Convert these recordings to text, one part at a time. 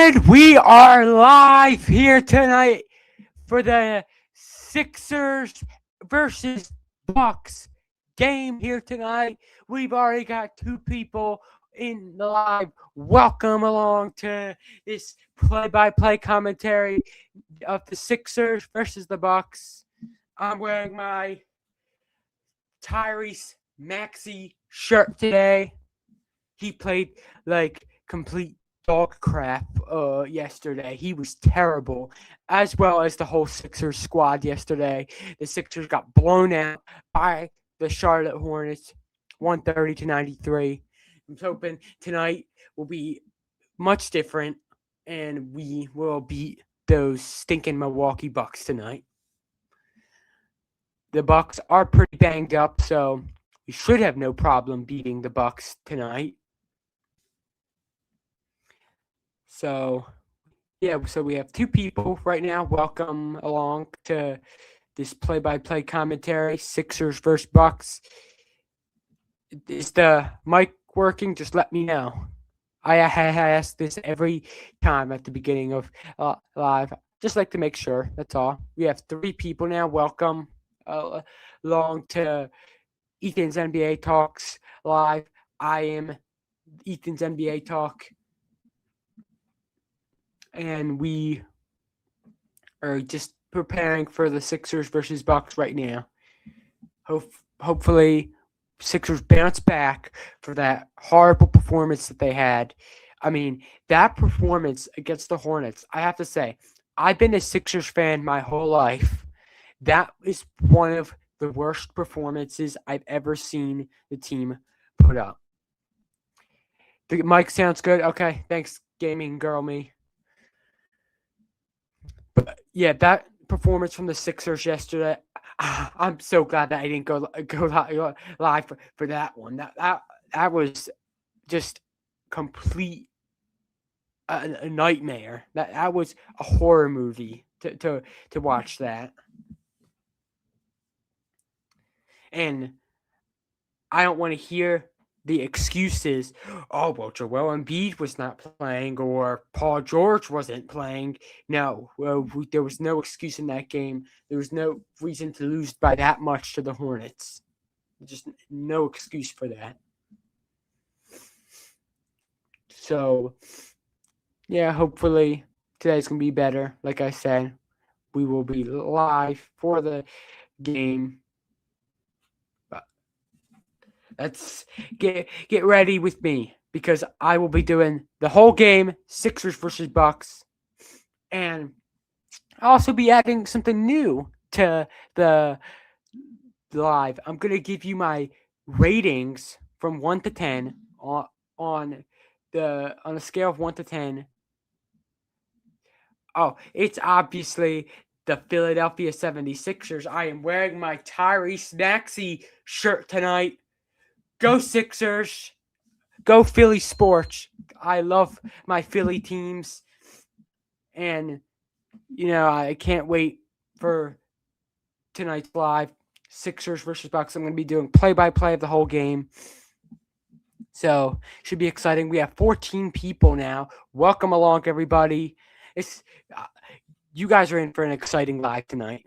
And we are live here tonight for the Sixers versus Bucks game here tonight. We've already got two people in the live. Welcome along to this play-by-play commentary of the Sixers versus the Bucks. I'm wearing my Tyrese Maxey shirt today. He played like complete dog crap yesterday. He was terrible, as well as the whole Sixers squad yesterday. The Sixers got blown out by the Charlotte Hornets, 130-93. I'm hoping tonight will be much different, and we will beat those stinking Milwaukee Bucks tonight. The Bucks are pretty banged up, so we should have no problem beating the Bucks tonight. So we have two people right now. Welcome along to this play-by-play commentary, Sixers versus Bucks. Is the mic working? Just let me know. I ask this every time at the beginning of live. Just like to make sure, that's all. We have three people now. Welcome along to Ethan's NBA Talks live. I am Ethan's NBA Talk. And we are just preparing for the Sixers versus Bucks right now. Hopefully, Sixers bounce back for that horrible performance that they had. I mean, that performance against the Hornets, I have to say, I've been a Sixers fan my whole life. That is one of the worst performances I've ever seen the team put up. The mic sounds good? Okay, thanks, gaming girl me. But yeah, that performance from the Sixers yesterday, I'm so glad that I didn't go live for that one. That was just complete a nightmare. That was a horror movie to watch that. And I don't want to hear the excuses. Oh, well, Joel Embiid was not playing or Paul George wasn't playing. No, there was no excuse in that game. There was no reason to lose by that much to the Hornets. Just no excuse for that. So, yeah, hopefully today's going to be better. Like I said, we will be live for the game. Let's get ready with me because I will be doing the whole game, Sixers versus Bucks, and I'll also be adding something new to the live. I'm gonna give you my ratings from 1 to 10 on a scale of 1 to 10. Oh, it's obviously the Philadelphia 76ers. I am wearing my Tyrese Maxey shirt tonight. Go Sixers. Go Philly sports. I love my Philly teams. And, I can't wait for tonight's live. Sixers versus Bucks. I'm going to be doing play-by-play of the whole game. So, should be exciting. We have 14 people now. Welcome along, everybody. You guys are in for an exciting live tonight.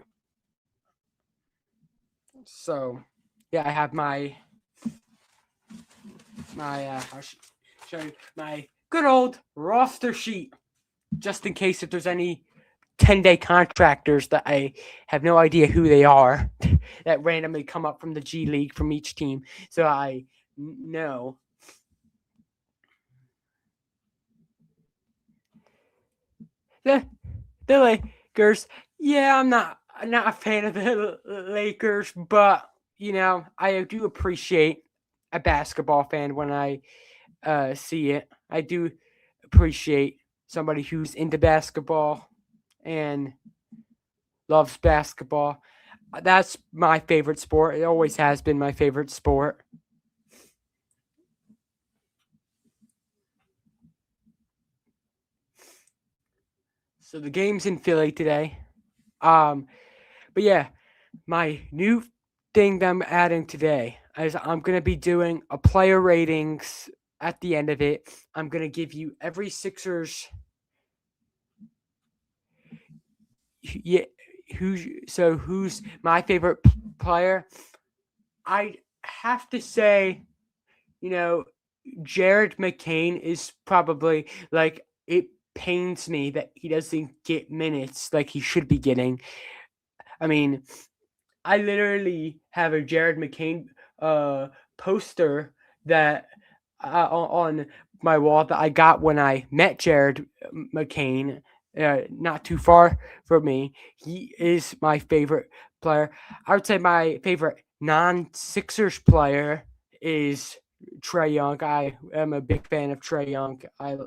So, yeah, I have my I'll show you my good old roster sheet, just in case if there's any 10-day contractors that I have no idea who they are that randomly come up from the G League from each team. So I know. The Lakers, yeah, I'm not a fan of the Lakers, but, I do appreciate a basketball fan when I see it. I do appreciate somebody who's into basketball and loves basketball. That's my favorite sport. It always has been my favorite sport. So the game's in Philly today. But yeah, my new thing that I'm adding today is I'm going to be doing a player ratings at the end of it. I'm going to give you every Sixers yeah, who's my favorite player? I have to say, you know, Jared McCain is probably like it pains me that he doesn't get minutes like he should be getting. I mean, I literally have a Jared McCain poster that on my wall that I got when I met Jared McCain, not too far from me. He is my favorite player. I would say my favorite non-Sixers player is Trae Young. I am a big fan of Trae Young. I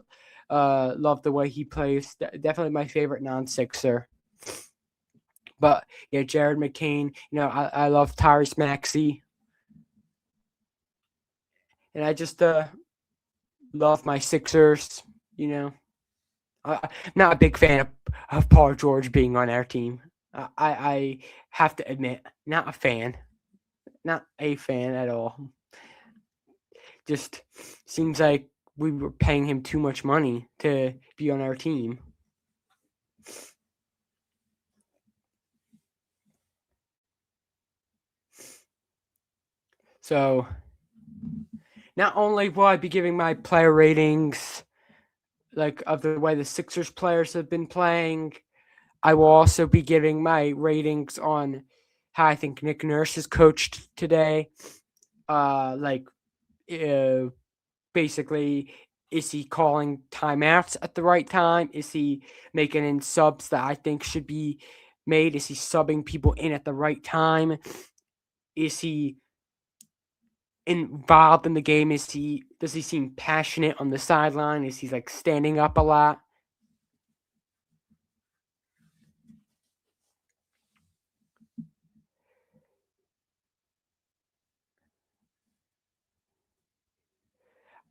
love the way he plays. Definitely my favorite non-Sixer. But yeah, Jared McCain. I love Tyrese Maxey, and I just love my Sixers. I'm not a big fan of Paul George being on our team. I have to admit, not a fan, not a fan at all. Just seems like we were paying him too much money to be on our team. So, not only will I be giving my player ratings, like of the way the Sixers players have been playing, I will also be giving my ratings on how I think Nick Nurse has coached today. Basically, is he calling timeouts at the right time? Is he making in subs that I think should be made? Is he subbing people in at the right time? Is he involved in the game? Does he seem passionate on the sideline? Is he like standing up a lot?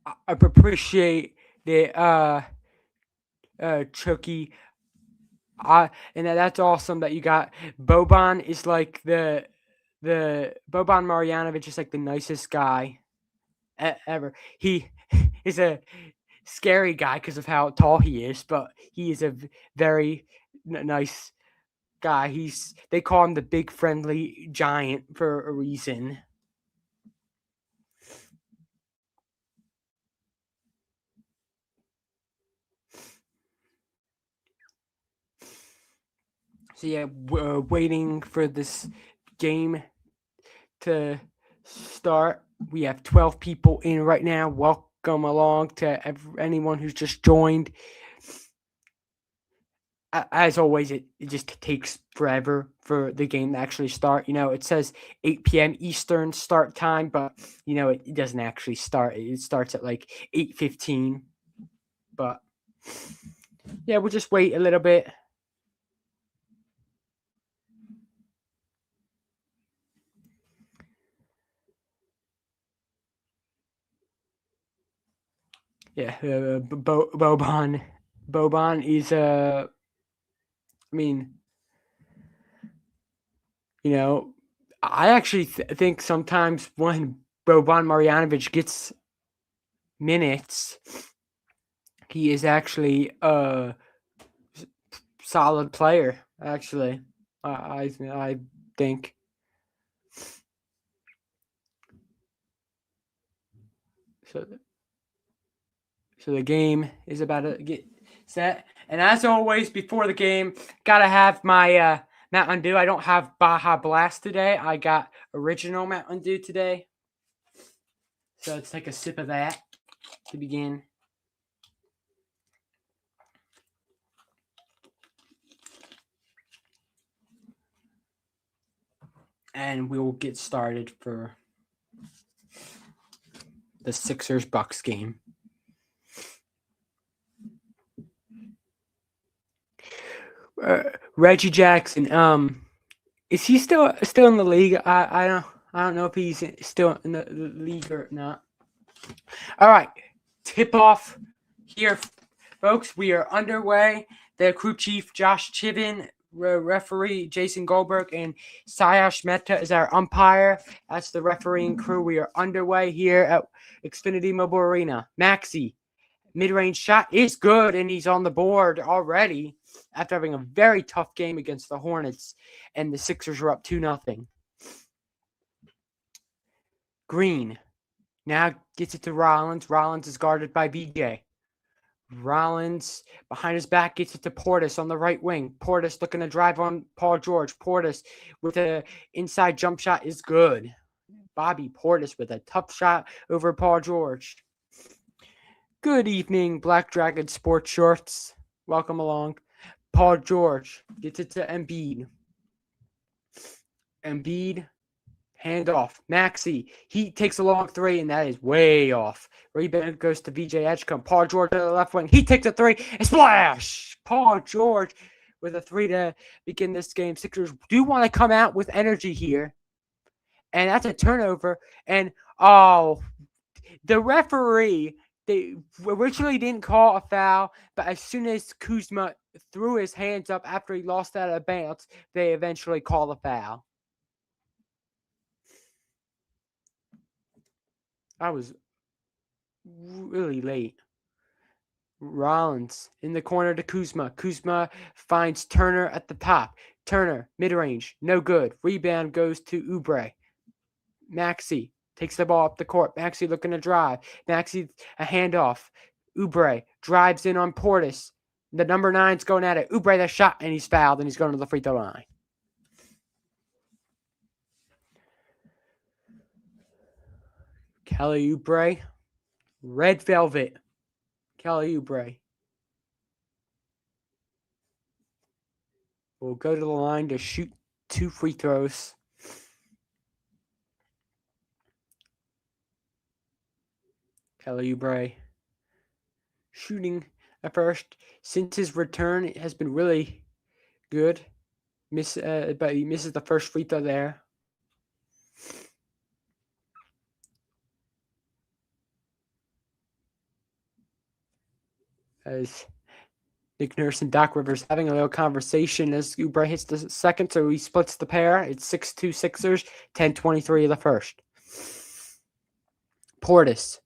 I appreciate the Chucky. And that's awesome that you got Boban is like the Boban Marjanovic is like the nicest guy ever. He is a scary guy because of how tall he is, but he is a very nice guy. They call him the big friendly giant for a reason. So yeah, we're waiting for this game to start. We have 12 people in right now. Welcome along to anyone who's just joined. As always, it just takes forever for the game to actually start. It says 8 p.m. Eastern start time, but it doesn't actually start. It starts at like 8:15. But yeah, we'll just wait a little bit. Yeah, Boban is I mean, I actually think sometimes when Boban Marjanovic gets minutes, he is actually a solid player. Actually, I think. So the game is about to get set, and as always, before the game, gotta have my Mountain Dew. I don't have Baja Blast today. I got original Mountain Dew today. So let's take a sip of that to begin. And we will get started for the Sixers-Bucks game. Reggie Jackson, is he still in the league? I don't know if he's still in the league or not. All right, tip off here, folks. We are underway. The crew chief Josh Chivin, referee Jason Goldberg, and Sayash Mehta is our umpire. That's the refereeing crew. We are underway here at Xfinity Mobile Arena. Maxey, mid-range shot is good, and he's on the board already. after having a very tough game against the Hornets, and the Sixers were up 2-0. Green now gets it to Rollins. Rollins is guarded by BJ. Rollins behind his back gets it to Portis on the right wing. Portis looking to drive on Paul George. Portis with an inside jump shot is good. Bobby Portis with a tough shot over Paul George. Good evening, Black Dragon Sports Shorts. Welcome along. Paul George gets it to Embiid. Embiid, hand off. Maxey, he takes a long three, and that is way off. Rebound goes to VJ Edgecombe. Paul George to the left wing. He takes a three, and splash! Paul George with a three to begin this game. Sixers do want to come out with energy here. And that's a turnover. And, the referee, they originally didn't call a foul, but as soon as Kuzma threw his hands up after he lost out of bounds, they eventually call a foul. I was really late. Rollins in the corner to Kuzma. Kuzma finds Turner at the top. Turner, mid-range, no good. Rebound goes to Oubre. Maxey takes the ball up the court. Maxey looking to drive. Maxey, a handoff. Oubre drives in on Portis. The number 9's going at it. Oubre, the shot, and he's fouled, and he's going to the free throw line. Kelly Oubre. Red Velvet. Kelly Oubre will go to the line to shoot 2 free throws. Kelly Oubre shooting at first. Since his return, it has been really good. But he misses the first free throw there. As Nick Nurse and Doc Rivers having a little conversation as Oubre hits the second, so he splits the pair. It's 6-2 Sixers, 10-23 of the first. Portis.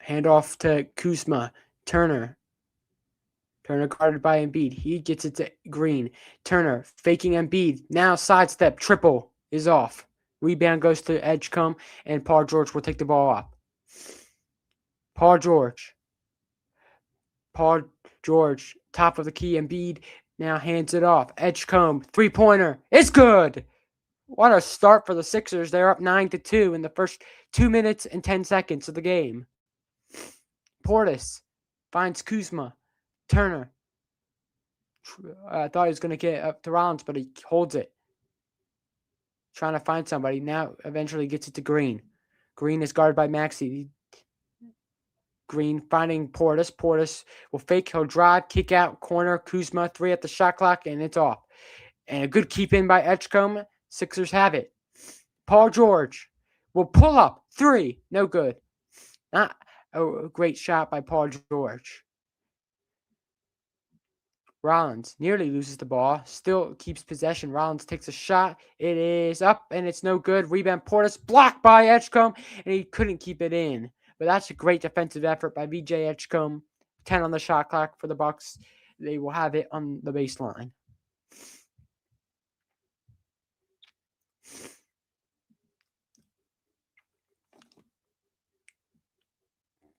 Handoff to Kuzma. Turner guarded by Embiid. He gets it to Green. Turner faking Embiid. Now sidestep. Triple is off. Rebound goes to Edgecombe, and Paul George will take the ball up. Paul George, top of the key. Embiid now hands it off. Edgecombe, three-pointer. It's good. What a start for the Sixers. They're up 9-2 in the first 2 minutes and 10 seconds of the game. Portis finds Kuzma. Turner. I thought he was going to get up to Rollins, but he holds it. Trying to find somebody. Now eventually gets it to Green. Green is guarded by Maxey. Green finding Portis. Portis will fake. He'll drive, kick out, corner. Kuzma, 3 at the shot clock, and it's off. And a good keep in by Edgecombe. Sixers have it. Paul George will pull up. 3. No good. Not a great shot by Paul George. Rollins nearly loses the ball. Still keeps possession. Rollins takes a shot. It is up, and it's no good. Rebound Portis. Blocked by Edgecombe, and he couldn't keep it in. But that's a great defensive effort by VJ Edgecombe. 10 on the shot clock for the Bucks. They will have it on the baseline.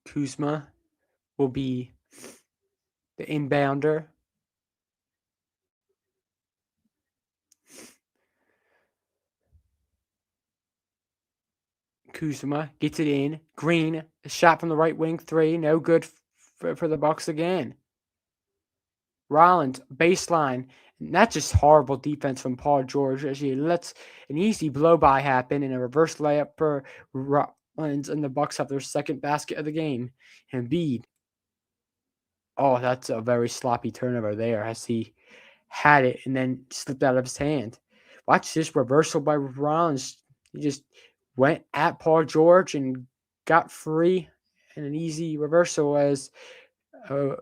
Kuzma will be the inbounder. Kuzma gets it in. Green, a shot from the right wing, 3. No good for the Bucks again. Rollins, baseline. And that's just horrible defense from Paul George as he lets an easy blow-by happen and a reverse layup for Rollins, and the Bucks have their second basket of the game. Embiid. Oh, that's a very sloppy turnover there as he had it and then slipped out of his hand. Watch this reversal by Rollins. He just went at Paul George and got free, and an easy reversal as a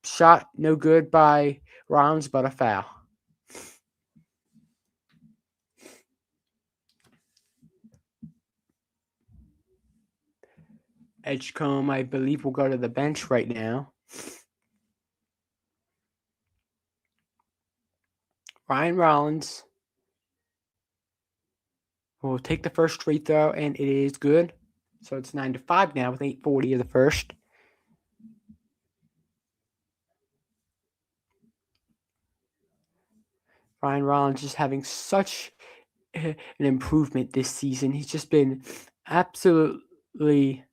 shot no good by Rollins, but a foul. Edgecombe, I believe, will go to the bench right now. Ryan Rollins will take the first free throw, and it is good. So it's 9-5 now with 8:40 of the first. Ryan Rollins just having such an improvement this season. He's just been absolutely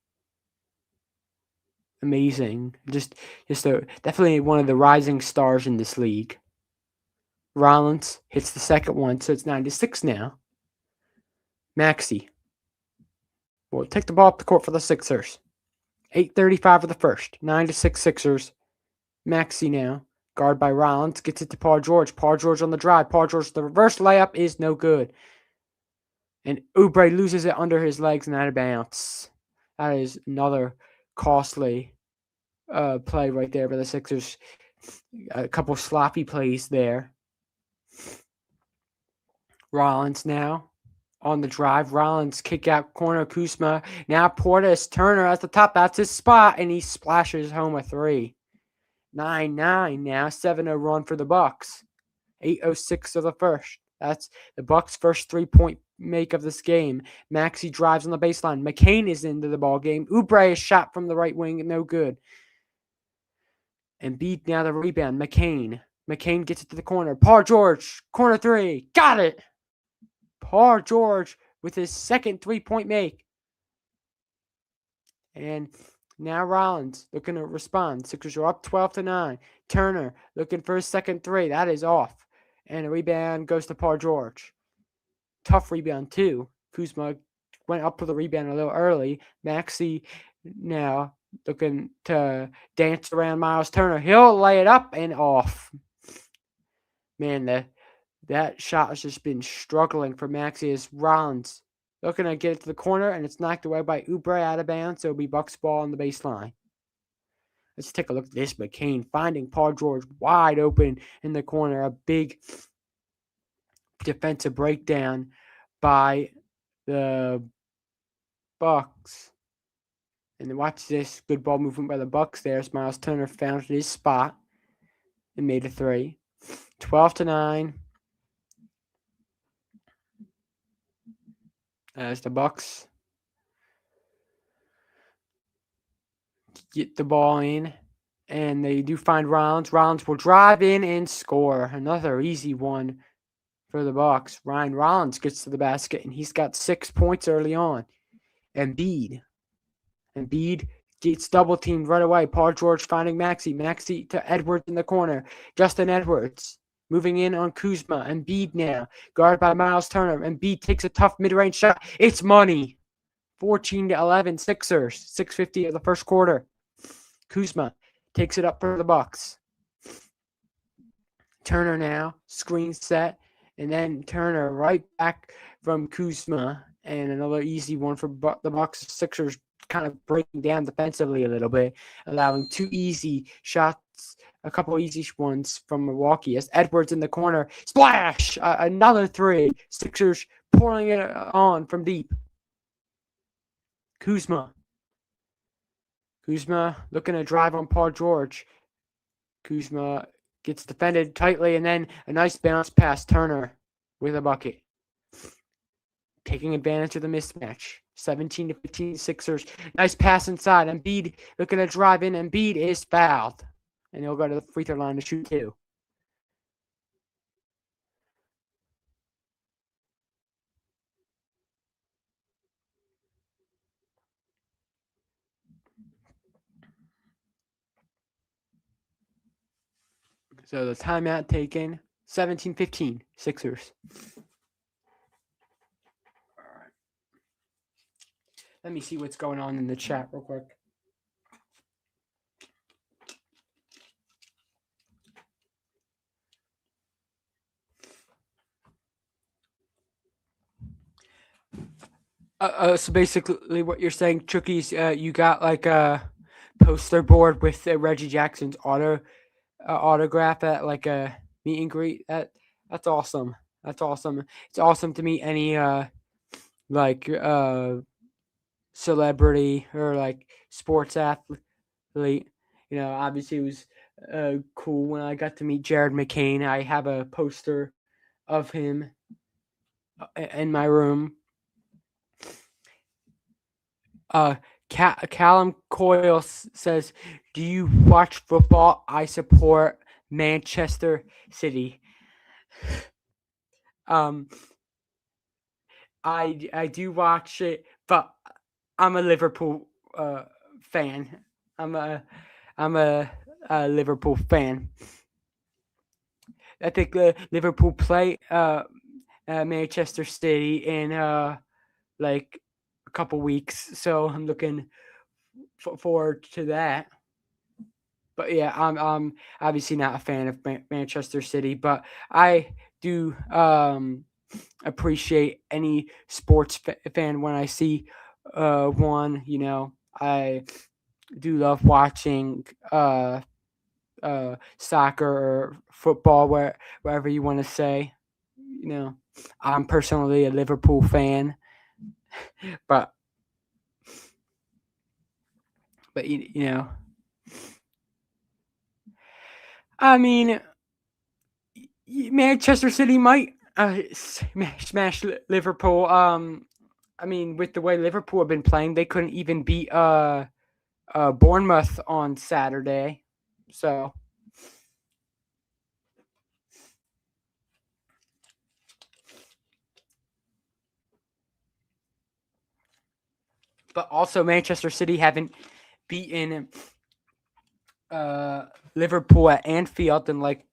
amazing. Just definitely one of the rising stars in this league. Rollins hits the second one, so it's 9-6 now. Maxey will take the ball up the court for the Sixers. 8:35 of the first. 9-6 Sixers. Maxey now. Guard by Rollins. Gets it to Paul George. Paul George on the drive. Paul George, the reverse layup is no good. And Oubre loses it under his legs and out of bounds. That is another costly play right there by the Sixers. A couple sloppy plays there. Rollins now on the drive. Rollins kick out corner. Kuzma. Now Portis Turner at the top. That's his spot. And he splashes home a three. 9-9 now. 7-0 run for the Bucks. 8:06 of the first. That's the Bucks' first 3-point make of this game. Maxey drives on the baseline. McCain is into the ball game. Oubre is shot from the right wing. No good. Embiid now the rebound. McCain gets it to the corner. Paul George. Corner three. Got it. Paul George with his second 3-point make. And now Rollins looking to respond. Sixers are up 12-9. Turner looking for his second three. That is off. And a rebound goes to Paul George. Tough rebound, too. Kuzma went up for the rebound a little early. Maxey now looking to dance around Miles Turner. He'll lay it up and off. Man, that shot has just been struggling for Maxey as Rollins looking to get it to the corner, and it's knocked away by Oubre out of bounds, so it'll be Bucks ball on the baseline. Let's take a look at this. McCain finding Paul George wide open in the corner. A big defensive breakdown by the Bucks. And then watch this. Good ball movement by the Bucks there. Miles Turner found his spot and made a three. 12-9. As the Bucks get the ball in, and they do find Rollins. Rollins will drive in and score. Another easy one for the Bucks. Ryan Rollins gets to the basket, and he's got 6 points early on. Embiid gets double teamed right away. Paul George finding Maxey. Maxey to Edwards in the corner. Justin Edwards moving in on Kuzma. Embiid now. Guarded by Miles Turner. Embiid takes a tough mid-range shot. It's money. 14-11 Sixers. 6:50 of the first quarter. Kuzma takes it up for the Bucks. Turner now. Screen set. And then Turner right back from Kuzma. And another easy one for the Bucks. Sixers kind of breaking down defensively a little bit, allowing 2 easy shots, a couple easy ones from Milwaukee. As Edwards in the corner, splash! Another three. Sixers pouring it on from deep. Kuzma looking to drive on Paul George. Kuzma gets defended tightly, and then a nice bounce pass. Turner with a bucket. Taking advantage of the mismatch. 17-15 Sixers. Nice pass inside. Embiid looking to drive in. Embiid is fouled. And he'll go to the free throw line to shoot 2. So the timeout taken. 17-15 Sixers. All right. Let me see what's going on in the chat real quick. So basically what you're saying, Chookies, you got like a poster board with Reggie Jackson's autograph at like a meet and greet. That's awesome. That's awesome. It's awesome to meet any celebrity or like sports athlete. You know, obviously it was cool when I got to meet Jared McCain. I have a poster of him in my room. Callum Coyle says, "Do you watch football? I support Manchester City." Um, I do watch it, but I'm a Liverpool fan. I'm a I'm a Liverpool fan. I think Liverpool play Manchester City in like a couple weeks, so I'm looking forward to that. But yeah, I'm obviously not a fan of Manchester City, but I do appreciate any sports fan when I see one. I do love watching soccer or football, wherever you want to say. I'm personally a Liverpool fan, but you know, I mean, Manchester City might smash Liverpool. I mean, with the way Liverpool have been playing, they couldn't even beat Bournemouth on Saturday. So, but also Manchester City haven't beaten Liverpool at Anfield in like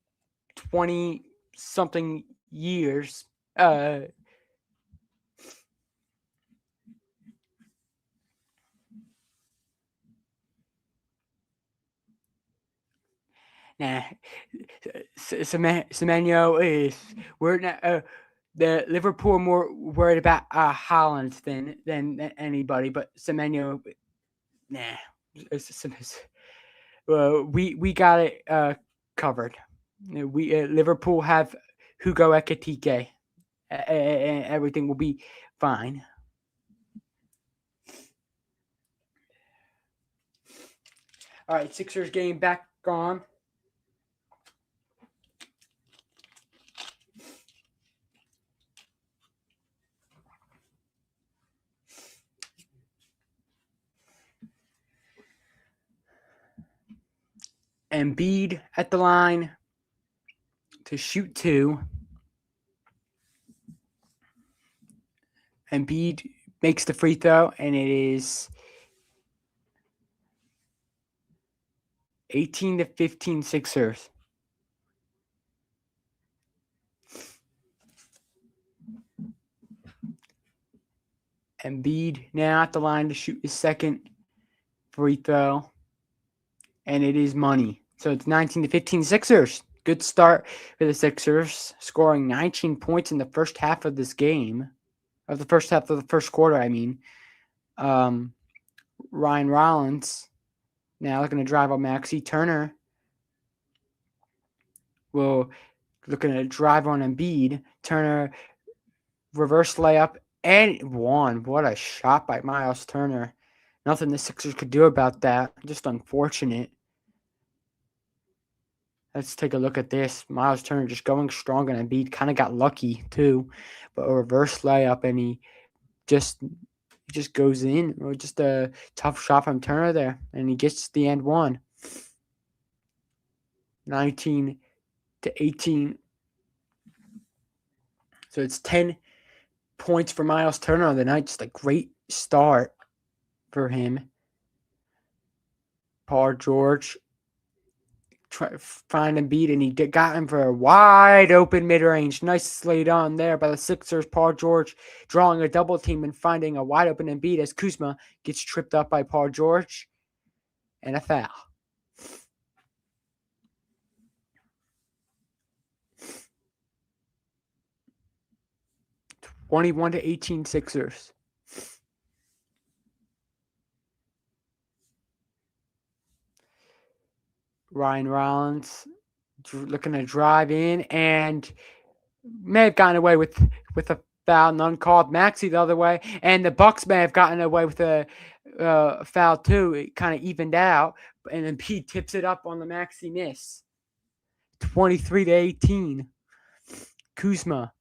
20 something years. Nah, Semenyo is we're not. The Liverpool are more worried about Holland than anybody, but Semenyo, nah. We got it covered. We Liverpool have Hugo Ekitike, and everything will be fine. All right, Sixers game back on. Embiid at the line to shoot two. Embiid makes the free throw, and it is 18-15 Sixers. Embiid now at the line to shoot his second free throw, and it is money. So it's 19-15 Sixers. Good start for the Sixers, scoring 19 points in the first half of this game, of the first half of the first quarter, I mean. Ryan Rollins now looking to drive on Maxi Turner. Will looking to drive on Embiid. Turner reverse layup and one. What a shot by Miles Turner. Nothing the Sixers could do about that. Just unfortunate. Let's take a look at this. Miles Turner just going strong and Embiid kind of got lucky too. But a reverse layup and he just goes in. Or just a tough shot from Turner there. And he gets the end one. 19-18. So it's 10 points for Miles Turner on the night. Just a great start for him. Paul George find Embiid, and he got him for a wide open mid-range. Nice laid on there by the Sixers. Paul George drawing a double team and finding a wide open Embiid as Kuzma gets tripped up by Paul George. And a foul. (21-18) Sixers. Ryan Rollins looking to drive in and may have gotten away with a foul, none called. Maxey the other way, and the Bucks may have gotten away with a foul too. It kind of evened out, and then Pete tips it up on the Maxey miss. 23-18. Kuzma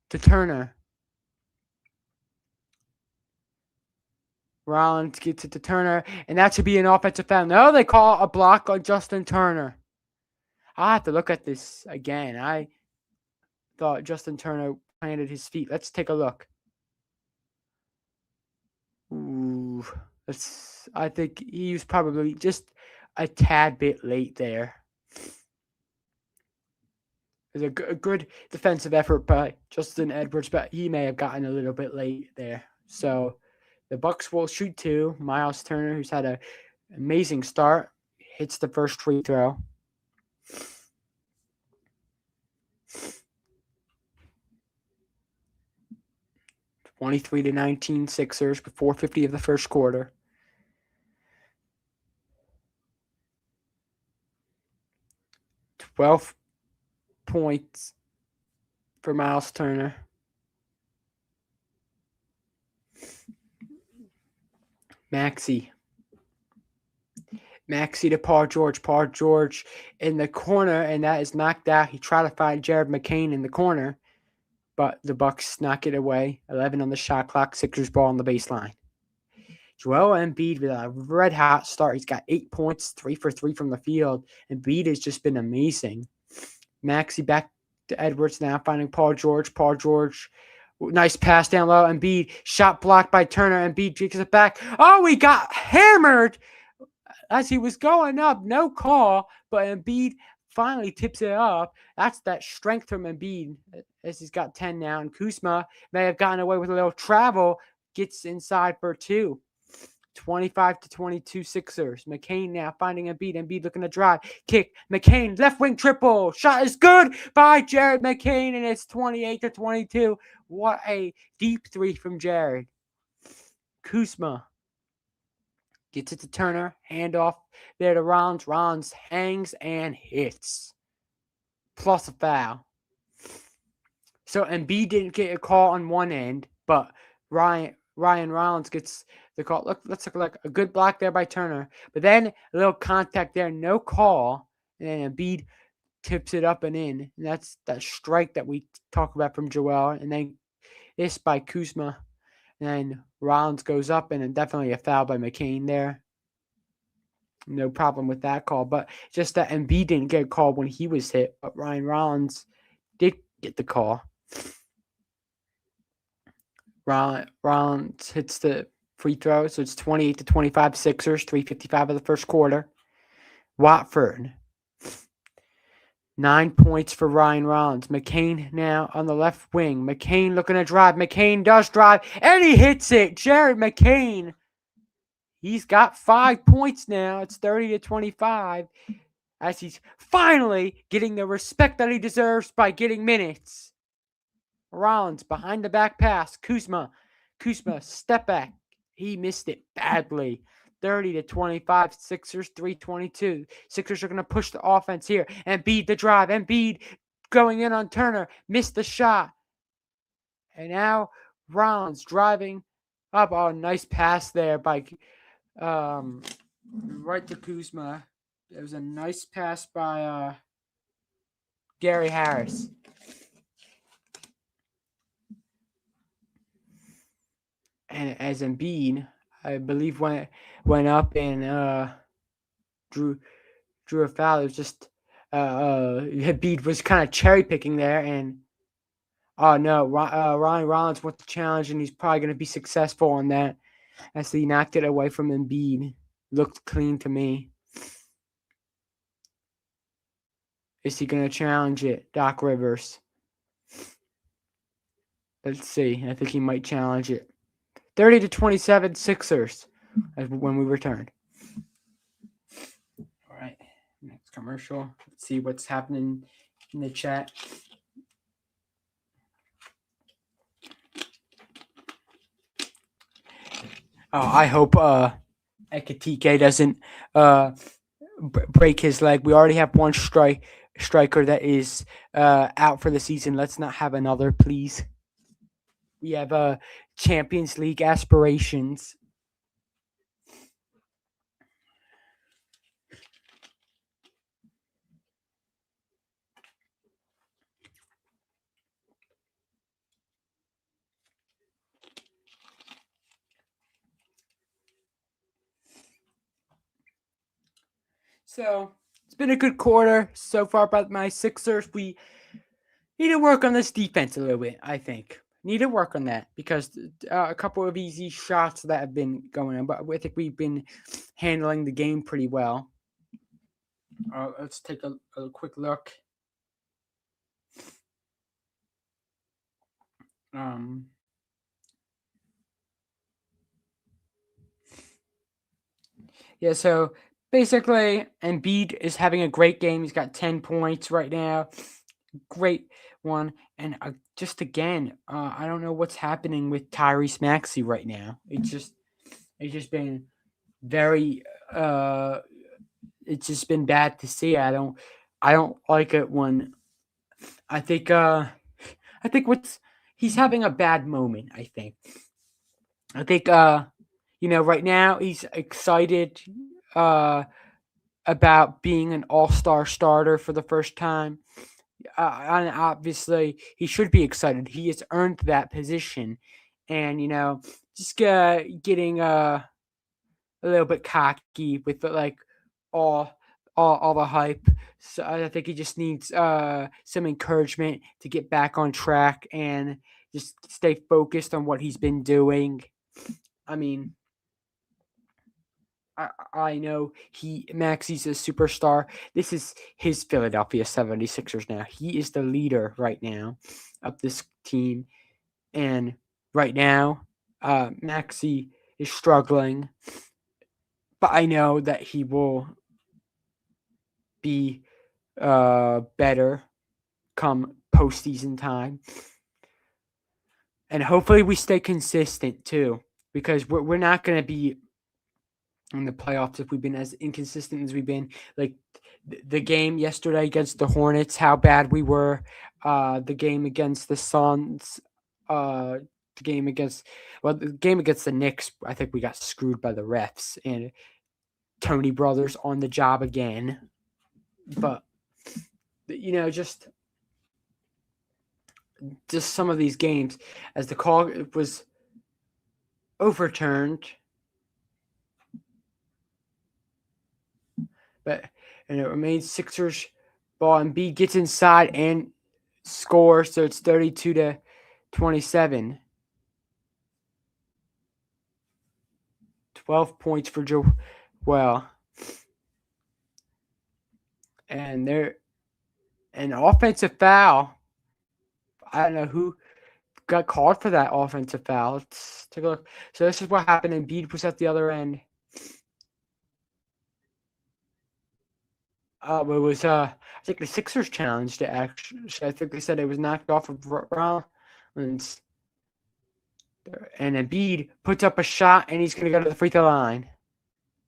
to Turner. Rollins gets it to Turner, and that should be an offensive foul. No, they call a block on Justin Turner. I'll have to look at this again. I thought Justin Turner planted his feet. Let's take a look. Ooh, I think he was probably just a tad bit late there. It was a good defensive effort by Justin Edwards, but he may have gotten a little bit late there. So the Bucks will shoot two. Miles Turner, who's had an amazing start, hits the first free throw. 23-19 Sixers with 4:50 of the first quarter. $12 points for Miles Turner. Maxey to Paul George. Paul George in the corner, and that is knocked out. He tried to find Jared McCain in the corner, but the Bucks knock it away. 11 on the shot clock. Sixers ball on the baseline. Joel Embiid with a red-hot start. He's got 8 points, 3 for 3 from the field. Embiid has just been amazing. Maxey back to Edwards now, finding Paul George. Paul George, nice pass down low. Embiid, shot blocked by Turner. Embiid takes it back. Oh, he got hammered as he was going up. No call, but Embiid finally tips it up. That's that strength from Embiid, as he's got 10 now. And Kuzma may have gotten away with a little travel, gets inside for 2. 25-22 Sixers. McCain now finding Embiid. Embiid looking to drive. Kick. McCain, left wing triple. Shot is good by Jared McCain, and it's 28-22. What a deep three from Jared. Kuzma gets it to Turner. Handoff there to Rollins. Rollins hangs and hits. Plus a foul. So Embiid didn't get a call on one end, but Ryan Rollins gets the call. Let's look like a good block there by Turner. But then a little contact there, no call. And then Embiid tips it up and in. And that's that strike that we talk about from Joel. And then this by Kuzma. And then Rollins goes up, and then definitely a foul by McCain there. No problem with that call. But just that Embiid didn't get a call when he was hit. But Ryan Rollins did get the call. Rollins hits the free throw, so it's 28-25 Sixers, 3:55 of the first quarter. Watford, 9 points for Ryan Rollins. McCain now on the left wing. McCain looking to drive. McCain does drive, and he hits it. Jared McCain, he's got 5 points now. It's 30-25, as he's finally getting the respect that he deserves by getting minutes. Rollins behind the back pass. Kuzma, step back. He missed it badly. 30-25. Sixers, 3:22. Sixers are going to push the offense here. Embiid the drive. Embiid going in on Turner. Missed the shot. And now Rollins driving up. Oh, nice pass there by right to Kuzma. It was a nice pass by Gary Harris. And as Embiid, I believe, went up and drew a foul. It was just Embiid was kind of cherry picking there, and no, Ryan Rollins wants the challenge, and he's probably going to be successful on that, as he knocked it away from Embiid. Looked clean to me. Is he going to challenge it, Doc Rivers? Let's see. I think he might challenge it. 30-27 Sixers when we return. All right, next commercial. Let's see what's happening in the chat. Oh, I hope Ekitike doesn't break his leg. We already have one striker that is out for the season. Let's not have another, please. We have Champions League aspirations. So it's been a good quarter so far by my Sixers. We need to work on this defense a little bit, I think. Need to work on that because a couple of easy shots that have been going on, but I think we've been handling the game pretty well. Let's take a quick look. Yeah, so basically, Embiid is having a great game. He's got 10 points right now. Great one. And just again, I don't know what's happening with Tyrese Maxey right now. It's just been very it's just been bad to see. I don't like it when I think what's he's having a bad moment, I think. Right now he's excited about being an all-star starter for the first time. And obviously, he should be excited. He has earned that position. And, just getting a little bit cocky with like all the hype. So I think he just needs some encouragement to get back on track and just stay focused on what he's been doing. I mean, I know Maxey's a superstar. This is his Philadelphia 76ers now. He is the leader right now of this team. And right now, Maxey is struggling. But I know that he will be better come postseason time. And hopefully we stay consistent too. Because we're not going to be in the playoffs if we've been as inconsistent as we've been. Like the game yesterday against the Hornets, how bad we were. The game against the Suns, the game against the Knicks, I think we got screwed by the refs and Tony Brothers on the job again. But just some of these games as the call was overturned. And it remains Sixers ball. And Embiid gets inside and scores, so it's 32-27. 12 points for Joel. And an offensive foul. I don't know who got called for that offensive foul. Let's take a look. So this is what happened. Embiid was at the other end. It was I think the Sixers challenged it. Actually, I think they said it was knocked off of Rollins, and Embiid puts up a shot, and he's going to go to the free throw line.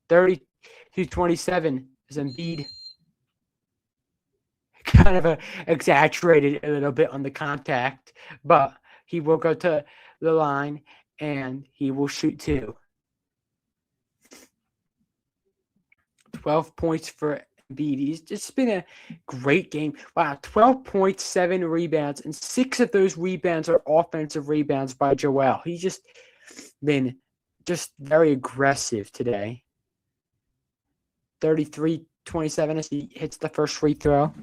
32-27 is Embiid. Kind of exaggerated a little bit on the contact, but he will go to the line and he will shoot two. 12 points for Embiid. It's been a great game. Wow, 12 points, 7 rebounds, and 6 of those rebounds are offensive rebounds by Joel. He's just been very aggressive today. 33-27 as he hits the first free throw.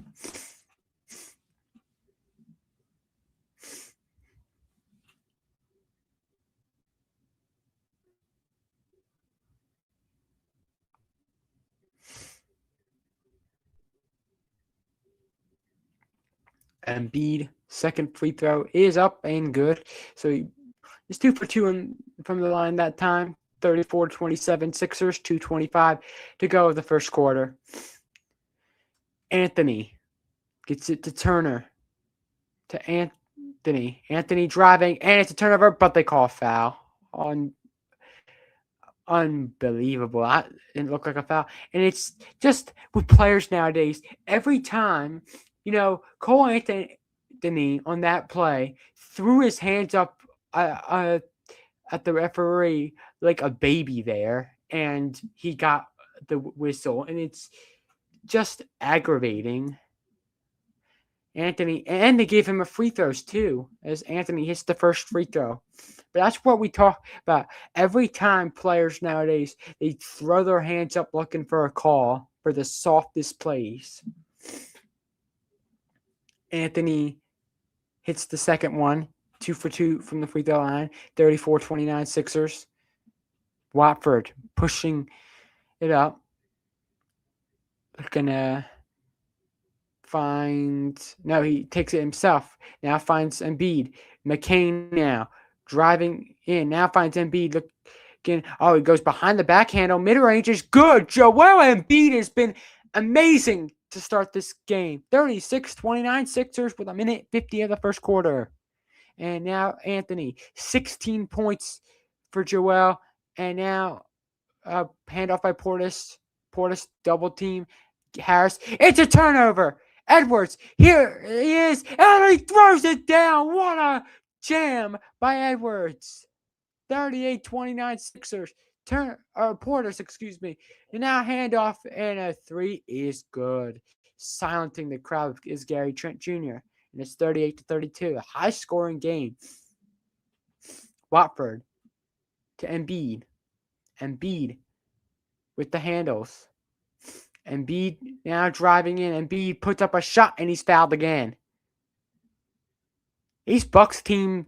Embiid, second free throw is up and good. So he's 2 for 2 from the line that time. 34-27 Sixers, 2:25 to go of the first quarter. Anthony gets it to Turner. To Anthony. Anthony driving, and it's a turnover, but they call a foul. Unbelievable. It didn't look like a foul. And it's just with players nowadays, every time, Cole Anthony on that play threw his hands up at the referee like a baby there, and he got the whistle, and it's just aggravating. Anthony, and they gave him a free throws too, as Anthony hits the first free throw. But that's what we talk about. Every time players nowadays, they throw their hands up looking for a call. for the softest plays. Anthony hits the second one, 2 for 2 from the free throw line, 34-29 Sixers. Watford pushing it up. Gonna find, no, he takes it himself. Now finds Embiid. McCain now driving in. Now finds Embiid. Looking, he goes behind the backhandle. Mid-range is good. Joel Embiid has been amazing to start this game. 36-29 Sixers with 1:50 of the first quarter. And now Anthony, 16 points for Joel. And now handoff by Portis. Portis double team. Harris. It's a turnover. Edwards. Here he is. And he throws it down. What a jam by Edwards. 38-29 Sixers. Portis, excuse me. And now handoff and a three is good. Silencing the crowd is Gary Trent Jr. And it's 38-32. A high scoring game. Watford to Embiid. Embiid with the handles. Embiid now driving in. Embiid puts up a shot and he's fouled again. This Bucks team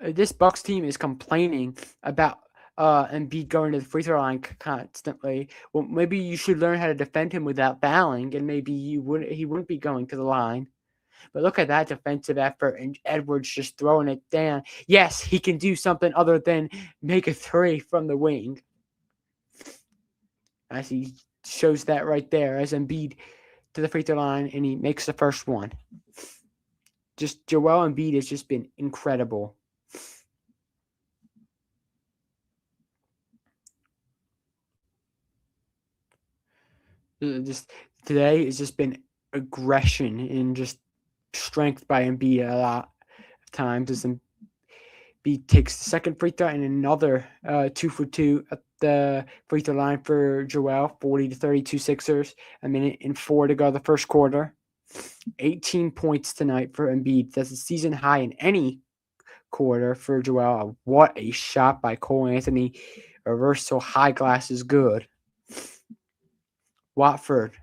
is complaining about Embiid going to the free throw line constantly. Well, maybe you should learn how to defend him without fouling, and maybe he wouldn't be going to the line. But look at that defensive effort, and Edwards just throwing it down. Yes, he can do something other than make a three from the wing. As he shows that right there, as Embiid to the free throw line, and he makes the first one. Just Joel Embiid has just been incredible. Just today has just been aggression and just strength by Embiid a lot of times. As Embiid takes the second free throw and another 2 for 2 at the free throw line for Joel. 40-32 Sixers. 1:04 to go the first quarter. 18 points tonight for Embiid. That's a season high in any quarter for Joel. What a shot by Cole Anthony. Reversal high glass is good. Watford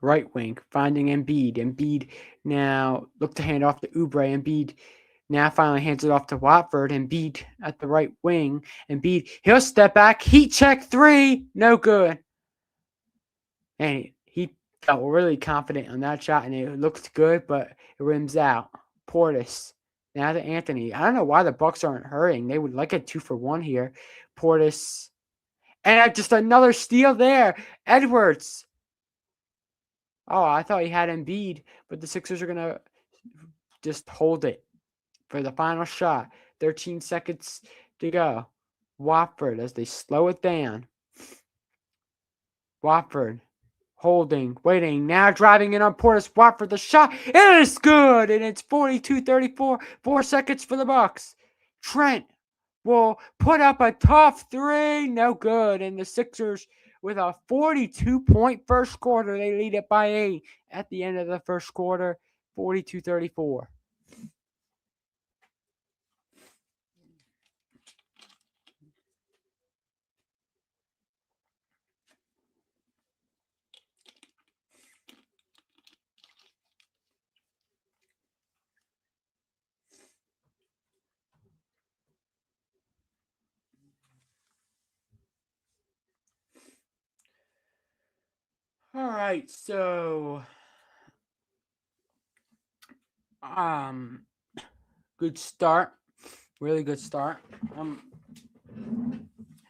right wing finding Embiid. Embiid now look to hand off to Oubre. Embiid now finally hands it off to Watford. Embiid at the right wing. Embiid, he'll step back. Heat check three. No good. And he felt really confident on that shot, and it looked good, but it rims out. Portis. Now to Anthony. I don't know why the Bucks aren't hurrying. They would like a 2 for 1 here. Portis. And just another steal there. Edwards. Oh, I thought he had Embiid, but the Sixers are going to just hold it for the final shot. 13 seconds to go. Watford as they slow it down. Watford holding, waiting, now driving in on Portis. Watford the shot. It is good, and it's 42-34. 4 seconds for the Bucks. Trent will put up a tough three. No good. And the Sixers, with a 42-point first quarter, they lead it by 8 at the end of the first quarter, 42-34. All right, so good start, really good start.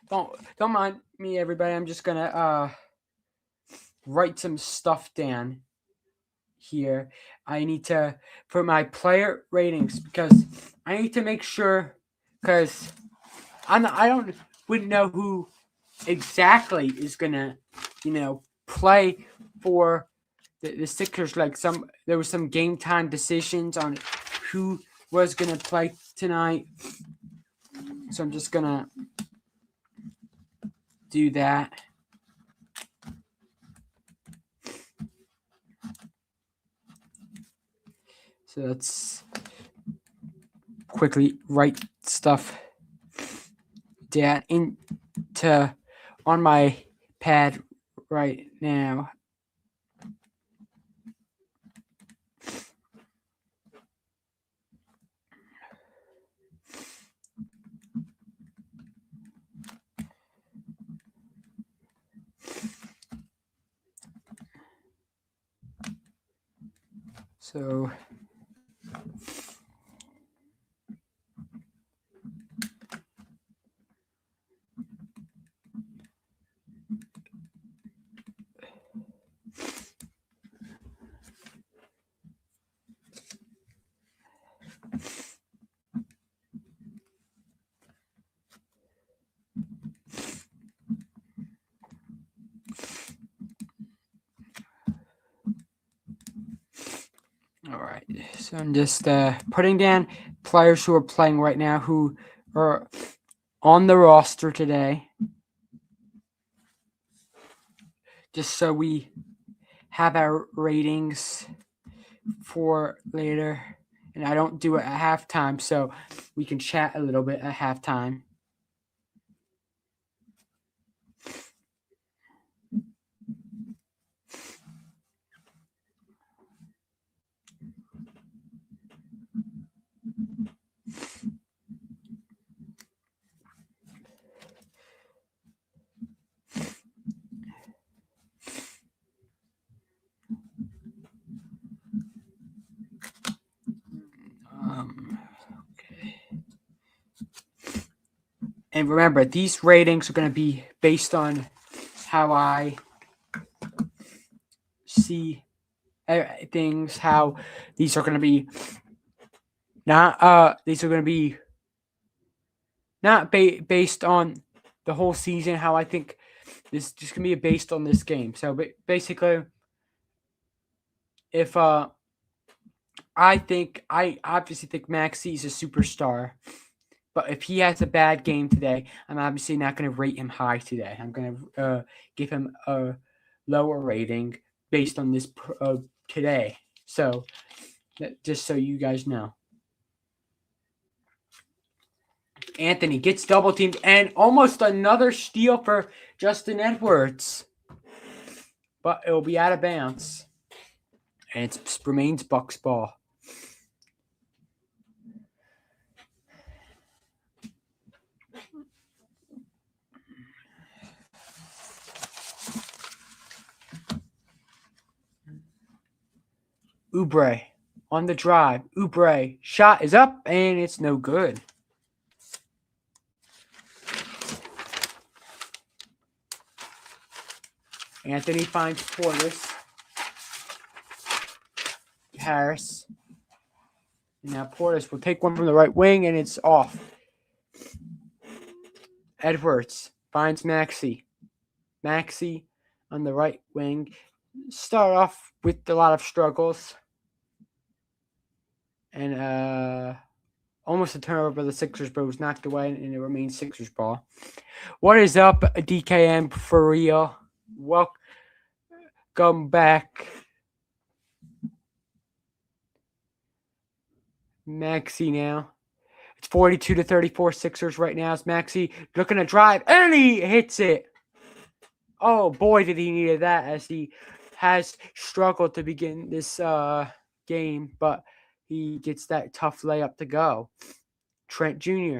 Don't mind me, everybody. I'm just gonna write some stuff down here. I need to for my player ratings because I need to make sure because I wouldn't know who exactly is gonna play for the Sixers. Like there was some game time decisions on who was gonna play tonight, so I'm just gonna do that. So let's quickly write stuff down on my pad right now. So all right. So I'm just putting down players who are playing right now who are on the roster today. Just so we have our ratings for later. And I don't do it at halftime, so we can chat a little bit at halftime. Okay. And remember, these ratings are going to be based on how I see things, how these are going to be these are going to be not based on the whole season, how I think this just going to be based on this game. So basically, if I obviously think Maxey is a superstar. But if he has a bad game today, I'm obviously not going to rate him high today. I'm going to give him a lower rating based on this today. So, just so you guys know. Anthony gets double teamed and almost another steal for Justin Edwards. But it will be out of bounds. And it remains Bucks ball. Oubre on the drive. Oubre shot is up and it's no good. Anthony finds Portis. Harris. And now Portis will take one from the right wing and it's off. Edwards finds Maxey. Maxey on the right wing. Start off with a lot of struggles. And almost a turnover by the Sixers, but it was knocked away and it remains Sixers ball. What is up, DKM, for real? Welcome back. Maxey now. It's 42-34 Sixers right now. It's Maxey looking to drive, and he hits it. Oh, boy, did he need that, as he has struggled to begin this game, but he gets that tough layup to go. Trent Jr.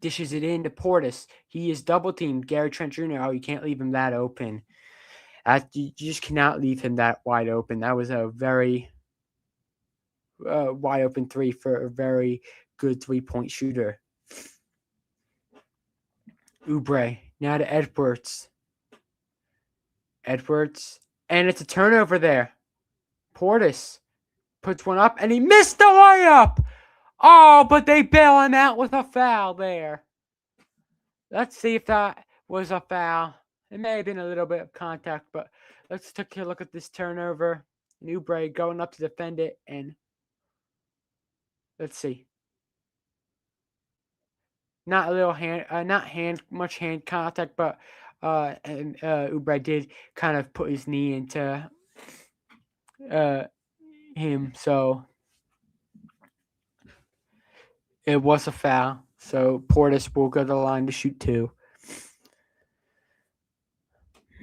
dishes it in to Portis. He is double-teamed. Gary Trent Jr., oh, you can't leave him that open. You just cannot leave him that wide open. That was a very wide open three for a very good three-point shooter. Oubre now to Edwards. And it's a turnover there. Portis puts one up and he missed the layup. Oh, but they bail him out with a foul there. Let's see if that was a foul. It may have been a little bit of contact, but let's take a look at this turnover. Oubre going up to defend it, and let's see. Not much hand contact, but Oubre did kind of put his knee into him, so it was a foul. So Portis will go to the line to shoot two.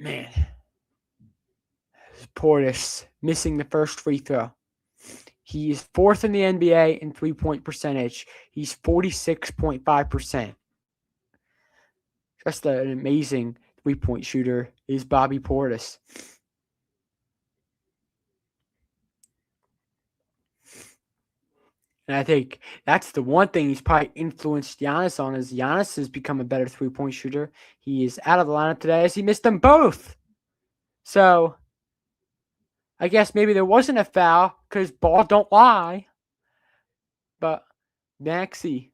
Man, Portis missing the first free throw. He is fourth in the NBA in three-point percentage. He's 46.5%. Just an amazing three-point shooter is Bobby Portis. And I think that's the one thing he's probably influenced Giannis on is Giannis has become a better three-point shooter. He is out of the lineup today as he missed them both. So I guess maybe there wasn't a foul because ball don't lie. But Maxey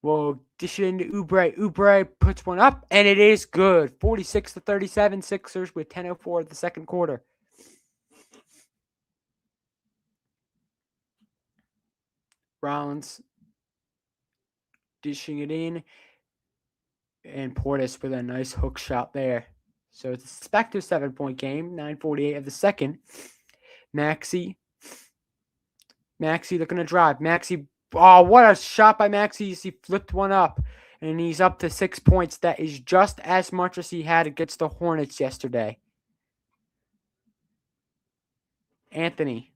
will dish it into Oubre. Oubre puts one up, and it is good. 46-37 Sixers with 10:04 of the second quarter. Rollins dishing it in, and Portis with a nice hook shot there. So it's a back to a 7-point game, 9:48 of the second. Maxey looking to drive. Maxey, oh, what a shot by Maxey. He flipped one up, and he's up to 6 points. That is just as much as he had against the Hornets yesterday. Anthony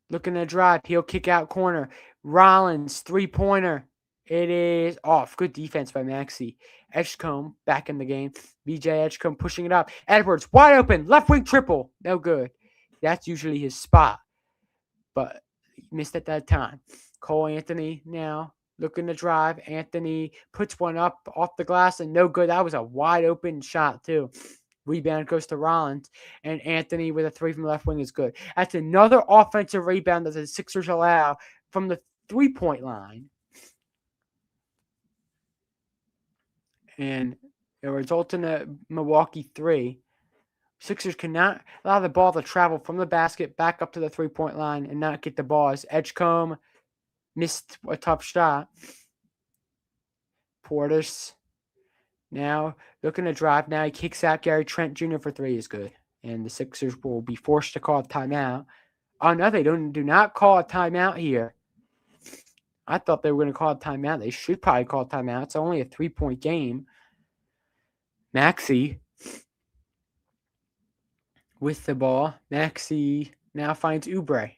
looking to drive. He'll kick out corner. Rollins, three-pointer. It is off. Good defense by Maxey. Edgecombe back in the game. BJ Edgecombe pushing it up. Edwards wide open. Left wing triple. No good. That's usually his spot. But he missed at that time. Cole Anthony now looking to drive. Anthony puts one up off the glass and no good. That was a wide open shot too. Rebound goes to Rollins, and Anthony with a three from the left wing is good. That's another offensive rebound that the Sixers allow from the three-point line. And it results in a Milwaukee three. Sixers cannot allow the ball to travel from the basket back up to the three-point line and not get the ball as Edgecombe missed a tough shot. Portis now looking to drive. Now he kicks out Gary Trent Jr. for three is good. And the Sixers will be forced to call a timeout. Oh, no, they do not call a timeout here. I thought they were going to call a timeout. They should probably call a timeout. It's only a 3-point game. Maxey with the ball. Maxey now finds Oubre.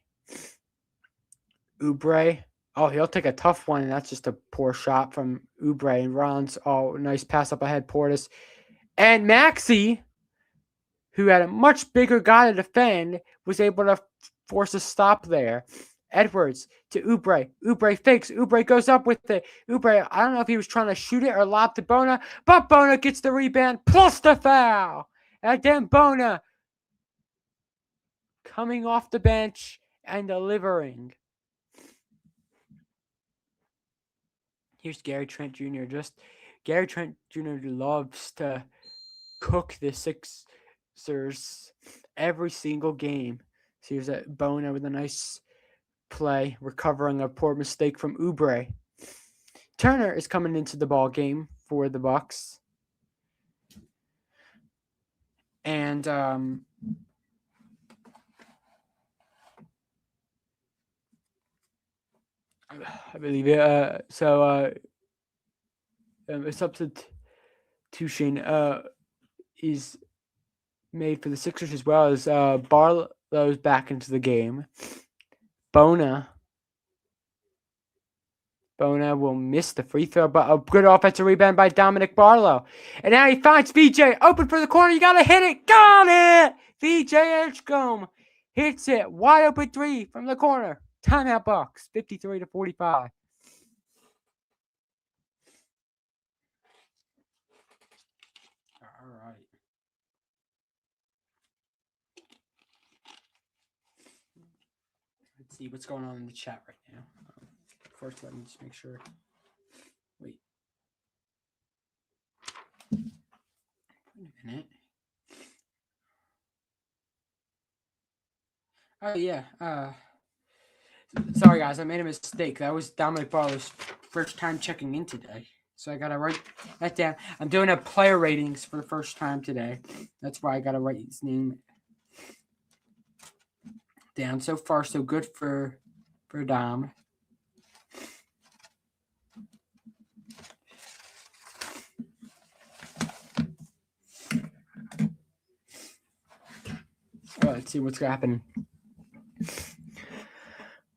Oh, he'll take a tough one, and that's just a poor shot from Oubre. And Rollins, oh, nice pass up ahead, Portis. And Maxey, who had a much bigger guy to defend, was able to force a stop there. Edwards to Oubre. Oubre fakes. Oubre goes up with it. Oubre, I don't know if he was trying to shoot it or lob to Bona, but Bona gets the rebound plus the foul. And then Bona coming off the bench and delivering. Here's Gary Trent Jr. Gary Trent Jr. loves to cook the Sixers every single game. So here's a Bona with a nice play, recovering a poor mistake from Oubre. Turner is coming into the ball game for the Bucks. And I believe it. So a substitution is made for the Sixers as well as Barlow's back into the game. Bona will miss the free throw, but a good offensive rebound by Dominic Barlow. And now he finds VJ open for the corner. You got to hit it. Got it! VJ Edgecombe hits it. Wide open three from the corner. Timeout Bucks, 53-45. All right. Let's see what's going on in the chat right now. First, let me just make sure. Wait. Wait a minute. Oh, yeah. Sorry, guys. I made a mistake. That was Dominic Barlow's first time checking in today. So I got to write that down. I'm doing a player ratings for the first time today. That's why I got to write his name down. So far, so good for Dom. Let's see what's happening.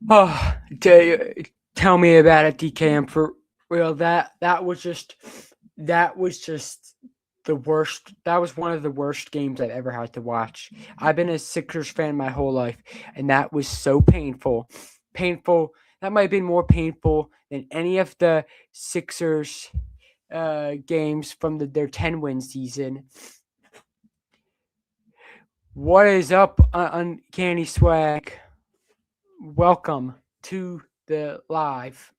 Oh, tell me about it, DKM, for real. That was just the worst. That was one of the worst games I've ever had to watch. I've been a Sixers fan my whole life, and that was so painful. Painful. That might have been more painful than any of the Sixers games from their 10-win season. What is up, Uncanny Swag? Welcome to the live.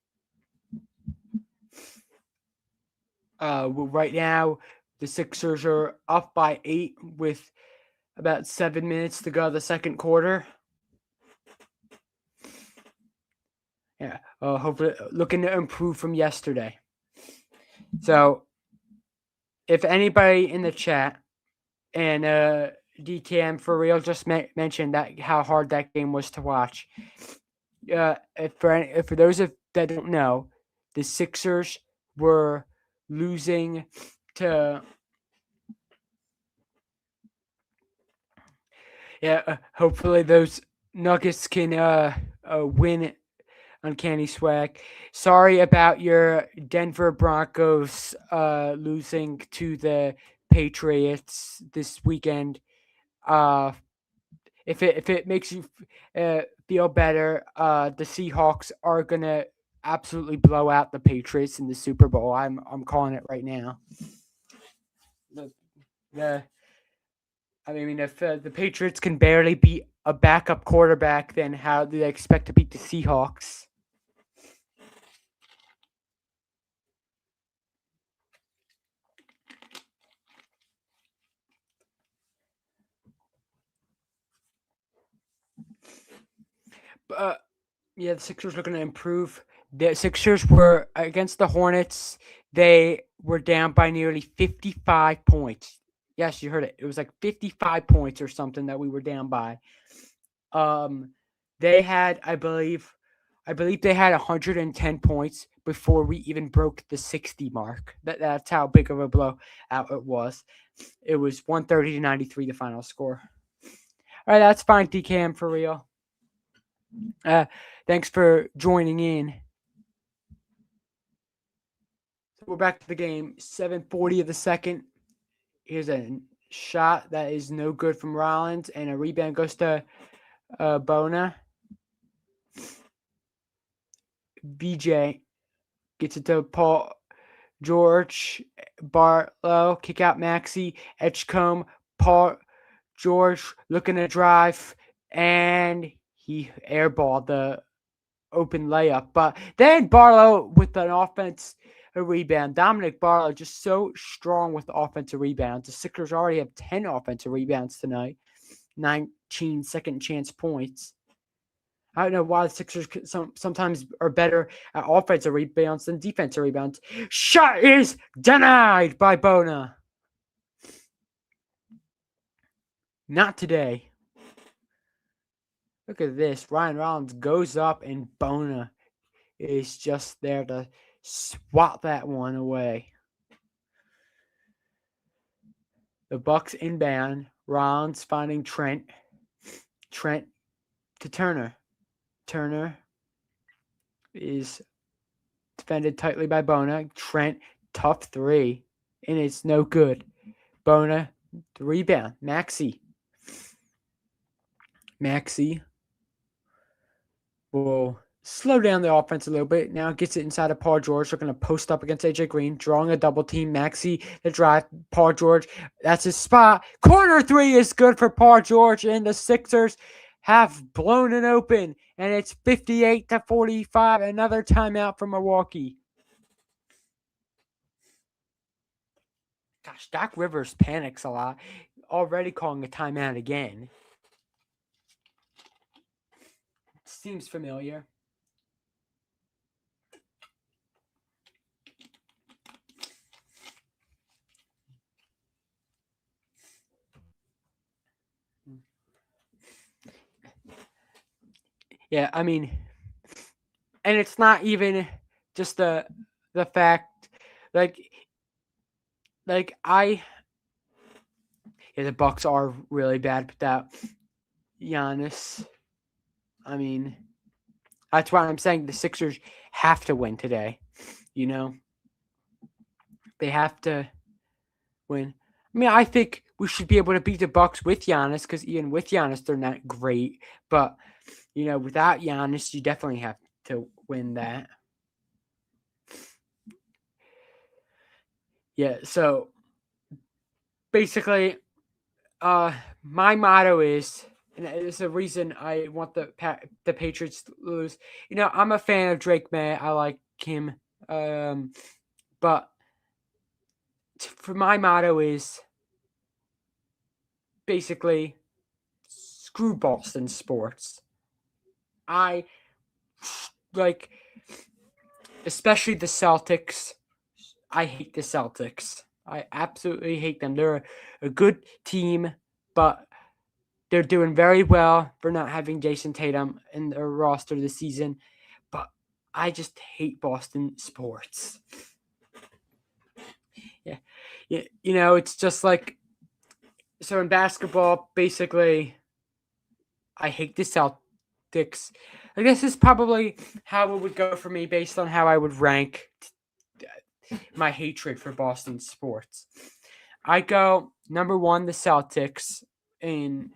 Right now, the Sixers are up by 8 with about 7 minutes to go the second quarter. Yeah, hopefully looking to improve from yesterday. So, if anybody in the chat and DKM for real just mentioned that how hard that game was to watch. For those that don't know, the Sixers were losing to. Yeah, hopefully those Nuggets can win. Uncanny Swag. Sorry about your Denver Broncos losing to the Patriots this weekend. If it makes you feel better, the Seahawks are gonna absolutely blow out the Patriots in the Super Bowl. I'm calling it right now. I mean, if the Patriots can barely beat a backup quarterback, then how do they expect to beat the Seahawks? Yeah, the Sixers looking to improve. The Sixers were against the Hornets. They were down by nearly 55 points. Yes, you heard it. It was like 55 points or something that we were down by. They had, I believe they had 110 points before we even broke the 60 mark. That's how big of a blowout it was. It was 130-93 the final score. All right, that's fine, DKM, for real. Thanks for joining in. So we're back to the game. 7:40 of the second. Here's a shot that is no good from Rollins, and a rebound goes to Bona. BJ gets it to Paul George. Barlow, kick out Maxey. Edgecombe. Paul George looking to drive, and he airballed the open layup. But then Barlow with an offense rebound. Dominic Barlow just so strong with offensive rebounds. The Sixers already have 10 offensive rebounds tonight. 19 second chance points. I don't know why the Sixers sometimes are better at offensive rebounds than defensive rebounds. Shot is denied by Bona. Not today. Look at this. Ryan Rollins goes up, and Bona is just there to swat that one away. The Bucks inbound. Rollins finding Trent. Trent to Turner. Turner is defended tightly by Bona. Trent, tough three, and it's no good. Bona, the rebound. Maxey will slow down the offense a little bit. Now gets it inside of Paul George. They're going to post up against AJ Green, drawing a double team. Maxey, the drive. Paul George, that's his spot. Corner three is good for Paul George, and the Sixers have blown it open, and it's 58-45. Another timeout for Milwaukee. Gosh, Doc Rivers panics a lot. Already calling a timeout again. Seems familiar. Yeah, I mean, and it's not even just the fact, the Bucks are really bad, but Giannis. I mean, that's why I'm saying the Sixers have to win today. You know, they have to win. I mean, I think we should be able to beat the Bucks with Giannis because even with Giannis, they're not great. But without Giannis, you definitely have to win that. Yeah. So basically, my motto is, and it's the reason I want the Patriots to lose. I'm a fan of Drake May. I like him. But for my motto is basically screw Boston sports. I like, especially the Celtics. I hate the Celtics. I absolutely hate them. They're a good team, but they're doing very well for not having Jason Tatum in their roster this season. But I just hate Boston sports. Yeah. It's just like, so in basketball, basically, I hate the Celtics. I guess this is probably how it would go for me based on how I would rank my hatred for Boston sports. I go number 1, the Celtics in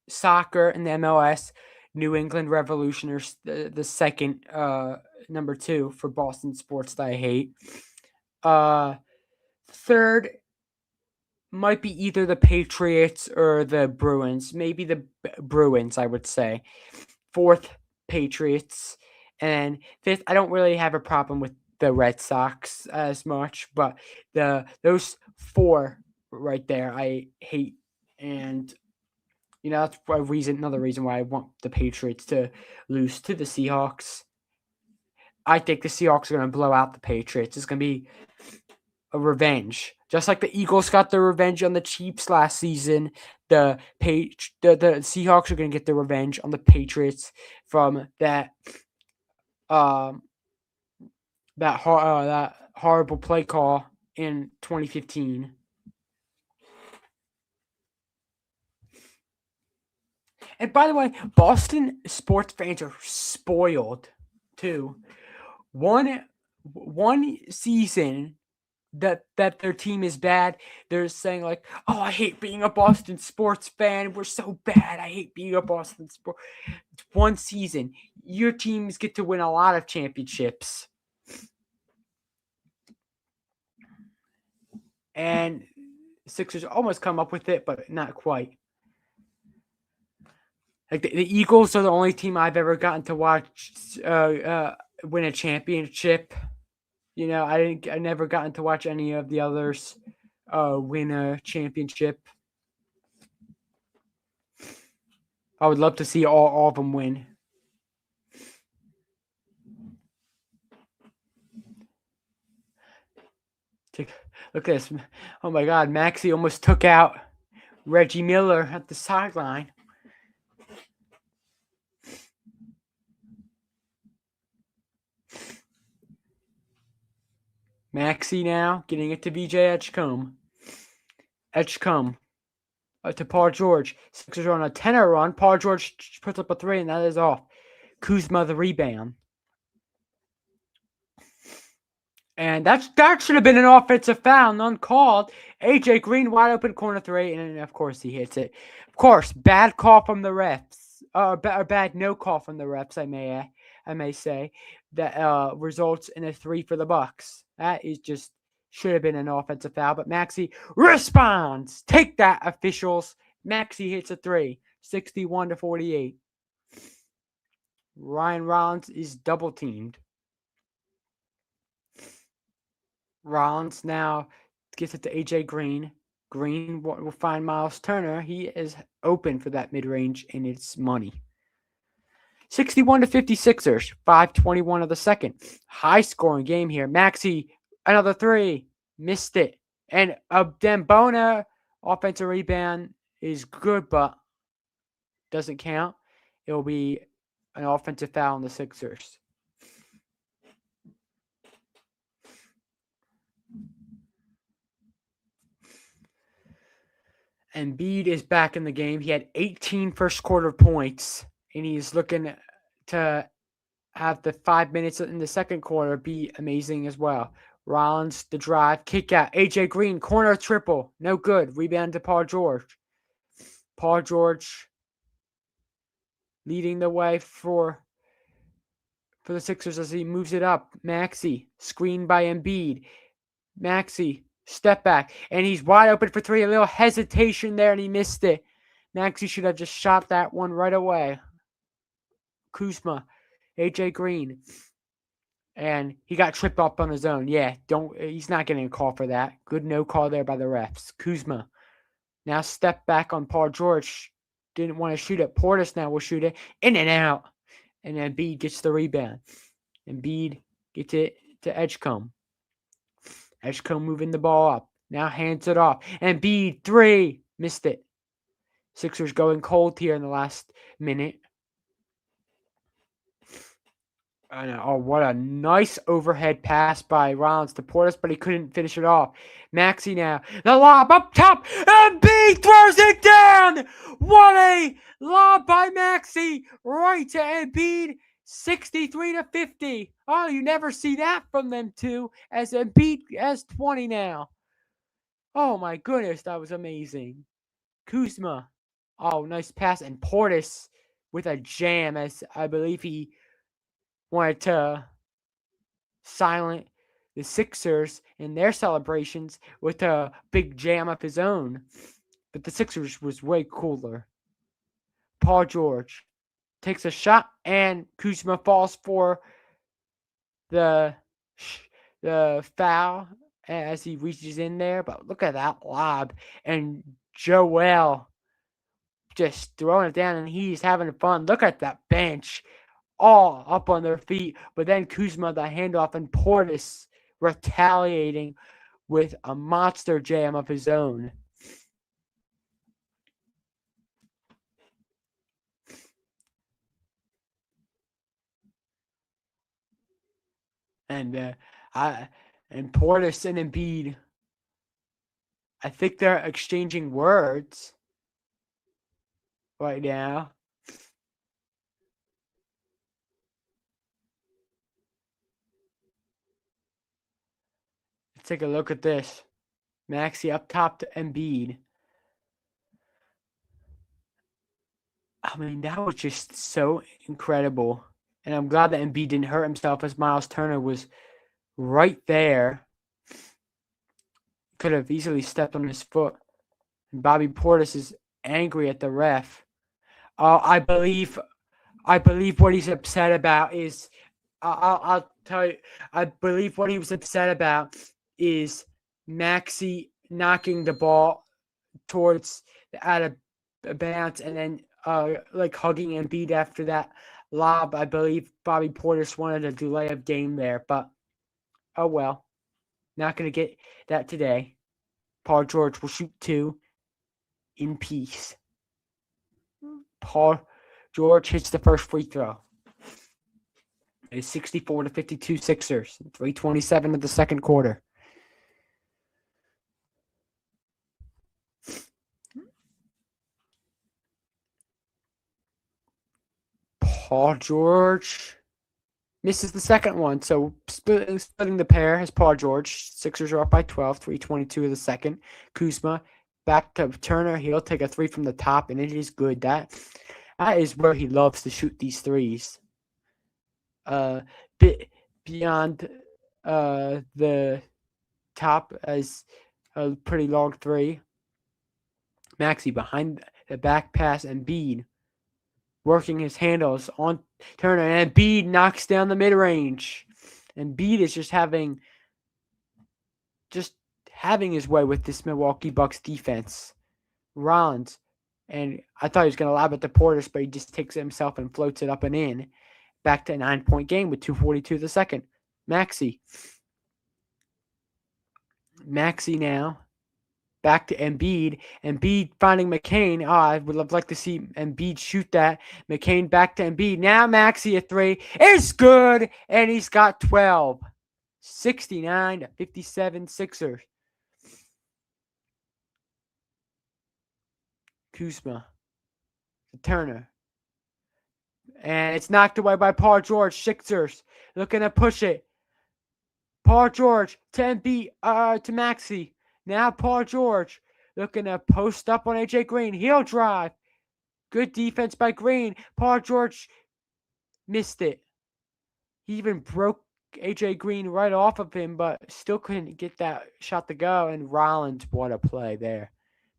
soccer in the MLS. New England Revolutioners, the second, number 2 for Boston sports that I hate. Third might be either the Patriots or the Bruins. Maybe the Bruins, I would say. Fourth, Patriots. And fifth, I don't really have a problem with the Red Sox as much, but those 4 right there I hate. And that's another reason why I want the Patriots to lose to the Seahawks. I think the Seahawks are going to blow out the Patriots. It's going to be a revenge. Just like the Eagles got their revenge on the Chiefs last season, the Seahawks are going to get their revenge on the Patriots from that that horrible play call in 2015. And by the way, Boston sports fans are spoiled too. One season that their team is bad, they're saying like, "Oh, I hate being a Boston sports fan. We're so bad. I hate being a Boston sport." One season, your teams get to win a lot of championships, and Sixers almost come up with it, but not quite. Like the Eagles are the only team I've ever gotten to watch win a championship. I never gotten to watch any of the others win a championship. I would love to see all of them win. Look at this. Oh my God, Maxey almost took out Reggie Miller at the sideline. Maxey now getting it to BJ Edgecombe. To Paul George. Sixers are on a 10-0 run. Paul George puts up a 3, and that is off. Kuzma the rebound. And that should have been an offensive foul, none called. AJ Green wide open corner 3, and of course he hits it. Of course, bad call from the refs. Bad no call from the refs, I may say, that results in a 3 for the Bucks. That is just should have been an offensive foul, but Maxey responds. Take that, officials. Maxey hits a 3, 61-48. Ryan Rollins is double teamed. Rollins now gets it to AJ Green. Green will find Miles Turner. He is open for that mid-range, and it's money. 61-56ers. 5:21 of the second. High-scoring game here. Maxey, another 3. Missed it. And Dembona, offensive rebound is good, but doesn't count. It will be an offensive foul on the Sixers. Embiid is back in the game. He had 18 first quarter points, and he's looking to have the 5 minutes in the second quarter be amazing as well. Rollins, the drive, kick out. AJ Green, corner triple. No good. Rebound to Paul George. Paul George leading the way for the Sixers as he moves it up. Maxey, screened by Embiid. Maxey, step back, and he's wide open for three. A little hesitation there, and he missed it. Maxey should have just shot that one right away. Kuzma, AJ Green, and he got tripped up on his own. Yeah, he's not getting a call for that. Good no call there by the refs. Kuzma now step back on Paul George. Didn't want to shoot it. Portis now will shoot it. In and out. And Embiid gets the rebound. Embiid gets it to Edgecombe. Edgecombe moving the ball up. Now hands it off. Embiid, three. Missed it. Sixers going cold here in the last minute. Oh, what a nice overhead pass by Rollins to Portis, but he couldn't finish it off. Maxey now. The lob up top. Embiid throws it down. What a lob by Maxey. Right to Embiid. 63-50. Oh, you never see that from them two, as Embiid has 20 now. Oh, my goodness. That was amazing. Kuzma. Oh, nice pass. And Portis with a jam, as I believe he wanted to silent the Sixers in their celebrations with a big jam of his own. But the Sixers was way cooler. Paul George takes a shot, and Kuzma falls for the foul as he reaches in there. But look at that lob. And Joel just throwing it down, and he's having fun. Look at that bench. All up on their feet, but then Kuzma the handoff, and Portis retaliating with a monster jam of his own. And Portis and Embiid, I think they're exchanging words right now. Take a look at this. Maxey up top to Embiid. I mean, that was just so incredible. And I'm glad that Embiid didn't hurt himself, as Miles Turner was right there. Could have easily stepped on his foot. And Bobby Portis is angry at the ref. I believe what he's upset about is, I'll tell you, I believe what he was upset about is Maxey knocking the ball towards out of bounds, and then like hugging Embiid after that lob. I believe Bobby Portis wanted a delay of game there, but oh well. Not going to get that today. Paul George will shoot two in peace. Paul George hits the first free throw. It's 64-52 Sixers. 3:27 of the second quarter. Paul George misses the second one, so splitting the pair is Paul George. Sixers are up by 12, 3:22 of the second. Kuzma back to Turner. He'll take a three from the top, and it is good. That is where he loves to shoot these threes. Bit beyond the top as a pretty long three. Maxey behind the back pass, and Embiid working his handles on Turner, and Embiid knocks down the mid-range. Embiid is just having his way with this Milwaukee Bucks defense. Rollins, and I thought he was going to lob it to Portis, but he just takes it himself and floats it up and in. Back to a 9-point game with 2:42 of the second. Maxey now. Back to Embiid. Embiid finding McCain. I would have liked to see Embiid shoot that. McCain back to Embiid. Now Maxey a three. It's good. And he's got 12. 69-57 Sixers. Kuzma to Turner. And it's knocked away by Paul George. Sixers looking to push it. Paul George to Embiid, to Maxey. Now Paul George looking to post up on AJ Green. He'll drive. Good defense by Green. Paul George missed it. He even broke AJ Green right off of him, but still couldn't get that shot to go. And Rollins, what a play there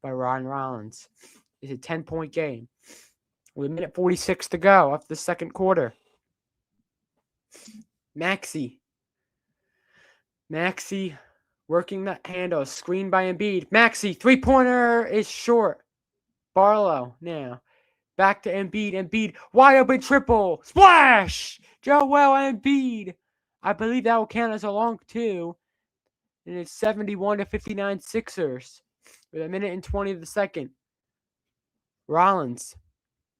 by Ryan Rollins. It's a 10-point game with a minute 46 to go of the second quarter. Maxey working that handle. Screen by Embiid. Maxey, three-pointer is short. Barlow now. Back to Embiid. Embiid, wide open triple. Splash! Joel Embiid. I believe that will count as a long two. And it's 71-59 Sixers with a minute and 20 of the second. Rollins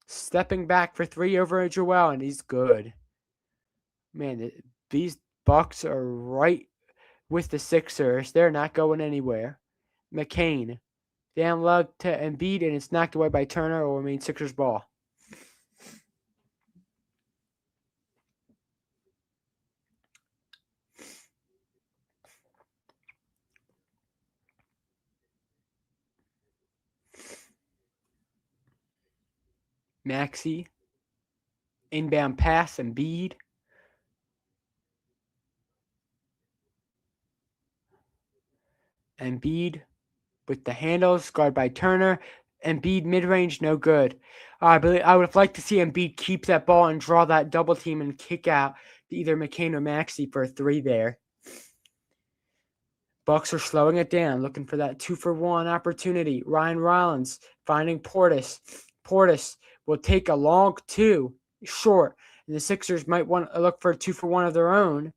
stepping back for three over Joel, and he's good. Man, these Bucks are right with the Sixers. They're not going anywhere. McCain down low to Embiid, and it's knocked away by Turner. It will remain Sixers ball. Maxey, inbound pass, Embiid. Embiid with the handles, guarded by Turner. Embiid mid-range, no good. I would have liked to see Embiid keep that ball and draw that double team and kick out to either McCain or Maxey for a three there. Bucks are slowing it down, looking for that 2-for-1 opportunity. Ryan Rollins finding Portis. Portis will take a long two, short, and the Sixers might want to look for a 2-for-1 of their own.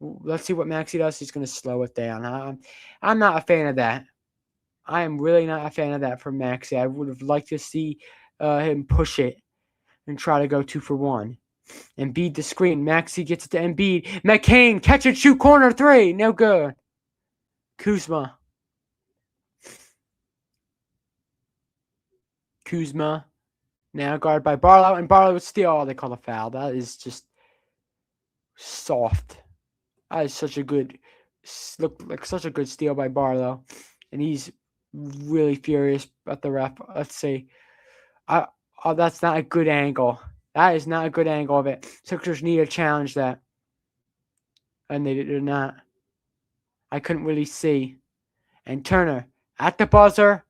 Let's see what Maxey does. He's going to slow it down. I'm not a fan of that. I am really not a fan of that from Maxey. I would have liked to see him push it and try to go 2-for-1. Embiid the screen. Maxey gets it to Embiid. McCain, catch and shoot, corner three. No good. Kuzma now guarded by Barlow, and Barlow would steal. Oh, they call a foul. That is just soft. That is such a good steal by Barlow, and he's really furious at the ref. Let's see. That's not a good angle. That is not a good angle of it. Sixers need to challenge that, and they did not. I couldn't really see. And Turner at the buzzer,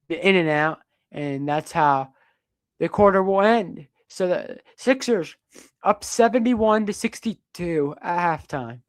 in and out, and that's how the quarter will end. So the Sixers up 71-62 at halftime.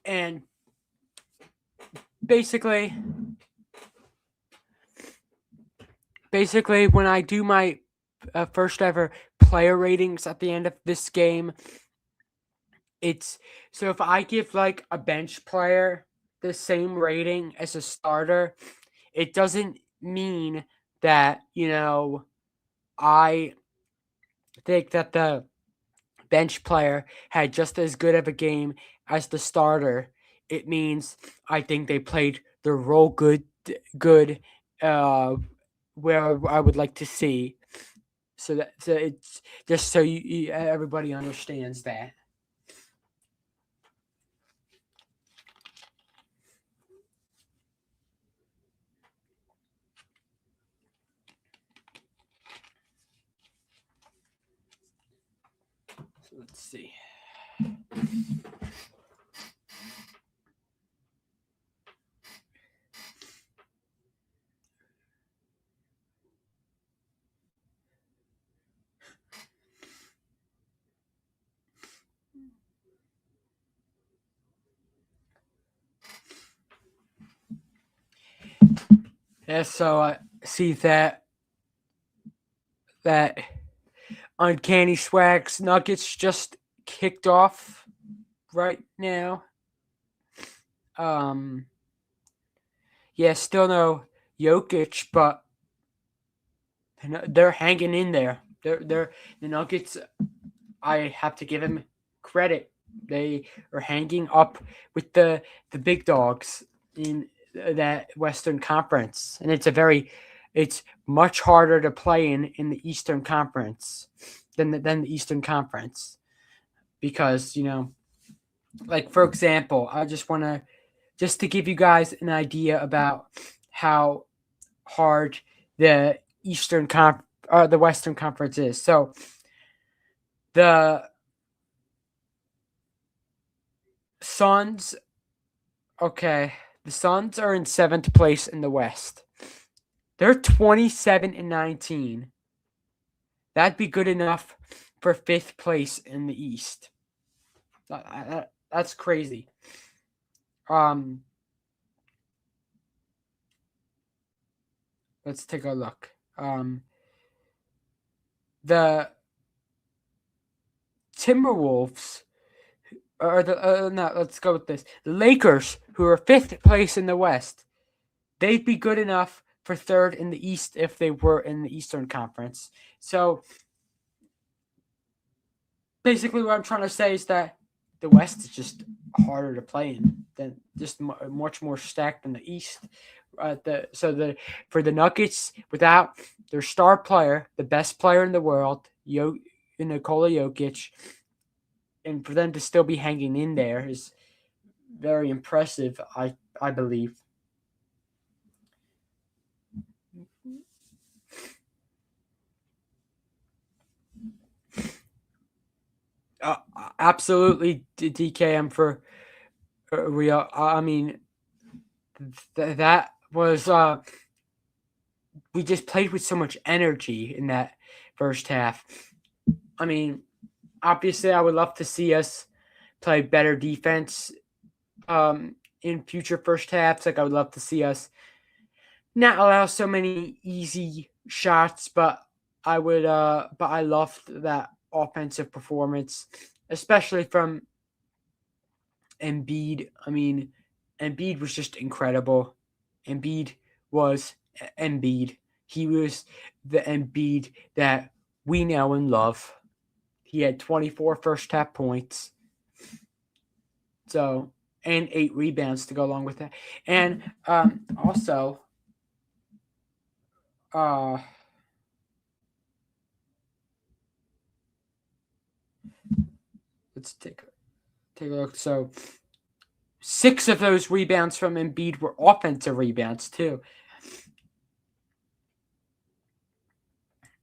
And basically, when I do my first ever player ratings at the end of this game, it's so if I give like a bench player the same rating as a starter, it doesn't mean that, I think that the bench player had just as good of a game as the starter. It means I think they played their role good, where I would like to see. So it's just so everybody understands that. So let's see. Yeah, so I see that Uncanny Swags Nuggets just kicked off right now. Um, yeah, still no Jokic, but they're hanging in there. They're the Nuggets. I have to give them credit. They are hanging up with the big dogs in that Western Conference, and it's much harder to play in the Eastern Conference than the Eastern Conference because like for example, I just want to just to give you guys an idea about how hard the the Western Conference is. So the Suns, okay, the Suns are in 7th place in the West. They're 27-19. That'd be good enough for 5th place in the East. That's crazy. Let's take a look. The Timberwolves or the no, let's go with this. The Lakers, who are 5th place in the West, they'd be good enough for 3rd in the East if they were in the Eastern Conference. So basically, what I'm trying to say is that the West is just harder to play in than just much more stacked than the East. For the Nuggets, without their star player, the best player in the world, Nikola Jokic, and for them to still be hanging in there is very impressive. I believe. Absolutely, DKM for real. I mean, that was we just played with so much energy in that first half. I mean, obviously, I would love to see us play better defense in future first halves. Like I would love to see us not allow so many easy shots, but I loved that offensive performance, especially from Embiid. I mean, Embiid was just incredible. Embiid was Embiid. He was the Embiid that we know and love. He had 24 first half points. So, and 8 rebounds to go along with that. And also, let's take a look. So 6 of those rebounds from Embiid were offensive rebounds too.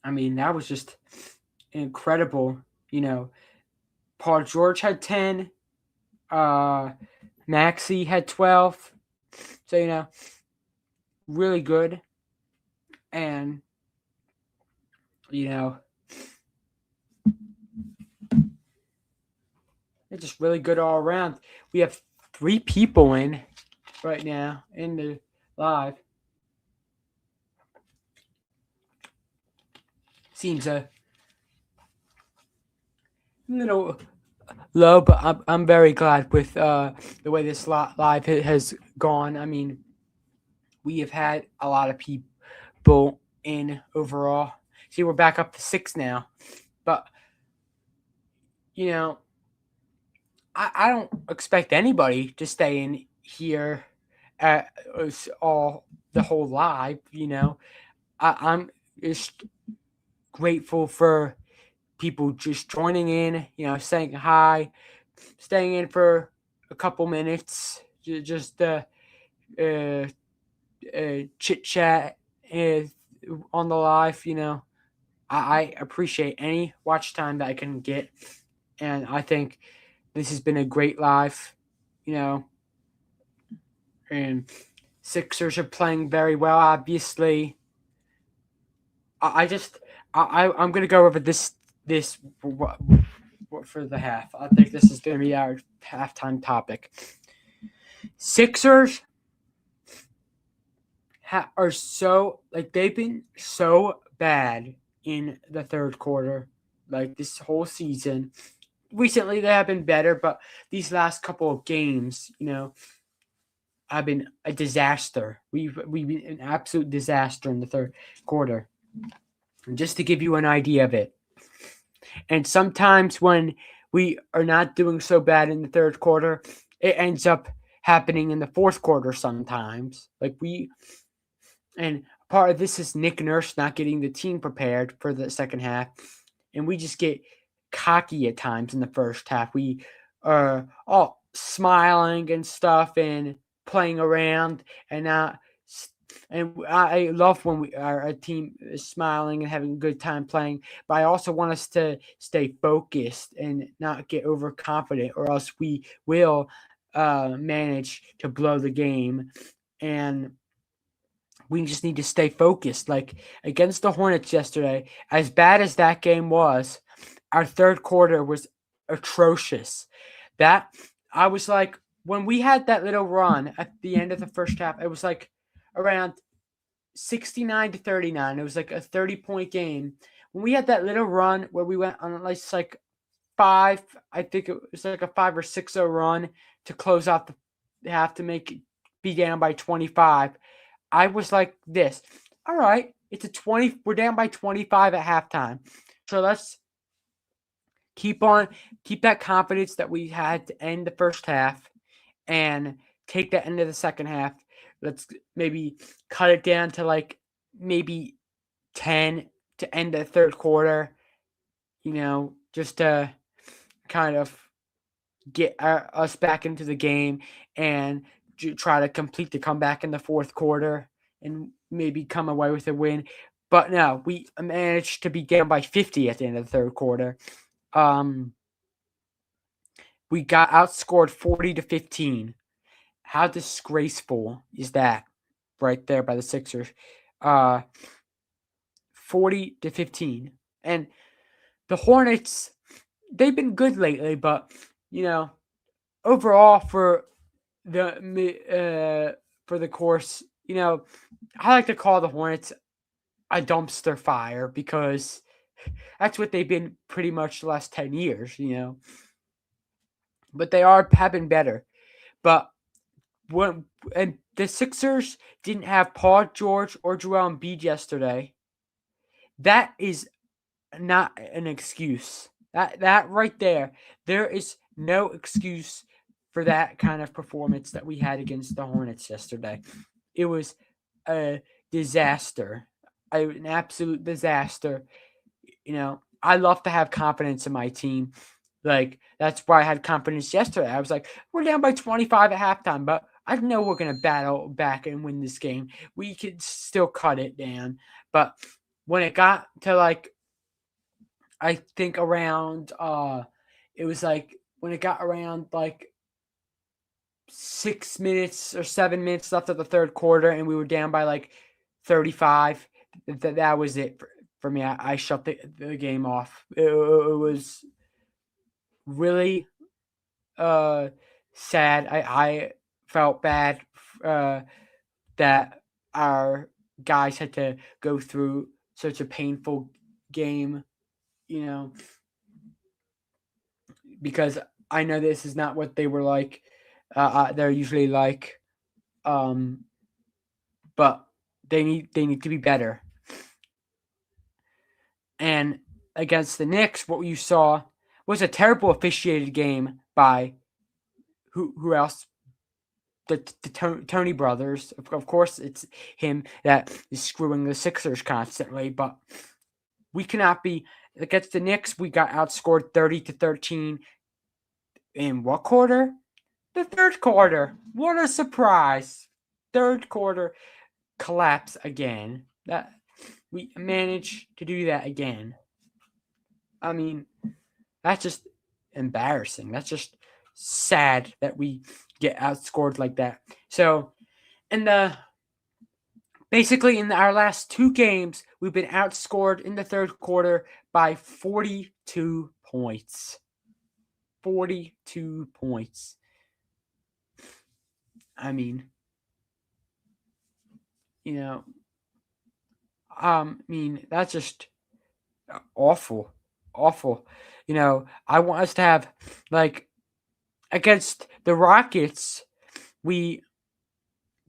I mean, that was just incredible. Paul George had 10. Maxey had 12. So, really good. And, they're just really good all around. We have 3 people in right now in the live. Seems a little low, but I'm very glad with the way this live has gone. I mean, we have had a lot of people in overall. See, we're back up to 6 now, but I don't expect anybody to stay in here the whole live. I'm just grateful for people just joining in, saying hi, staying in for a couple minutes, just chit chat on the live. I appreciate any watch time that I can get, and I think this has been a great live, and Sixers are playing very well, obviously. I'm gonna go over this for the half. I think this is gonna be our halftime topic. Sixers are so like they've been so bad in the third quarter, like this whole season. Recently, they have been better, but these last couple of games, have been a disaster. We've been an absolute disaster in the third quarter. Just to give you an idea of it. And sometimes when we are not doing so bad in the third quarter, it ends up happening in the fourth quarter sometimes. And part of this is Nick Nurse not getting the team prepared for the second half. And we just get cocky at times in the first half. We are all smiling and stuff and playing around and not. And I love when our team is smiling and having a good time playing, but I also want us to stay focused and not get overconfident, or else we will manage to blow the game. And we just need to stay focused. Like against the Hornets yesterday, as bad as that game was, our third quarter was atrocious. That I was like, when we had that little run at the end of the first half, it was like around 69-39. It was like a 30-point game. When we had that little run where we went on like five, I think it was like a 5 or 6-0 run to close out the half to be down by 25. I was like this. All right, it's a 20. We're down by 25 at halftime. So let's keep that confidence that we had to end the first half and take that into the second half. Let's maybe cut it down to like maybe 10 to end the third quarter, just to kind of get us back into the game and try to complete the comeback in the fourth quarter and maybe come away with a win. But no, we managed to be down by 50 at the end of the third quarter. We got outscored 40-15. How disgraceful is that right there by the Sixers? 40-15. And the Hornets, they've been good lately, but overall for the course, I like to call the Hornets a dumpster fire because that's what they've been pretty much the last 10 years, But they have been better. But and the Sixers didn't have Paul George or Joel Embiid yesterday. That is not an excuse. That right there is no excuse for that kind of performance that we had against the Hornets yesterday. It was a disaster, an absolute disaster. I love to have confidence in my team. Like, that's why I had confidence yesterday. I was like, we're down by 25 at halftime, but I know we're going to battle back and win this game. We could still cut it down. But when it got to I think around, it was like when it got around 6 minutes or 7 minutes left of the third quarter and we were down by 35, that was it for me. I shut the game off. It was really sad. I felt bad that our guys had to go through such a painful game, because I know this is not what they were like. They're usually like, but they need to be better. And against the Knicks, what you saw was a terrible officiated game by who else? The Tony brothers. Of course, it's him that is screwing the Sixers constantly. But we cannot be against the Knicks. We got outscored 30-13 in what quarter? The third quarter. What a surprise! Third quarter collapse again. That we managed to do that again. I mean, that's just embarrassing. That's just sad that we get outscored like that. So, basically in our last two games, we've been outscored in the third quarter by 42 points. 42 points. I mean, you know, I mean, that's just awful, awful. I want us to have like against the Rockets, we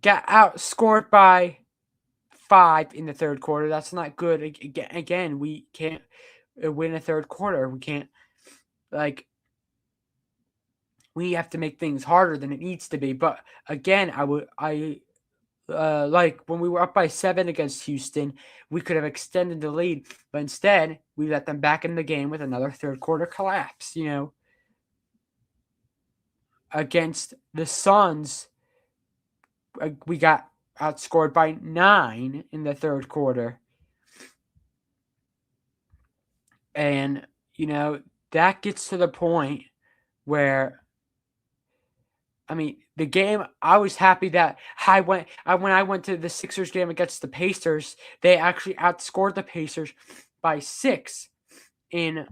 got outscored by 5 in the third quarter. That's not good. Again, we can't win a third quarter. We can't like we have to make things harder than it needs to be. But again, I like when we were up by 7 against Houston, we could have extended the lead, but instead we let them back in the game with another third quarter collapse. Against the Suns, we got outscored by 9 in the third quarter. And, that gets to the point where, I mean, the game, I was happy that when I went to the Sixers game against the Pacers, they actually outscored the Pacers by 6 in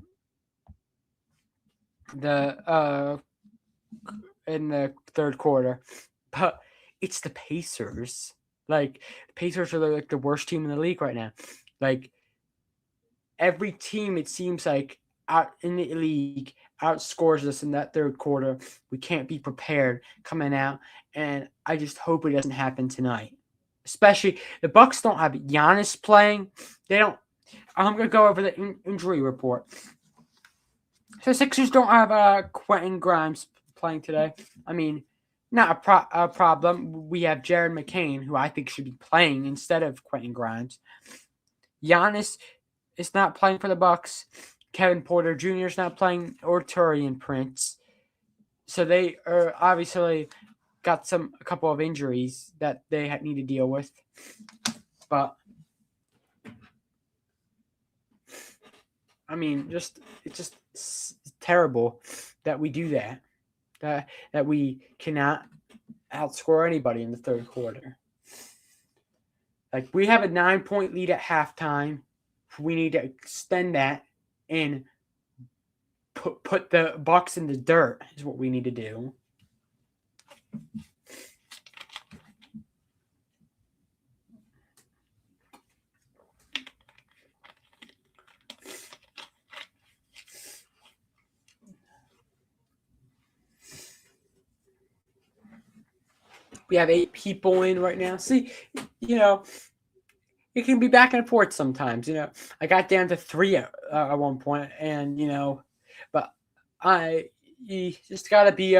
the third quarter. But it's the Pacers. Like, the Pacers are like the worst team in the league right now. Like, every team, it seems like, out in the league outscores us in that third quarter. We can't be prepared coming out, and I just hope it doesn't happen tonight. Especially the Bucks don't have Giannis playing. They don't. I'm gonna go over the injury report. So Sixers don't have Quentin Grimes playing today. I mean, not a problem. We have Jared McCain, who I think should be playing instead of Quentin Grimes. Giannis is not playing for the Bucks. Kevin Porter Jr. is not playing, or Taurean Prince. So they are obviously got a couple of injuries that they need to deal with. But I mean, it's just terrible that we do that. That we cannot outscore anybody in the third quarter. Like, we have a 9-point lead at halftime. We need to extend that and put the Bucks in the dirt is what we need to do. We have 8 people in right now. See, it can be back and forth sometimes. I got down to 3 at one point, and but you just gotta be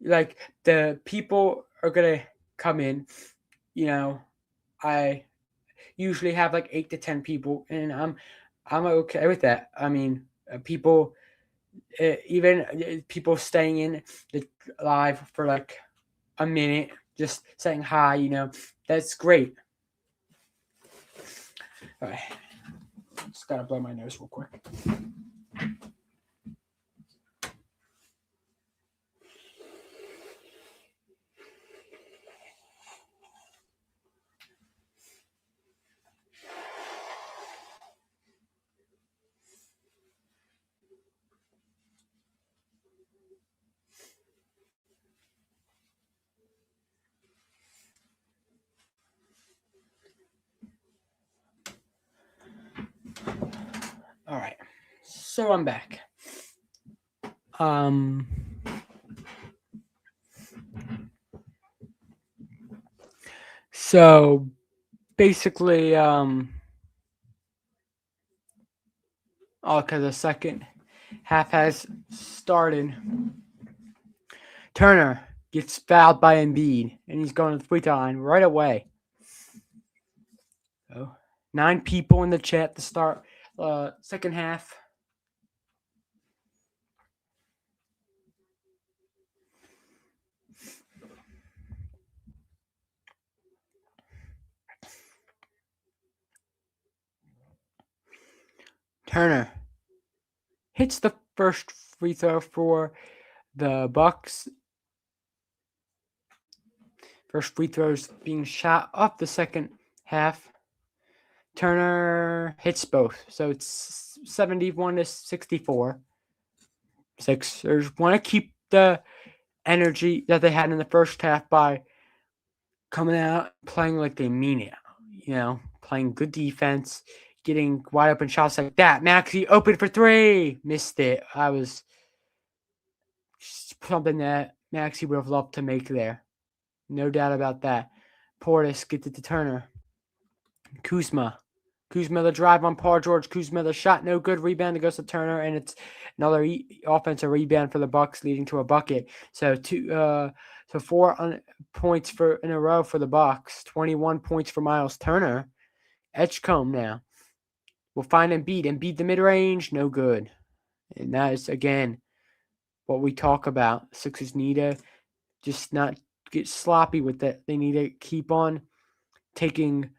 like, the people are gonna come in. I usually have like 8 to 10 people, and I'm okay with that. I mean, people, even people staying in the live for like a minute, just saying hi. That's great. All right, just gotta blow my nose real quick. All right, so I'm back. So basically, because the second half has started. Turner gets fouled by Embiid, and he's going to the free throw line right away. So, 9 people in the chat to start second half. Turner hits the first free throw for the Bucks. First free throws being shot up the second half. Turner hits both, so it's 71-64. Sixers want to keep the energy that they had in the first half by coming out, playing like they mean it. Playing good defense, getting wide open shots like that. Maxey open for three. Missed it. I was something that Maxey would have loved to make there. No doubt about that. Portis gets it to Turner. Kuzma the drive on Paul George. Kuzma the shot, no good. Rebound that goes to Turner, and it's another offensive rebound for the Bucks, leading to a bucket. So 4 points in a row for the Bucks. 21 points for Miles Turner. Edgecombe now will find Embiid. Embiid the mid range, no good. And that is again what we talk about. Sixers need to just not get sloppy with it. They need to keep on taking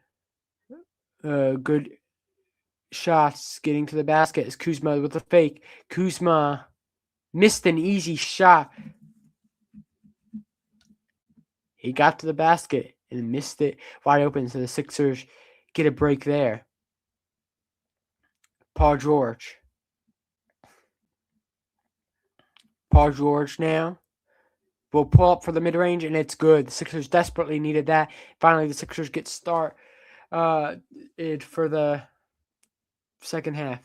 good shots, getting to the basket. Is Kuzma with a fake. Kuzma missed an easy shot. He got to the basket and missed it wide open, so the Sixers get a break there. Paul George now will pull up for the mid-range, and it's good. The Sixers desperately needed that. Finally, the Sixers get for the second half.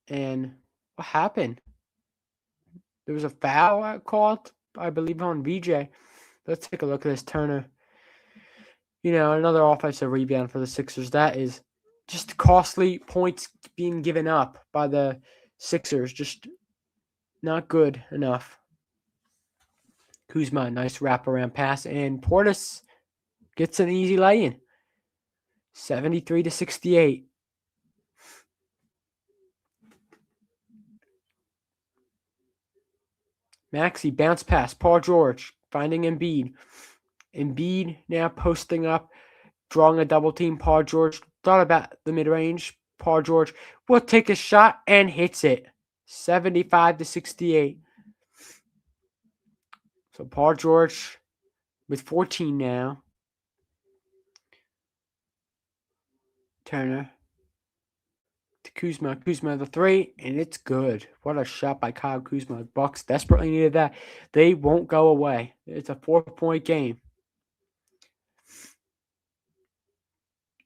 And what happened? There was a foul called, I believe, on VJ. Let's take a look at this. Turner. Another offensive rebound for the Sixers. That is just costly points being given up by the Sixers. Just not good enough. Kuzma, nice wraparound pass. And Portis gets an easy lay-in. 73-68. Maxey bounce pass. Paul George finding Embiid. Embiid now posting up, drawing a double team. Paul George thought about the mid-range. Paul George will take a shot and hits it. 75-68. So Paul George with 14 now. Turner to Kuzma. Kuzma the three, and it's good. What a shot by Kyle Kuzma. Bucks desperately needed that. They won't go away. It's a 4-point game.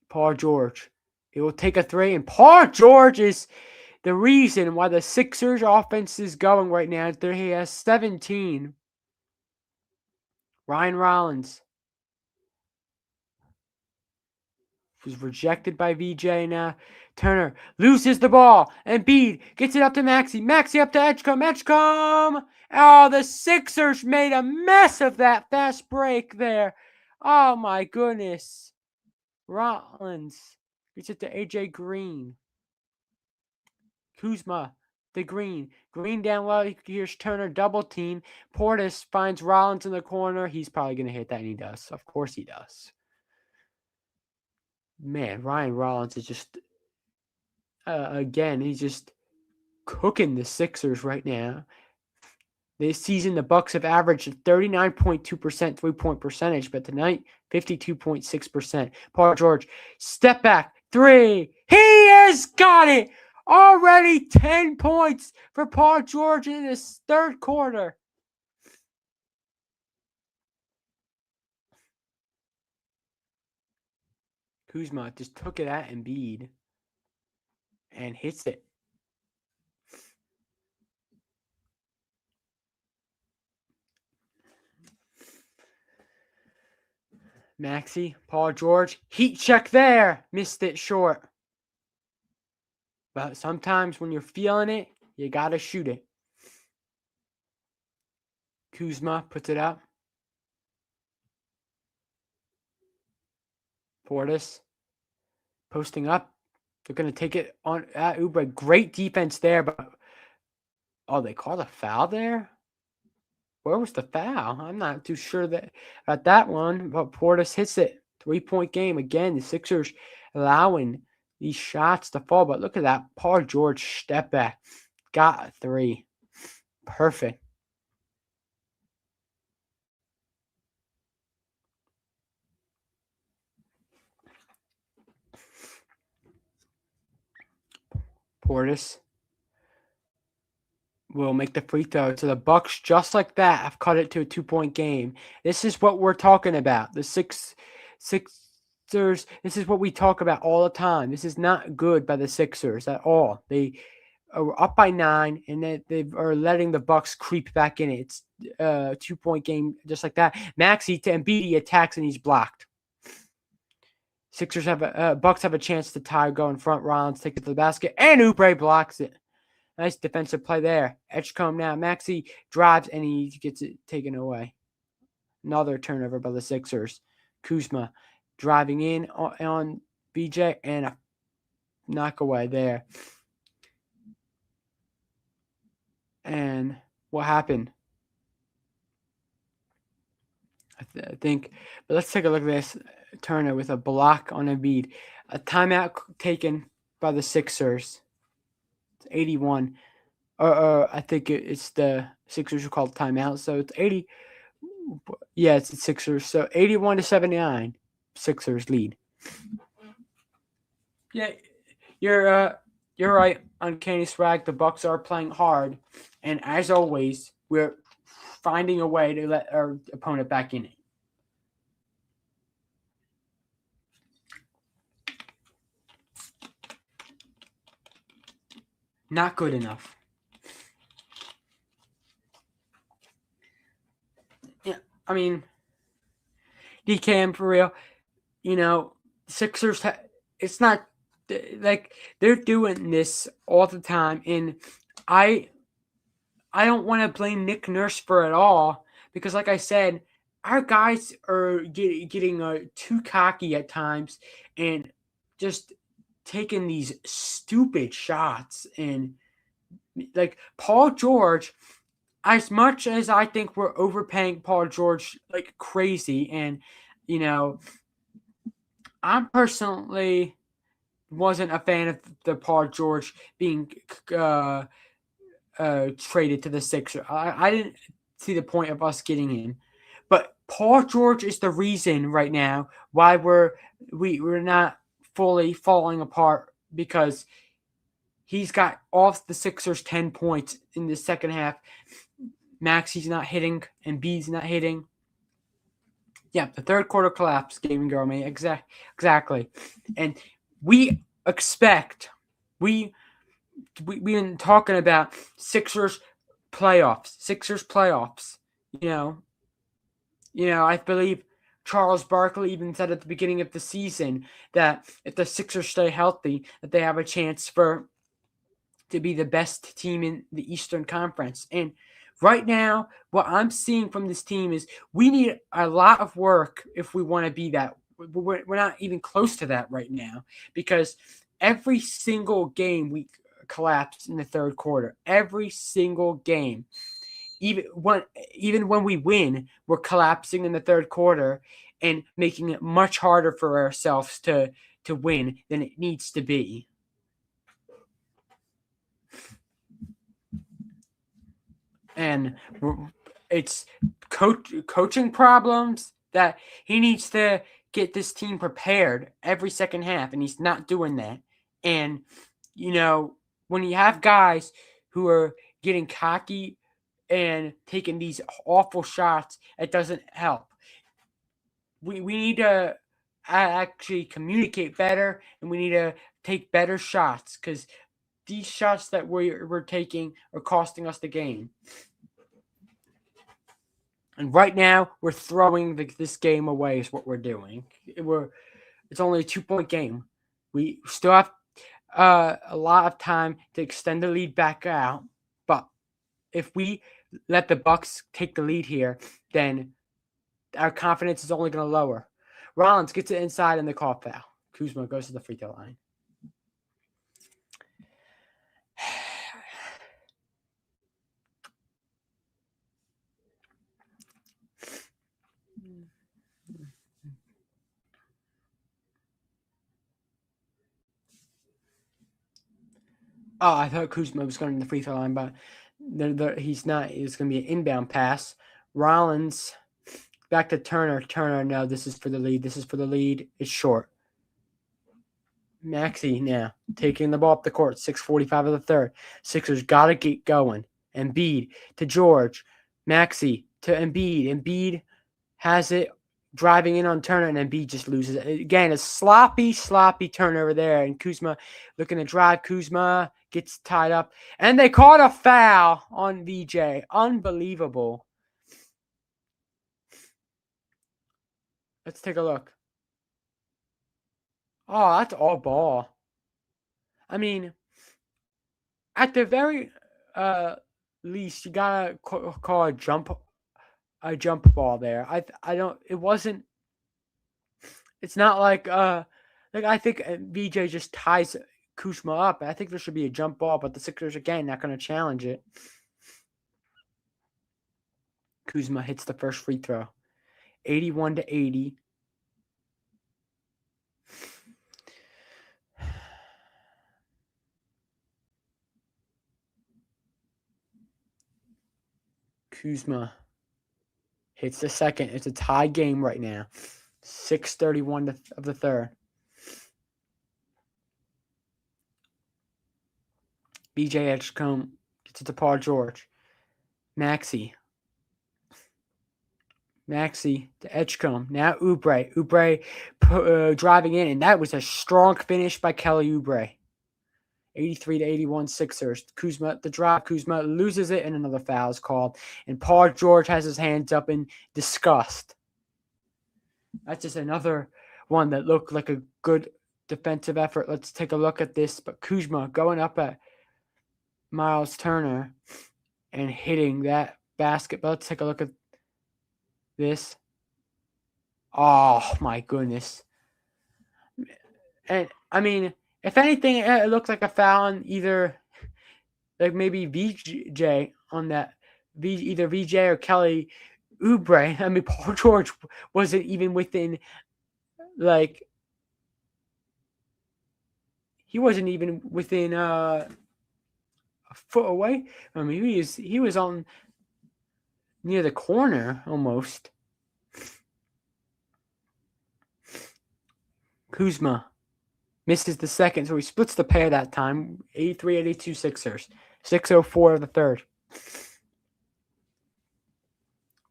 Paul George. It will take a three, and Paul George is the reason why the Sixers offense is going right now. There he has 17. Ryan Rollins was rejected by VJ now. Turner loses the ball. Embiid gets it up to Maxey. Maxey up to Edgecombe. Edgecombe! Oh, the Sixers made a mess of that fast break there. Oh, my goodness. Rollins gets it to AJ Green. Kuzma, the Green. Green down low. Here's Turner double team. Portis finds Rollins in the corner. He's probably going to hit that, and he does. Of course he does. Man, Ryan Rollins is just, again, he's just cooking the Sixers right now. This season, the Bucks have averaged 39.2% three-point percentage, but tonight, 52.6%. Paul George, step back, three. He has got it! Already 10 points for Paul George in this third quarter. Kuzma just took it at Embiid and hits it. Maxey, Paul George, heat check there. Missed it short. But sometimes when you're feeling it, you got to shoot it. Kuzma puts it out. Portis posting up. They're going to take it on at Oubre. Great defense there, but they called a foul there? Where was the foul? I'm not too sure about that one, but Portis hits it. 3-point game. Again, the Sixers allowing these shots to fall, but look at that. Paul George step back. Got a three. Perfect. Portis will make the free throw. So the Bucks, just like that, have cut it to a 2-point game. This is what we're talking about. The Sixers. This is what we talk about all the time. This is not good by the Sixers at all. They are up by 9, and they are letting the Bucks creep back in it. It's a 2-point game, just like that. Maxey to Embiid attacks, and he's blocked. Bucks have a chance to tie, go in front. Rollins take it to the basket, and Oubre blocks it. Nice defensive play there. Edgecombe now. Maxey drives, and he gets it taken away. Another turnover by the Sixers. Kuzma driving in on BJ, and a knock away there. And what happened? I think, but let's take a look at this. Turner with a block on Embiid. A timeout taken by the Sixers. It's 81. I think it's the Sixers who called timeout. So it's 80. Yeah, it's the Sixers. So 81-79. Sixers lead. Yeah, you're right. Uncanny Swag. The Bucks are playing hard, and as always, we're finding a way to let our opponent back in it. Not good enough. Yeah, I mean, DKM for real. Sixers. It's not like they're doing this all the time, and I don't want to blame Nick Nurse for it all because, like I said, our guys are getting too cocky at times and just taking these stupid shots. And like Paul George, as much as I think we're overpaying Paul George like crazy, and I personally wasn't a fan of the Paul George being traded to the Sixers. I didn't see the point of us getting him, but Paul George is the reason right now why we're not fully falling apart, because he's got off the Sixers 10 points in the second half. Maxey's not hitting, and B's not hitting. Yeah, the third quarter collapse, Gaming Girl, mate. Exactly. And we expect, we've been talking about Sixers playoffs. I believe Charles Barkley even said at the beginning of the season that if the Sixers stay healthy, that they have a chance to be the best team in the Eastern Conference. And right now, what I'm seeing from this team is we need a lot of work if we want to be that. We're not even close to that right now, because every single game we collapse in the third quarter. Every single game. Even when we win, we're collapsing in the third quarter and making it much harder for ourselves to win than it needs to be. And it's coaching problems that he needs to get this team prepared every second half, and he's not doing that. And, when you have guys who are getting cocky and taking these awful shots, it doesn't help. We need to actually communicate better, and we need to take better shots, because these shots that we're taking are costing us the game. And right now, we're throwing this game away is what we're doing. It's only a 2-point game. We still have a lot of time to extend the lead back out. But if we let the Bucks take the lead here, then our confidence is only going to lower. Rollins gets it inside and the call foul. Kuzma goes to the free throw line. Oh, I thought Kuzma was going to the free throw line, but he's not. It's going to be an inbound pass. Rollins back to Turner. Turner, no, this is for the lead. It's short. Maxey now taking the ball up the court. 6:45 of the third. Sixers got to get going. Embiid to George. Maxey to Embiid. Embiid has it driving in on Turner, and Embiid just loses it. Again, a sloppy turnover there. And Kuzma looking to drive. Kuzma gets tied up. And they caught a foul on VJ. Unbelievable. Let's take a look. Oh, that's all ball. I mean, at the very least, you gotta call a jump ball there. I don't. It wasn't. It's not like I think VJ just ties Kuzma up. I think there should be a jump ball, but the Sixers again not going to challenge it. Kuzma hits the first free throw, 81-80. Kuzma hits the second. It's a tie game right now. 6:31 of the third. BJ Edgecombe gets it to Paul George. Maxey to Edgecombe. Now Oubre. Oubre driving in, and that was a strong finish by Kelly Oubre. 83-81 Sixers. Kuzma, the drive. Kuzma loses it, and another foul is called. And Paul George has his hands up in disgust. That's just another one that looked like a good defensive effort. Let's take a look at this. But Kuzma going up at Miles Turner and hitting that basket. But let's take a look at this. Oh, my goodness. And, I mean, if anything, it looks like a foul on either, like maybe VJ on that. Either VJ or Kelly Oubre. I mean, Paul George wasn't even within, like, he wasn't even within a foot away. I mean, he was on near the corner almost. Kuzma misses the second, so he splits the pair that time. 83-82 Sixers. 6:04 of the third.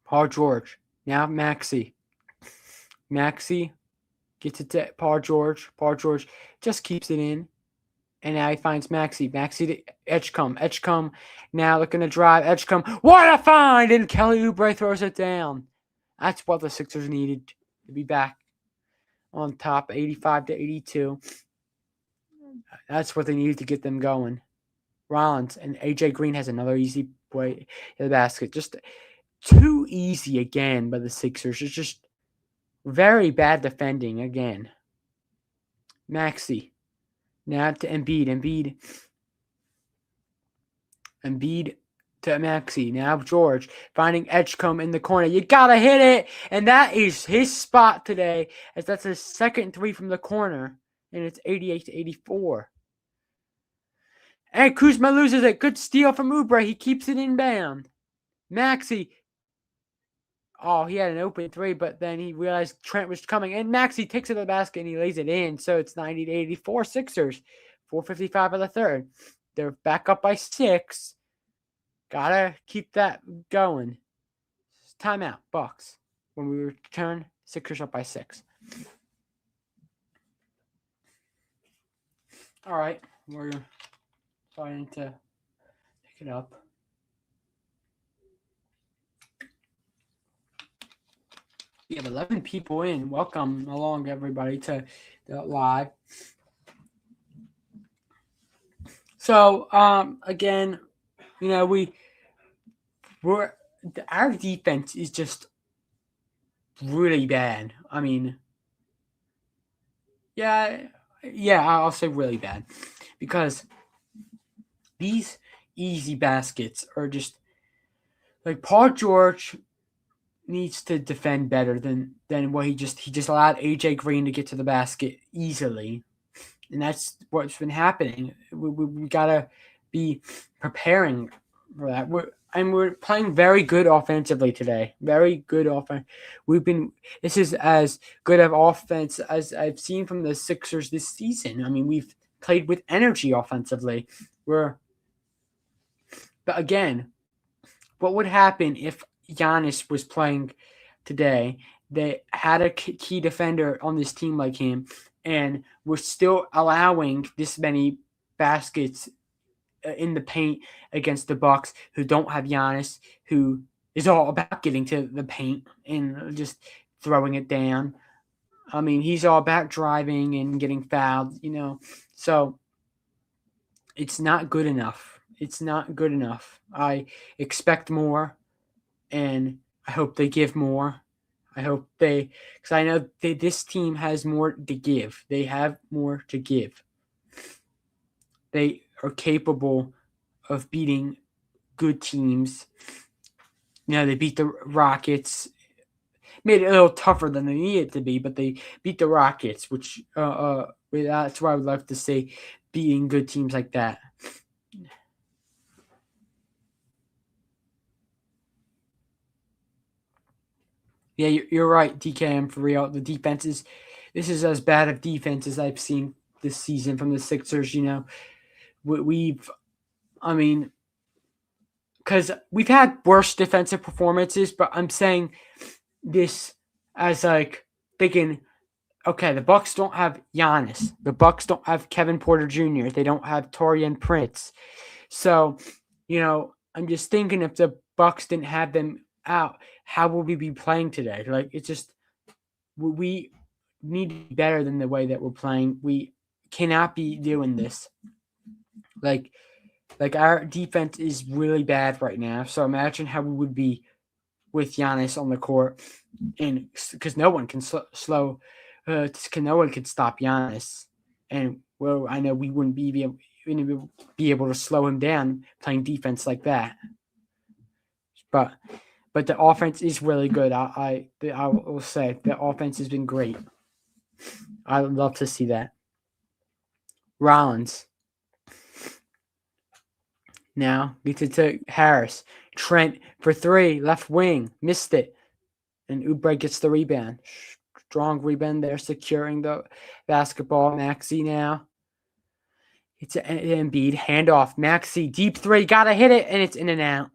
Paul George. Now Maxey. Maxey gets it to Paul George. Paul George just keeps it in. And now he finds Maxey. Maxey to Edgecombe. Edgecombe now looking to drive. Edgecombe. What a find! And Kelly Oubre throws it down. That's what the Sixers needed to be back on top, 85-82. That's what they needed to get them going. Rollins and AJ Green has another easy play in the basket. Just too easy again by the Sixers. It's just very bad defending again. Maxey. Now to Embiid. Embiid to Maxey. Now George finding Edgecombe in the corner. You gotta hit it! And that is his spot today, as that's his second three from the corner. And it's 88-84. And Kuzma loses it. Good steal from Oubre. He keeps it inbound. Maxey. Oh, he had an open three, but then he realized Trent was coming. And Maxey takes it to the basket and he lays it in. So it's 90-84 Sixers. 4:55 of the third. They're back up by 6. Gotta keep that going. Timeout, Bucks. When we return, Sixers up by 6. All right, we're starting to pick it up. We have 11 people in. Welcome along, everybody, to the live. So, again, you know, our defense is just really bad. I mean, yeah, I'll say really bad, because these easy baskets are just like Paul George needs to defend better than what he just allowed AJ Green to get to the basket easily, and that's what's been happening. We gotta be preparing for that. We're playing very good offensively today. Very good offense. This is as good of offense as I've seen from the Sixers this season. I mean, we've played with energy offensively. But again, What would happen if Giannis was playing today? They had a key defender on this team like him, and we're still allowing this many baskets in the paint against the Bucks, who don't have Giannis, who is all about getting to the paint and just throwing it down. I mean, he's all about driving and getting fouled, So it's not good enough. It's not good enough. I expect more, and I hope they give more. I hope because I know this team has more to give. They have more to give. They are capable of beating good teams. They beat the Rockets. Made it a little tougher than they needed to be, but they beat the Rockets, which that's why I would love to see beating good teams like that. Yeah, you're right, DKM, for real. The defense this is as bad of defense as I've seen this season from the Sixers. I mean, because we've had worse defensive performances, but I'm saying this as like thinking, okay, the Bucks don't have Giannis. The Bucks don't have Kevin Porter Jr. They don't have Taurean Prince. So, I'm just thinking if the Bucks didn't have them out, how would we be playing today? Like, it's just we need to be better than the way that we're playing. We cannot be doing this. Like our defense is really bad right now. So imagine how we would be with Giannis on the court, and because no one can slow, no one can stop Giannis, and well, I know we wouldn't be able to slow him down playing defense like that. But the offense is really good. I will say the offense has been great. I would love to see that. Rollins. Now gets it to Harris. Trent for three, left wing, missed it. And Oubre gets the rebound. Strong rebound there, securing the basketball. Maxey now. It's an Embiid handoff. Maxey, deep three, gotta hit it, and it's in and out.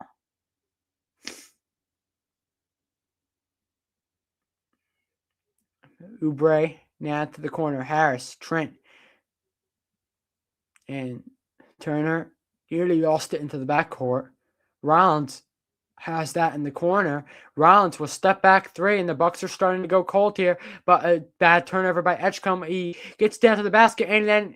Oubre now to the corner. Harris, Trent, and Turner nearly lost it into the backcourt. Rollins has that in the corner. Rollins will step back three, and the Bucks are starting to go cold here. But a bad turnover by Edgecombe. He gets down to the basket, and then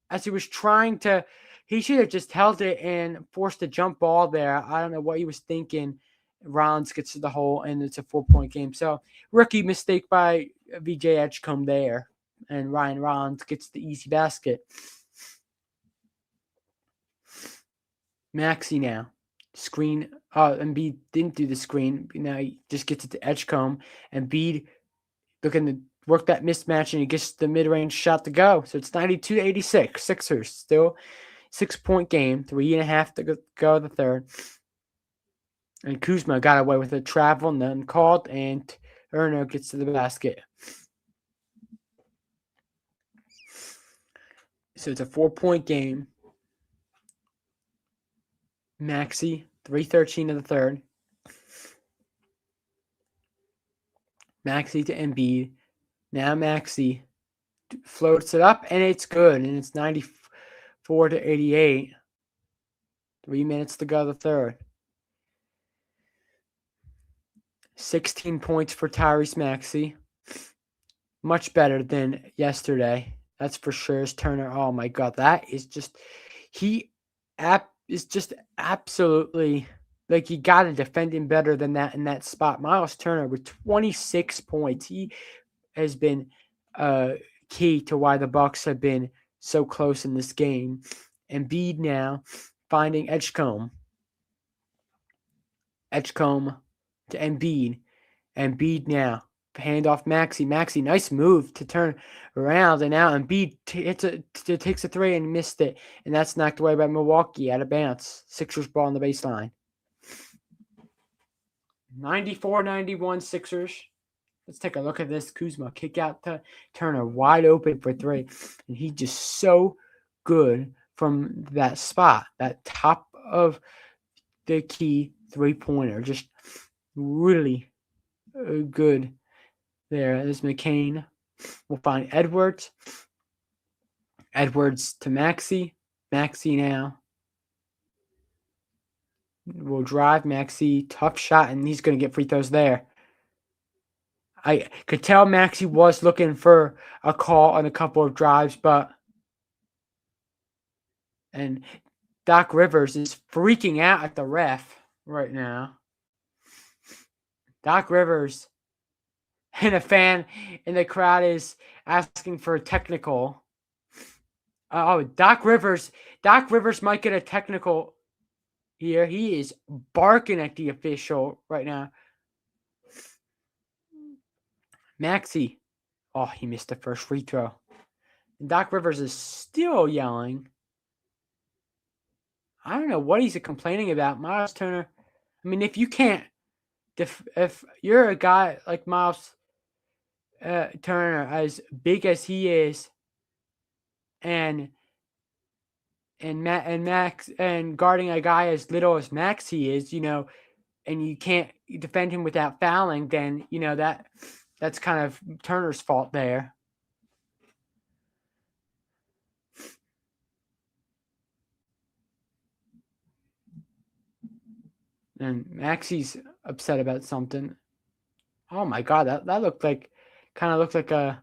as he was trying to, he should have just held it and forced a jump ball there. I don't know what he was thinking. Rollins gets to the hole, and it's a 4-point game. So rookie mistake by VJ Edgecombe there, and Ryan Rollins gets the easy basket. Maxey now. Screen. Embiid didn't do the screen. Now he just gets it to Edgecombe. Embiid looking to work that mismatch, and he gets the mid-range shot to go. So it's 92-86. Sixers still 6-point game. 3.5 to go the third. And Kuzma got away with a travel, none called, and Turner gets to the basket. So it's a 4-point game. Maxey, 3:13 of the third. Maxey to Embiid. Now Maxey floats it up, and it's good. And it's 94-88. 3 minutes to go the third. 16 points for Tyrese Maxey. Much better than yesterday. That's for sure. Turner, oh my God, that is just is just absolutely, like, you got to defend him better than that in that spot. Miles Turner with 26 points. He has been key to why the Bucks have been so close in this game. Embiid now finding Edgecombe. Edgecombe to Embiid. Embiid now. Hand off Maxey. Maxey, nice move to turn around, and now Embiid takes a three and missed it, and that's knocked away by Milwaukee out of bounds. Sixers ball on the baseline. 94-91 Sixers. Let's take a look at this. Kuzma kick out to Turner, wide open for three, and he's just so good from that spot, that top of the key 3-pointer. Just really good there. There's McCain. We'll find Edwards. Edwards to Maxey. Maxey now. Will drive. Maxey, tough shot, and he's going to get free throws there. I could tell Maxey was looking for a call on a couple of drives, and Doc Rivers is freaking out at the ref right now. Doc Rivers and a fan in the crowd is asking for a technical. Doc Rivers might get a technical here. He is barking at the official right now. Maxey. Oh, he missed the first free throw. And Doc Rivers is still yelling. I don't know what he's complaining about. Miles Turner. I mean, if you can't, if you're a guy like Miles Turner, as big as he is, and Max, and guarding a guy as little as Maxey is, and you can't defend him without fouling, then that's kind of Turner's fault there. And Maxey's upset about something. Oh my God, that looked like a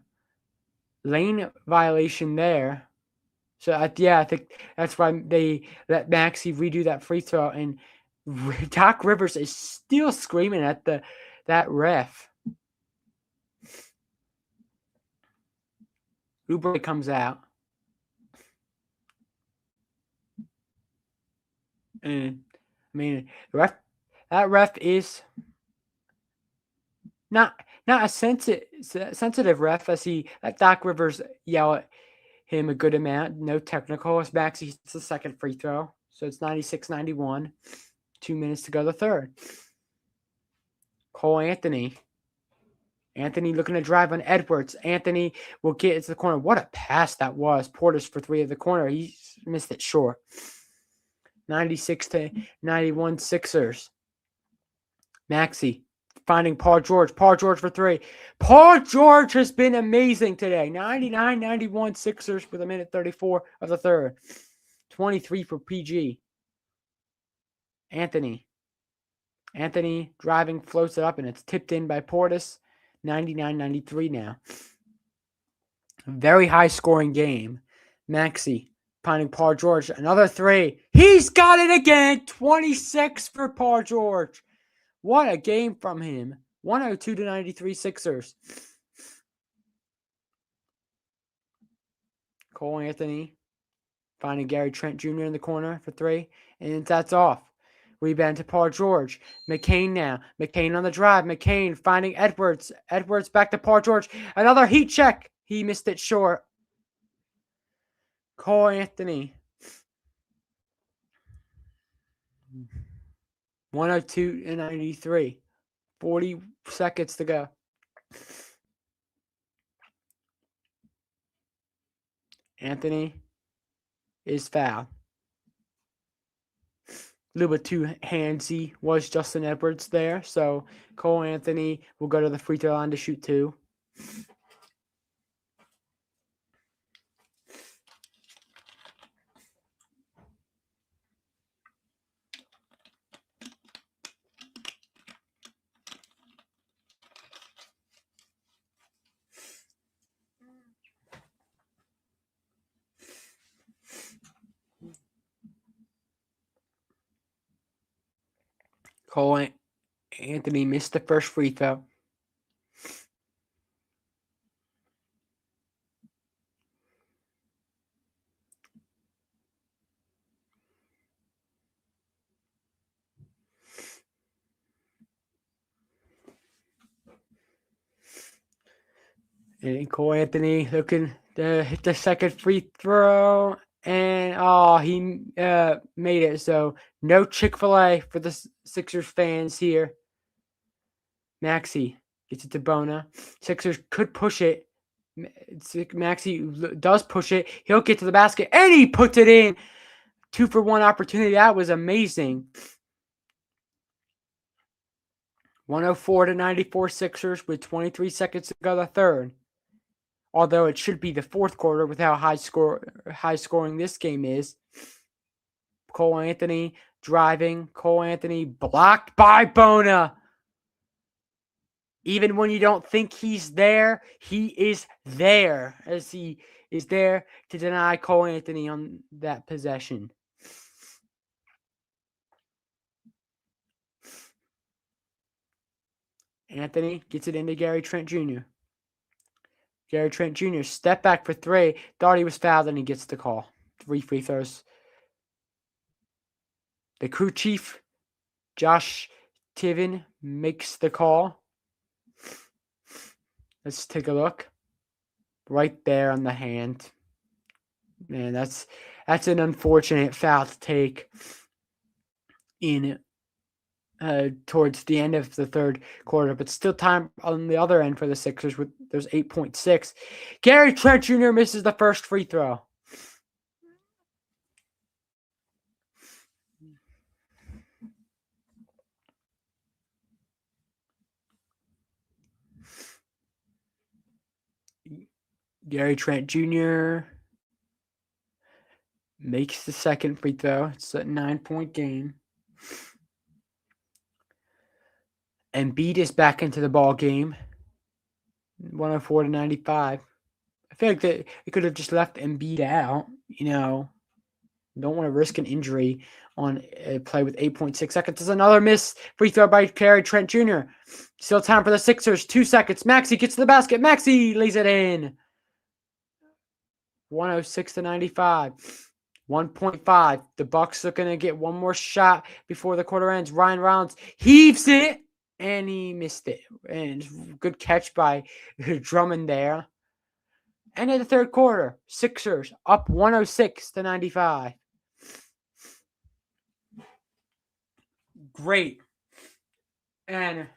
lane violation there. So I think that's why they let Maxey redo that free throw, and Doc Rivers is still screaming at that ref. Oubre comes out, and I mean, that ref is not a sensitive ref, as he let Doc Rivers yell at him a good amount. No technical as Maxey hits the second free throw. So it's 96-91. 2 minutes to go the third. Cole Anthony. Anthony looking to drive on Edwards. Anthony will get into the corner. What a pass that was. Portis for 3 of the corner. He missed it short. 96-91 Sixers. Maxey finding Paul George. Paul George for 3. Paul George has been amazing today. 99-91 Sixers with 1:34 of the third. 23 for PG. Anthony driving, floats it up, and it's tipped in by Portis. 99-93 now. Very high scoring game. Maxey finding Paul George. Another 3. He's got it again. 26 for Paul George. What a game from him. 102-93 Sixers. Cole Anthony finding Gary Trent Jr. in the corner for 3. And that's off. Rebound to Paul George. McCain now. McCain on the drive. McCain finding Edwards. Edwards back to Paul George. Another heat check. He missed it short. Cole Anthony. 102-93. 40 seconds to go. Anthony is fouled. A little bit too handsy was Justin Edwards there. So Cole Anthony will go to the free throw line to shoot 2. Cole Anthony missed the first free throw. And Cole Anthony looking to hit the second free throw. And he made it. So no Chick-fil-A for the Sixers fans here. Maxey gets it to Bona. Sixers could push it. Maxey does push it. He'll get to the basket, and he puts it in. 2-for-1 opportunity. That was amazing. 104-94 Sixers with 23 seconds to go the third. Although it should be the fourth quarter with how high scoring this game is. Cole Anthony driving. Cole Anthony blocked by Bona. Even when you don't think he's there, he is there, as he is there to deny Cole Anthony on that possession. Anthony gets it into Gary Trent Jr. Gary Trent Jr. step back for three. Thought he was fouled, and he gets the call. 3 free throws. The crew chief, Josh Tiven, makes the call. Let's take a look. Right there on the hand. Man, that's an unfortunate foul to take in towards the end of the third quarter, but still time on the other end for the Sixers. There's 8.6. Gary Trent Jr. misses the first free throw. Gary Trent Jr. makes the second free throw. It's a 9-point game. Embiid is back into the ball game. 104-95. I feel like that it could have just left Embiid out. Don't want to risk an injury on a play with 8.6 seconds. There's another miss free throw by Gary Trent Jr. Still time for the Sixers. 2 seconds. Maxey gets to the basket. Maxey lays it in. 106-95. 1.5. The Bucks are going to get one more shot before the quarter ends. Ryan Rollins heaves it, and he missed it. And good catch by Drummond there. End of the third quarter. Sixers up 106-95. Great. And,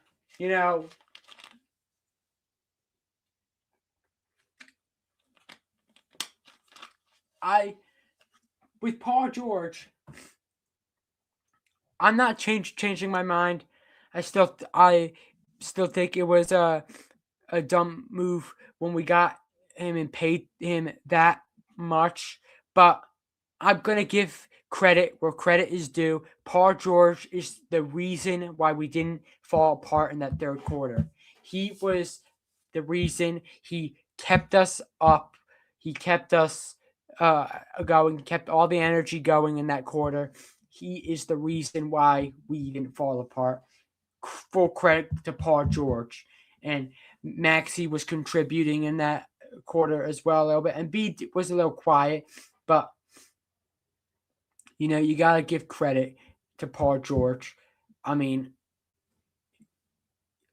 with Paul George, I'm not changing my mind. I still think it was a dumb move when we got him and paid him that much. But I'm gonna give credit where credit is due. Paul George is the reason why we didn't fall apart in that third quarter. He was the reason. He kept us up. He kept us going, kept all the energy going in that quarter. He is the reason why we didn't fall apart. Full credit to Paul George. And Maxey was contributing in that quarter as well a little bit. And B was a little quiet, but you got to give credit to Paul George. I mean,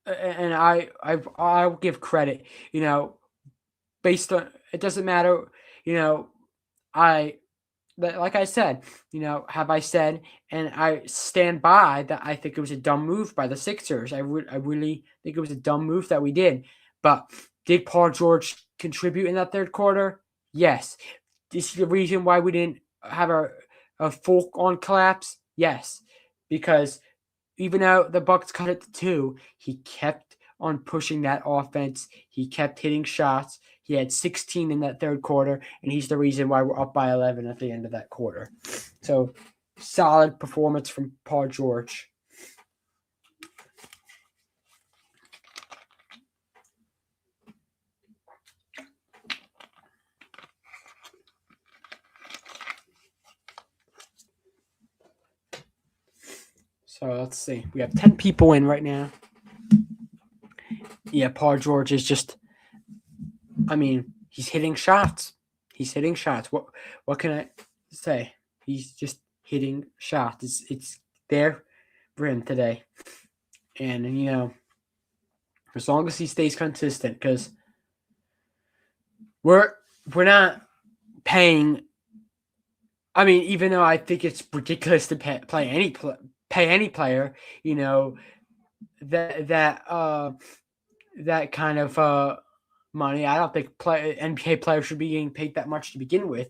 and I'll give credit, based on, it doesn't matter, like I said, have I said, and I stand by that. I think it was a dumb move by the Sixers. I really think it was a dumb move that we did. But did Paul George contribute in that third quarter? Yes. This is the reason why we didn't have a full-on collapse? Yes. Because even though the Bucks cut it to 2, he kept on pushing that offense. He kept hitting shots. He had 16 in that third quarter, and he's the reason why we're up by 11 at the end of that quarter. So, solid performance from Paul George. So, let's see. We have 10 people in right now. Yeah, Paul George is just, he's hitting shots. He's hitting shots. What can I say? He's just hitting shots. It's there for him today. And, as long as he stays consistent, because we're not paying. Even though I think it's ridiculous to pay any player, that kind of money. I don't think NBA players should be getting paid that much to begin with.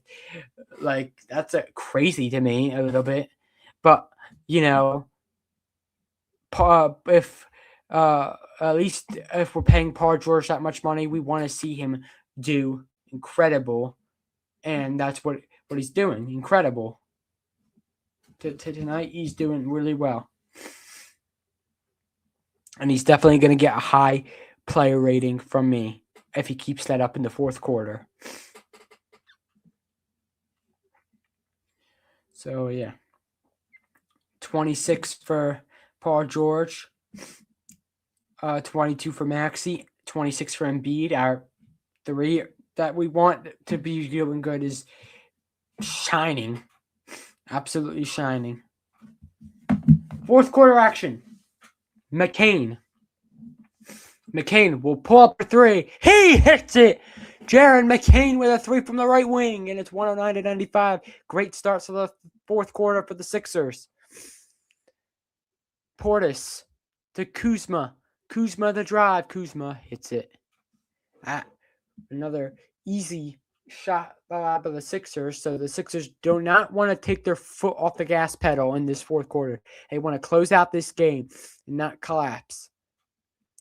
Like, that's crazy to me a little bit. But, if At least if we're paying Paul George that much money, we want to see him do incredible, and that's what he's doing. Incredible. Tonight, he's doing really well, and he's definitely going to get a high player rating from me if he keeps that up in the fourth quarter. So yeah, 26 for Paul George, 22 for Maxey, 26 for Embiid. Our three that we want to be doing good is shining, absolutely shining. Fourth quarter action. McCain will pull up a three. He hits it. Jaron McCain with a three from the right wing, and it's 109-95. Great starts to the fourth quarter for the Sixers. Portis to Kuzma. Kuzma the drive. Kuzma hits it. Another easy shot by the Sixers. So the Sixers do not want to take their foot off the gas pedal in this fourth quarter. They want to close out this game and not collapse.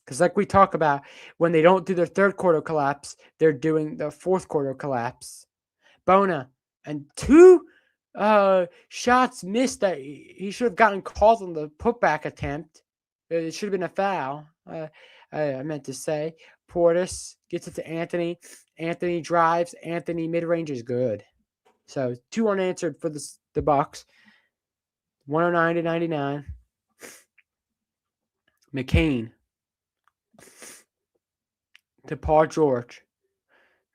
Because like we talk about, when they don't do their third quarter collapse, they're doing the fourth quarter collapse. Bona and two shots missed that he should have gotten called on the putback attempt. It should have been a foul. I meant to say. Portis gets it to Anthony. Anthony drives. Anthony mid-range is good. So 2 unanswered for the Bucks. 109-99. McCain to Paul George.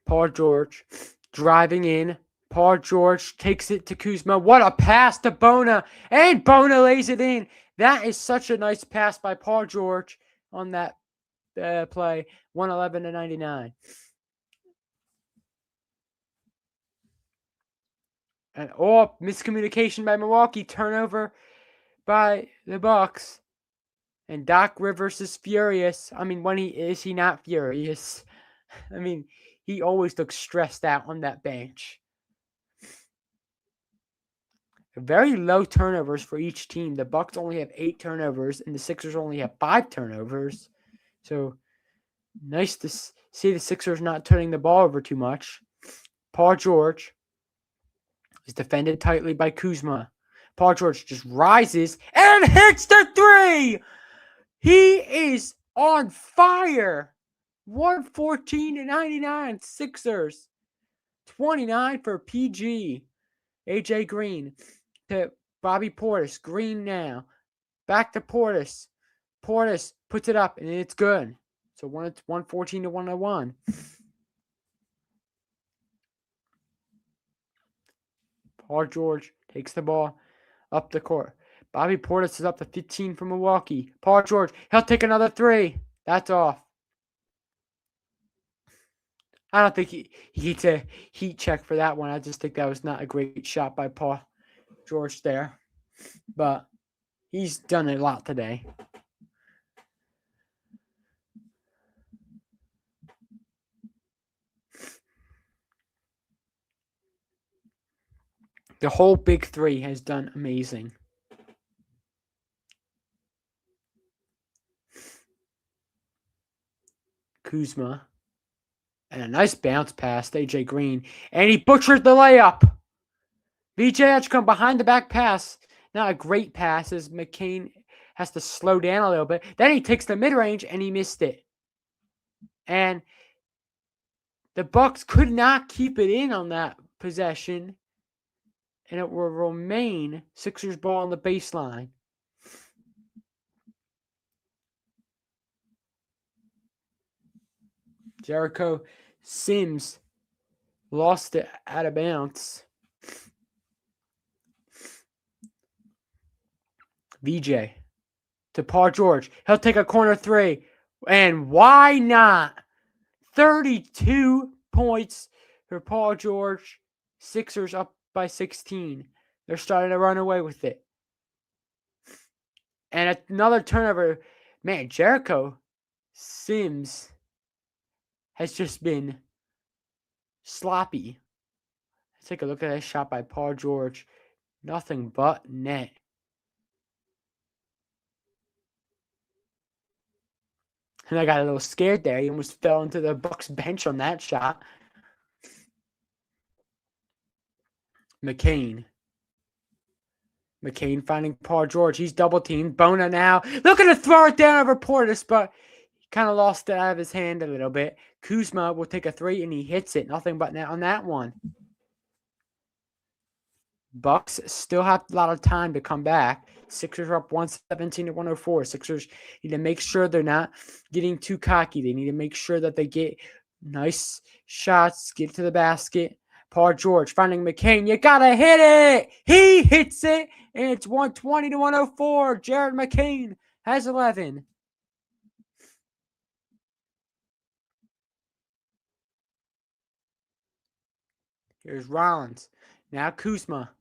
Paul George driving in. Paul George takes it to Kuzma. What a pass to Bona. And Bona lays it in. That is such a nice pass by Paul George on that play. 111-99. And miscommunication by Milwaukee. Turnover by the Bucks. And Doc Rivers is furious. I mean, when is he not furious? I mean, he always looks stressed out on that bench. Very low turnovers for each team. The Bucks only have 8 turnovers, and the Sixers only have 5 turnovers. So, nice to see the Sixers not turning the ball over too much. Paul George is defended tightly by Kuzma. Paul George just rises and hits the three! He is on fire. 114-99 Sixers. 29 for PG. AJ Green to Bobby Portis. Green now. Back to Portis. Portis puts it up, and it's good. So 114-101. Paul George takes the ball up the court. Bobby Portis is up to 15 for Milwaukee. Paul George, he'll take another three. That's off. I don't think he needs a heat check for that one. I just think that was not a great shot by Paul George there. But he's done a lot today. The whole big three has done amazing. Kuzma. And a nice bounce pass to AJ Green. And he butchered the layup. VJ Edgecombe behind the back pass. Not a great pass as McCain has to slow down a little bit. Then he takes the mid-range and he missed it. And the Bucks could not keep it in on that possession. And it will remain Sixers ball on the baseline. Jericho Sims lost it out of bounds. VJ to Paul George. He'll take a corner three. And why not? 32 points for Paul George. Sixers up by 16. They're starting to run away with it. And another turnover. Man, Jericho Sims has just been sloppy. Let's take a look at that shot by Paul George. Nothing but net. And I got a little scared there. He almost fell into the Bucks bench on that shot. McCain finding Paul George. He's double teamed. Bona now looking to throw it down over Portis, but he kind of lost it out of his hand a little bit. Kuzma will take a three, and he hits it. Nothing but net on that one. Bucks still have a lot of time to come back. Sixers are up 117 to 104. Sixers need to make sure they're not getting too cocky. They need to make sure that they get nice shots, get to the basket. Paul George finding McCain. You gotta hit it. He hits it, and it's 120 to 104. Jared McCain has 11. Here's Rollins. Now Kuzma.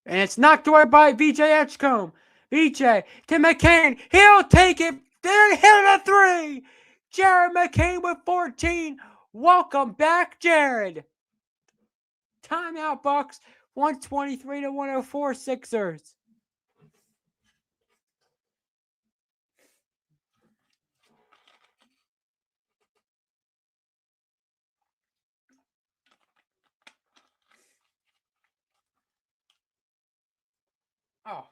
And it's knocked away by VJ Edgecombe. VJ to McCain. He'll take it. Then hit a three. Jared McCain with 14. Welcome back, Jared. Timeout, Bucks. 123 to 104 Sixers. Oh.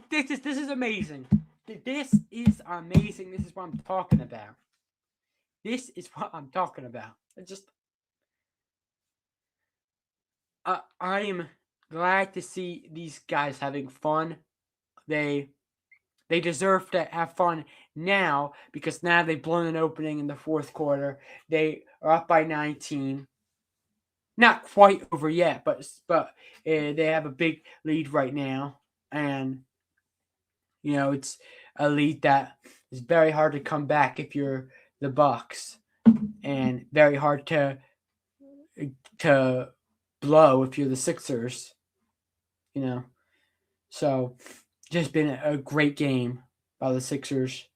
This is amazing. This is amazing. This is what I'm talking about. I am glad to see these guys having fun. They deserve to have fun now because now they've blown an opening in the fourth quarter. They are up by 19. Not quite over yet, but they have a big lead right now, and it's a lead that is very hard to come back if you're the Bucks, and very hard to blow if you're the Sixers. So just been a great game by the Sixers.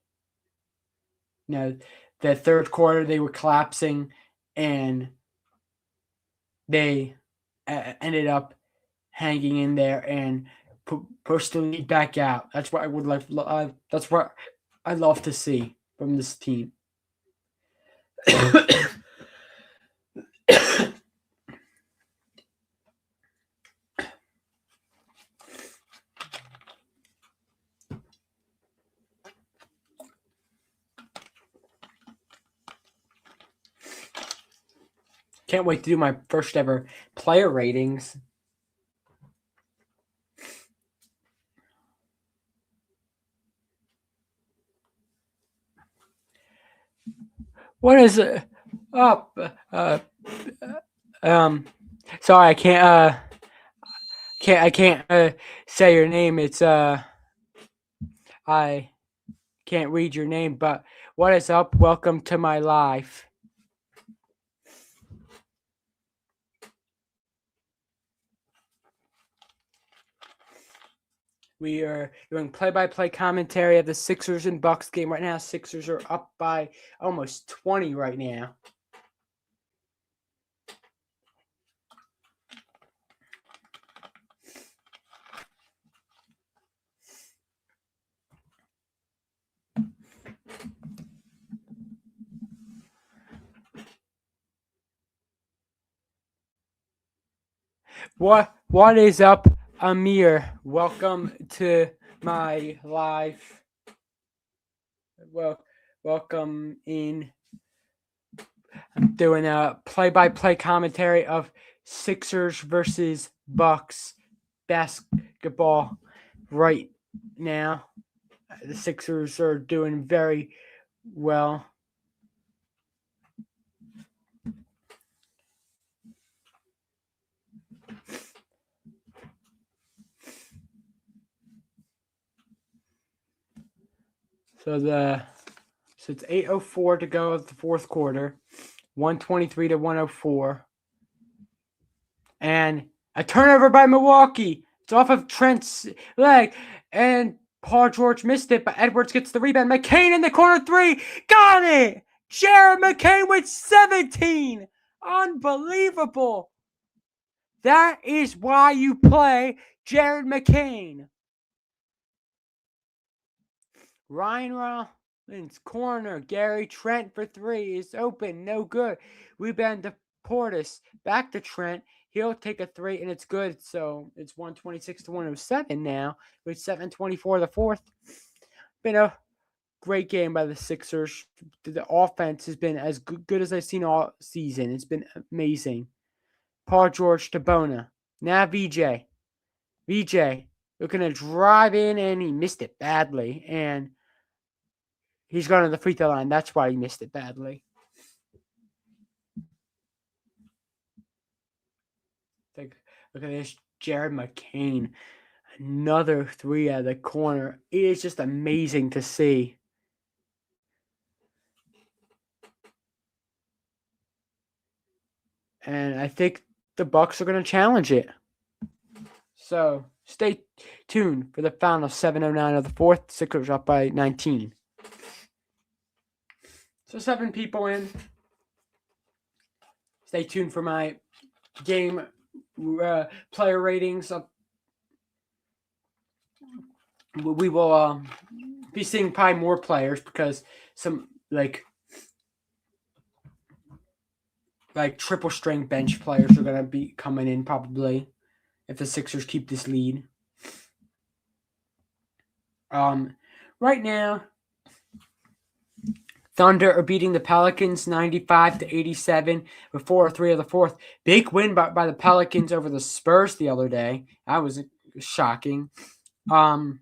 The third quarter they were collapsing, and they ended up hanging in there and pushed the lead back out. That's what I would like. That's what I love to see from this team. Can't wait to do my first ever player ratings. What is it? Up? Sorry, I can't say your name. It's I can't read your name. But what is up? Welcome to my life. We are doing play-by-play commentary of the Sixers and Bucks game right now. Sixers are up by almost 20 right now. What is up, Amir? Welcome to my live. Well, welcome in. I'm doing a play-by-play commentary of Sixers versus Bucks basketball right now. The Sixers are doing very well. So it's 8:04 to go of the fourth quarter, 123 to 104, and a turnover by Milwaukee. It's off of Trent's leg, and Paul George missed it, but Edwards gets the rebound. McCain in the corner three, got it. Jared McCain with 17, unbelievable. That is why you play Jared McCain. Ryan Rollins, corner. Gary Trent for 3 is open. No good. Rebound to Portis. Back to Trent. He'll take a 3, and it's good. So it's 126 to 107 now, with 7:24 the fourth. Been a great game by the Sixers. The offense has been as good as I've seen all season. It's been amazing. Paul George to Bona. Now VJ. VJ looking to drive in, and he missed it badly. And he's gone to the free throw line. That's why he missed it badly. Look at this. Jared McCain. Another 3 out of the corner. It is just amazing to see. And I think the Bucks are going to challenge it. So stay tuned for the final 7:09 of the fourth. Sixers up by 19. So 7 people in. Stay tuned for my game player ratings. We will be seeing probably more players because some like triple string bench players are going to be coming in probably if the Sixers keep this lead. Right now, Thunder are beating the Pelicans 95 to 87 with 4-3 of the fourth. Big win by the Pelicans over the Spurs the other day. That was shocking. I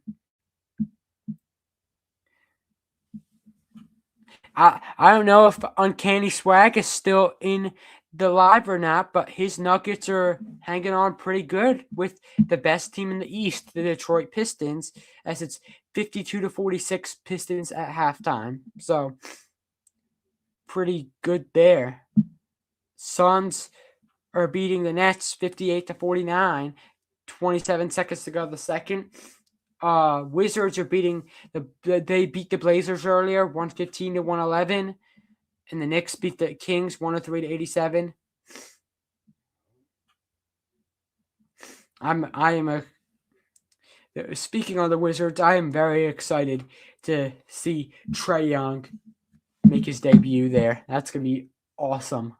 don't know if Uncanny Swag is still in the live or not, but his Nuggets are hanging on pretty good with the best team in the East, the Detroit Pistons, as it's 52 to 46 Pistons at halftime. So pretty good there. Suns are beating the Nets 58 to 49. 27 seconds to go the second. Wizards are beating they beat the Blazers earlier, 115 to 111. And the Knicks beat the Kings 103 to 87. Speaking of the Wizards, I am very excited to see Trae Young make his debut there. That's going to be awesome.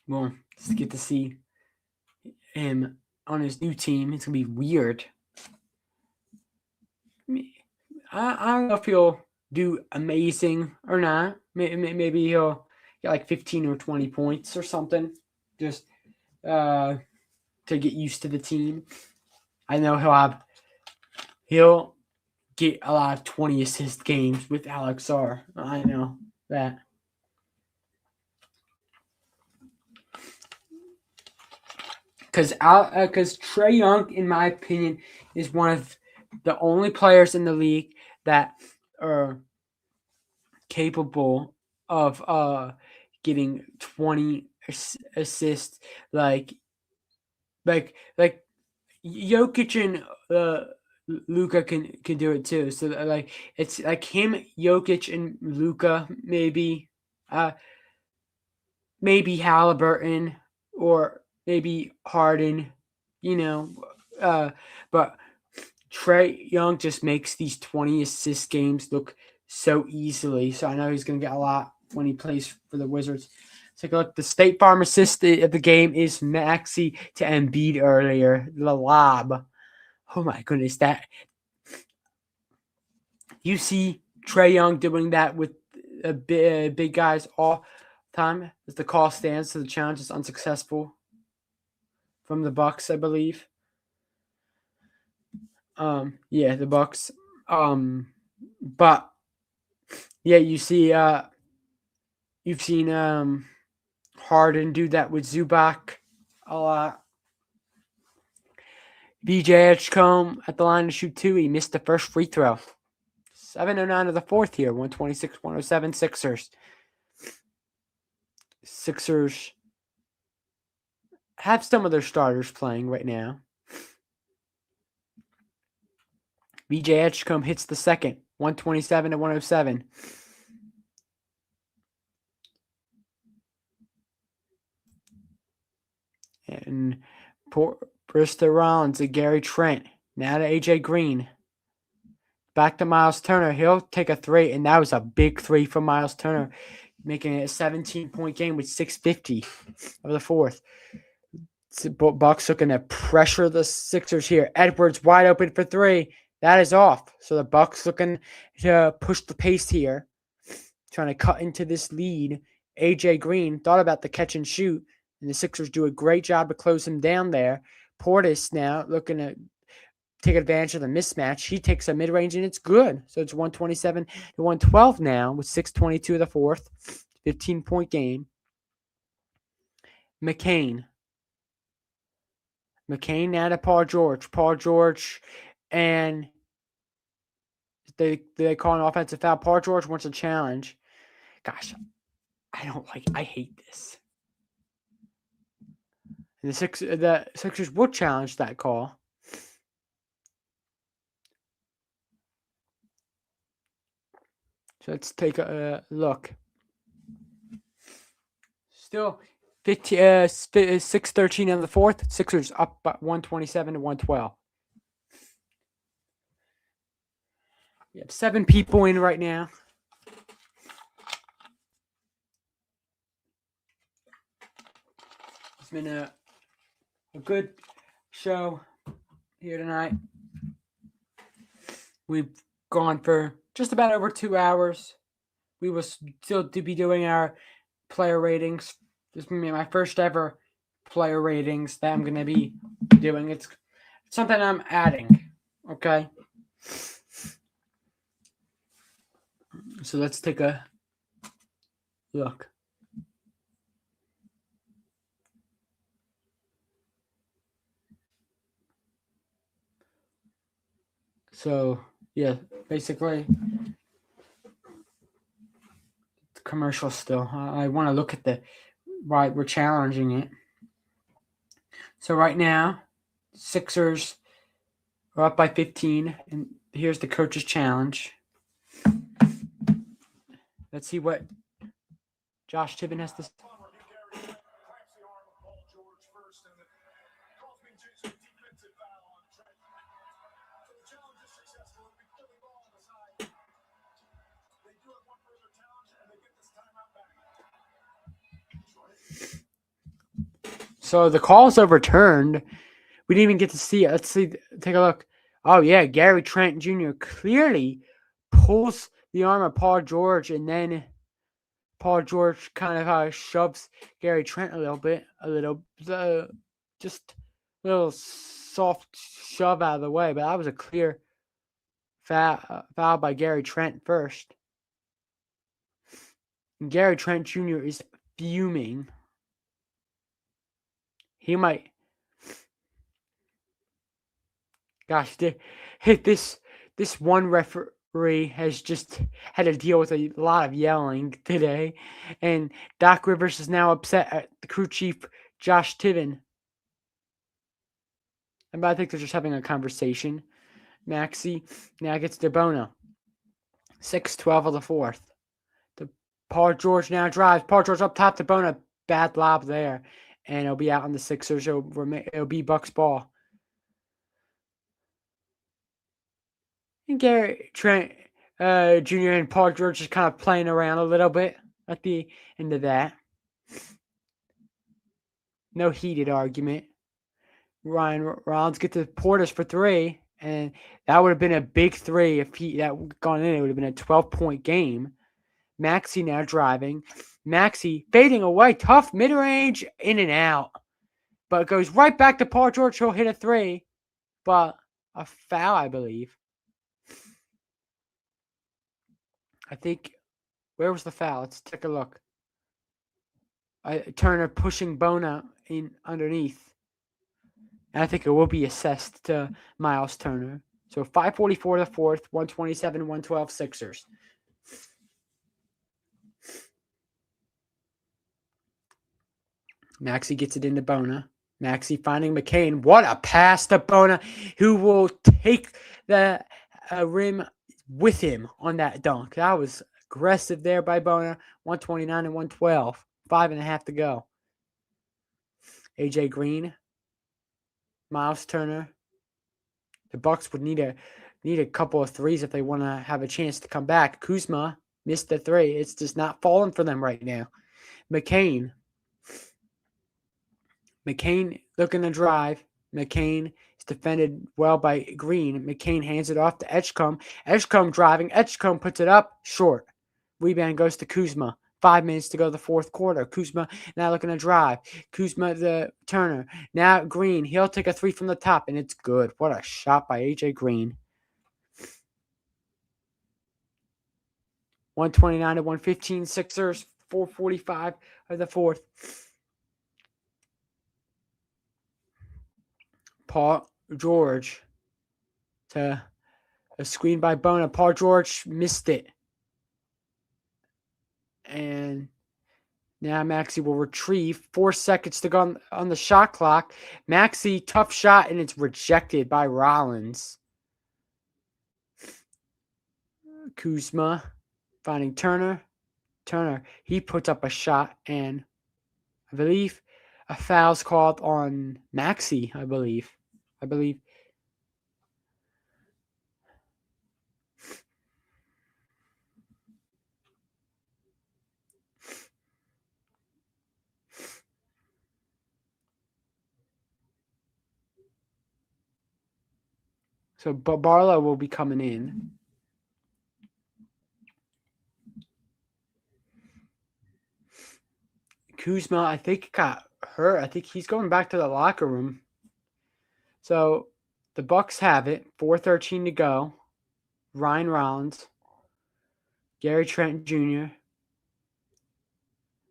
Well, just get to see him on his new team. It's going to be weird. I don't know if he'll do amazing or not. Maybe he'll get like 15 or 20 points or something. Just to get used to the team. I know he'll get a lot of 20 assist games with Alex R. I know that. Because Trae Young, in my opinion, is one of the only players in the league that are capable of getting 20 assists, like Jokic and Luka can do it too. So like it's like him, Jokic, and Luka, maybe Halliburton or maybe Harden, but Trae Young just makes these 20 assist games look so easily. So I know he's going to get a lot when he plays for the Wizards. Take a look. The State Farm assist of the game is Maxey to Embiid earlier. The lob. Oh my goodness. That you see Trae Young doing that with big guys all time as the call stands. So the challenge is unsuccessful from the Bucks, I believe. Yeah, the Bucks. But yeah, you see you've seen Harden do that with Zubac a lot. VJ Edgecombe at the line to shoot 2. He missed the first free throw. 7:09 of the fourth here. 126-107 Sixers. Sixers have some of their starters playing right now. VJ Edgecombe hits the second. 127 to 107. And Bristol Rollins and Gary Trent. Now to AJ Green. Back to Miles Turner. He'll take a three, and that was a big three from Miles Turner, making it a 17-point game with 6:50 of the fourth. Bucks looking to pressure the Sixers here. Edwards wide open for three. That is off. So the Bucks looking to push the pace here, trying to cut into this lead. AJ Green thought about the catch and shoot, and the Sixers do a great job of closing him down there. Portis now looking to take advantage of the mismatch. He takes a mid-range, and it's good. So it's 127 to 112 now with 6:22 of the fourth. 15-point game. McCain now to Paul George. Paul George, and they call an offensive foul. Paul George wants a challenge. Gosh, I hate this. And the Sixers would challenge that call. So let's take a look. Still 6:13 in the fourth. Sixers up by 127 to 112. We have 7 people in right now. It's been a good show here tonight. We've gone for just about over 2 hours. We will still be doing our player ratings. This is going to be my first ever player ratings that I'm going to be doing. It's something I'm adding. Okay. So let's take a look. So, yeah, basically, the commercial still. I want to look at why we're challenging it. So right now, Sixers are up by 15, and here's the coach's challenge. Let's see what Josh Tibbin has to say. So the call's overturned. We didn't even get to see it. Let's see. Take a look. Oh, yeah. Gary Trent Jr. clearly pulls the arm of Paul George, and then Paul George kind of shoves Gary Trent a little, just a little soft shove out of the way. But that was a clear foul by Gary Trent first. And Gary Trent Jr. is fuming. He might. Gosh, this one referee has just had to deal with a lot of yelling today, and Doc Rivers is now upset at the crew chief Josh Tibbin. And I think they're just having a conversation. Maxey now gets DeBono. 6:12 of the fourth. Paul George now drives. Paul George up top. DeBono, bad lob there. And it'll be out on the Sixers. It'll be Bucks ball. And Gary Trent Jr. and Paul George is kind of playing around a little bit at the end of that. No heated argument. Ryan Rollins gets to Portis for three. And that would have been a big three if that gone in. It would have been a 12-point game. Maxey now driving. Maxey fading away. Tough mid-range, in and out. But it goes right back to Paul George. He'll hit a three. But a foul, I believe. I think, where was the foul? Let's take a look. Turner pushing Bona in underneath. And I think it will be assessed to Miles Turner. So 5:44 to the fourth, 127-112 Sixers. Maxey gets it into Bona. Maxey finding McCain. What a pass to Bona, who will take the rim with him on that dunk. That was aggressive there by Bona. 129 and 112. 5.5 to go. AJ Green Miles Turner. The Bucks would need a couple of threes if they want to have a chance to come back. Kuzma missed the three. It's just not falling for them right now. McCain looking to drive. McCain is defended well by Green. McCain hands it off to Edgecombe. Edgecombe driving. Edgecombe puts it up short. Rebound goes to Kuzma. 5 minutes to go the fourth quarter. Kuzma now looking to drive. Kuzma the Turner. Now Green. He'll take a three from the top, and it's good. What a shot by AJ Green. 129 to 115. Sixers. 4:45 of the fourth. Paul George to a screen by Bona. Paul George missed it. And now Maxey will retrieve. 4 seconds to go on the shot clock. Maxey, tough shot, and it's rejected by Rollins. Kuzma finding Turner. Turner, he puts up a shot, and I believe a foul's called on Maxey, I believe. So Barlow will be coming in. Kuzma, I think, got hurt. I think he's going back to the locker room. So the Bucks have it. 4:13 to go. Ryan Rollins, Gary Trent Jr.,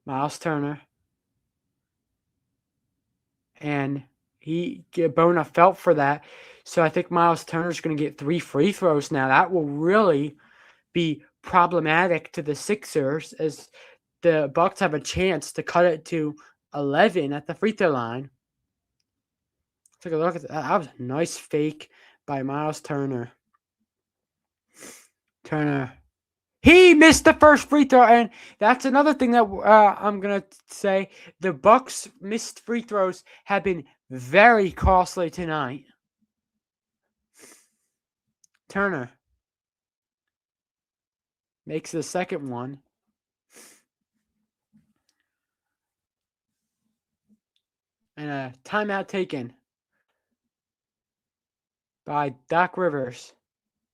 Miles Turner, and Bona felt for that. So I think Miles Turner's going to get 3 free throws now. That will really be problematic to the Sixers as the Bucks have a chance to cut it to 11 at the free throw line. Take a look at that. That was a nice fake by Miles Turner. He missed the first free throw, and that's another thing that I'm gonna say. The Bucks' missed free throws have been very costly tonight. Turner makes the second one. And a timeout taken by Doc Rivers.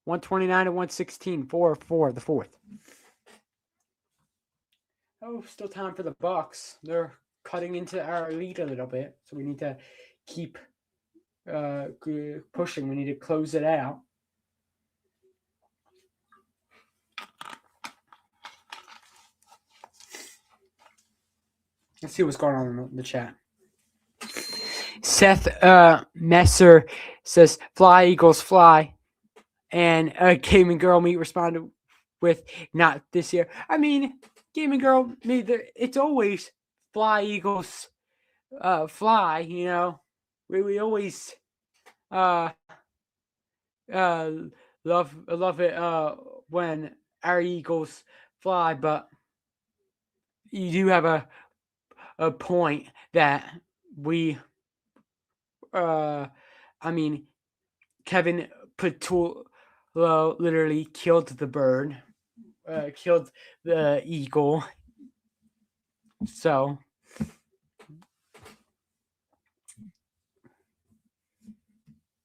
129 to 116, 4-4 the fourth. Oh, still time for the Bucks. They're cutting into our lead a little bit, so we need to keep pushing. We need to close it out. Let's see what's going on in the chat. Seth Messer says, "Fly, Eagles, fly." And Gaming Girl Meat responded with, "Not this year." I mean, Gaming Girl Meat, it's always fly, Eagles, fly, you know. We always love it when our Eagles fly, but you do have a point that we I mean, Kevin Patullo literally killed the bird, killed the eagle. So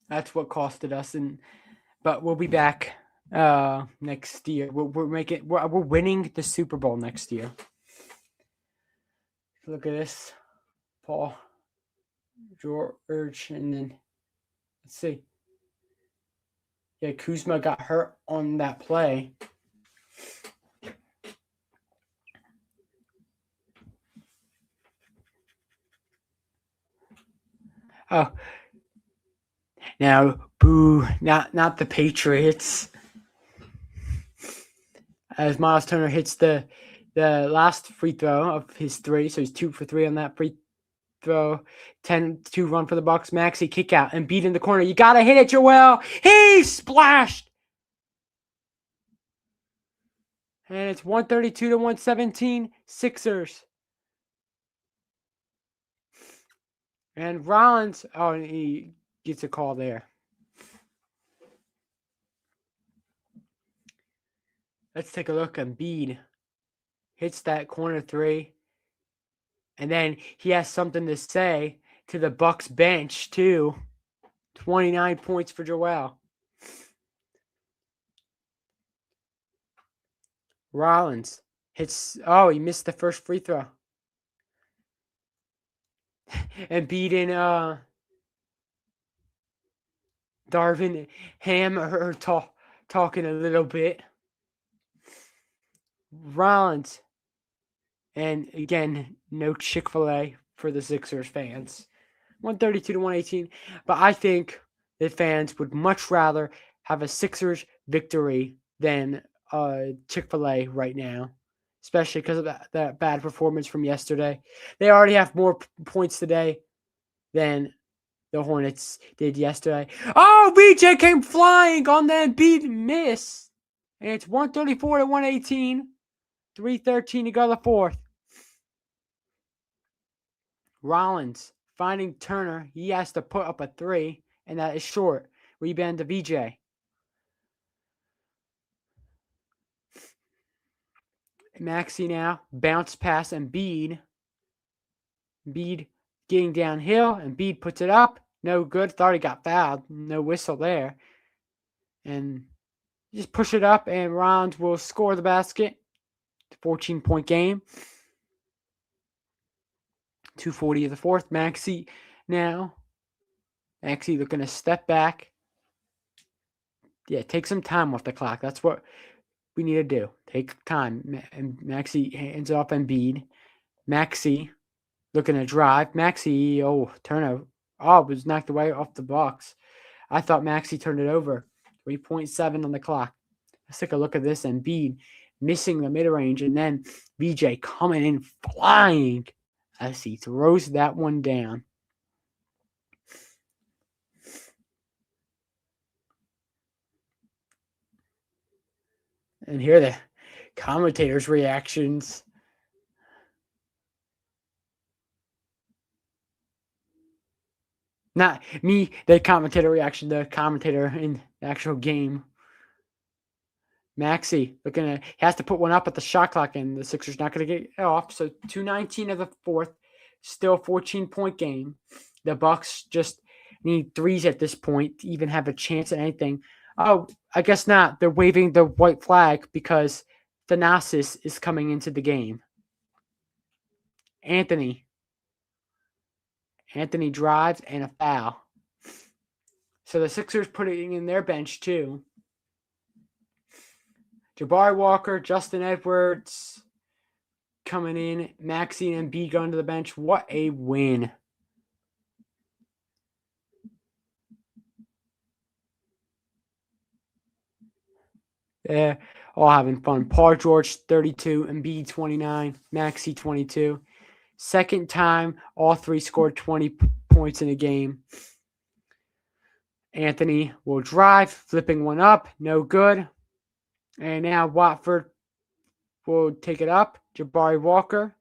that's what costed us. But we'll be back next year. We're winning the Super Bowl next year. Look at this, Paul George, and then let's see. Yeah, Kuzma got hurt on that play. Oh, now boo! Not the Patriots. As Miles Turner hits the last free throw of his 3, so he's 2 for 3 on that free throw. 10-2 run for the Bucks. Maxey kick out and beat in the corner. You gotta hit it, Joel. He splashed, and it's 132 to 117 Sixers. And Rollins, he gets a call there. Let's take a look. Embiid hits that corner three. And then he has something to say to the Bucks bench, too. 29 points for Joel. Rollins hits. Oh, he missed the first free throw. And beating Darvin Ham are talking a little bit. Rollins. And again, no Chick-fil-A for the Sixers fans. 132 to 118. But I think the fans would much rather have a Sixers victory than Chick-fil-A right now, especially because of that bad performance from yesterday. They already have more points today than the Hornets did yesterday. Oh, BJ came flying on the Embiid miss. And it's 134 to 118. 3:13 to go the fourth. Rollins finding Turner. He has to put up a three, and that is short. Rebound to VJ. Maxey now. Bounce pass Embiid. Embiid getting downhill. Embiid puts it up. No good. Thought he got fouled. No whistle there. And just push it up, and Rollins will score the basket. 14-point game. 2:40 of the fourth. Maxey now. Maxey looking to step back. Yeah, take some time off the clock. That's what we need to do. Take time. And Maxey hands off Embiid. Maxey looking to drive. Maxey, turnover. Oh, was knocked away off the box. I thought Maxey turned it over. 3.7 on the clock. Let's take a look at this. Embiid missing the mid-range, and then VJ coming in flying as he throws that one down. And here are the commentators' reactions. Not me, the commentator reaction, the commentator in the actual game. Maxey he has to put one up at the shot clock, and the Sixers not going to get off. So 2:19 of the fourth, still 14-point game. The Bucks just need threes at this point to even have a chance at anything. Oh, I guess not. They're waving the white flag because Thanasis is coming into the game. Anthony drives and a foul. So the Sixers putting in their bench too. Jabari Walker, Justin Edwards coming in. Maxey and Embiid going to the bench. What a win. They're all having fun. Paul George, 32. Embiid, 29. Maxey, 22. Second time, all three scored 20 points in a game. Anthony will drive, flipping one up. No good. And now Watford will take it up. Jabari Walker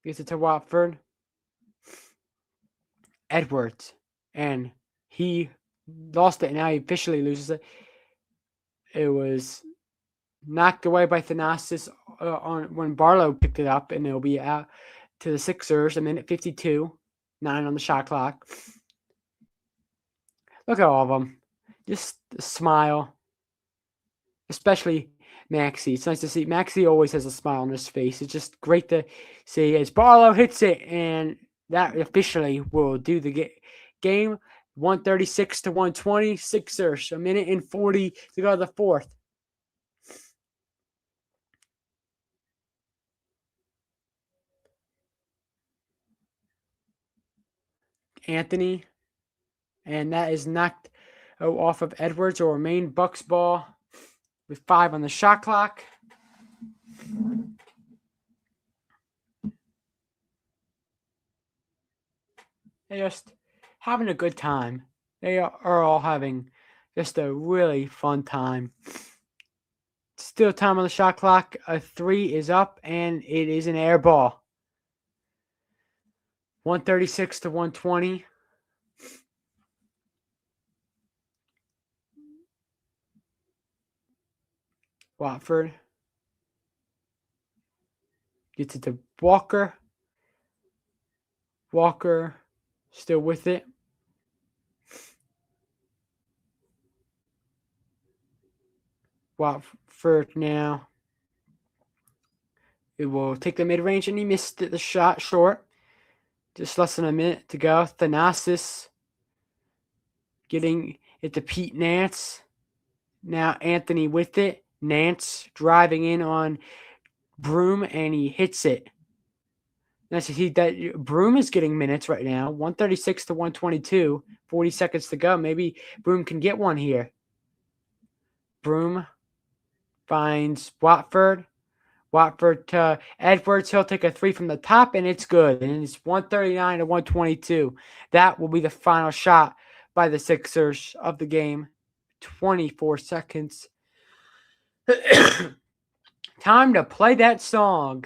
gets it to Watford. Edwards. And he lost it. And now he officially loses it. It was knocked away by Thanasis when Barlow picked it up. And it'll be out to the Sixers. A minute 52. 9 on the shot clock. Look at all of them. Just a smile. Especially Maxey. It's nice to see. Maxey always has a smile on his face. It's just great to see as Barlow hits it, and that officially will do the game. 136 to 120. Sixers. A minute and 40 to go to the fourth. Anthony. And that is knocked off of Edwards, or remain Bucks ball. With 5 on the shot clock. They're just having a good time. They are all having just a really fun time. Still time on the shot clock. A 3 is up, and it is an air ball. 136 to 120. Watford gets it to Walker. Walker still with it. Watford now. It will take the mid-range, and he missed the shot short. Just less than a minute to go. Thanasis getting it to Pete Nance. Now Anthony with it. Nance driving in on Broom, and he hits it. Nice to see that Broom is getting minutes right now. 136 to 122. 40 seconds to go. Maybe Broom can get one here. Broom finds Watford. Watford to Edwards. He'll take a three from the top, and it's good. And it's 139 to 122. That will be the final shot by the Sixers of the game. 24 seconds. Time to play that song.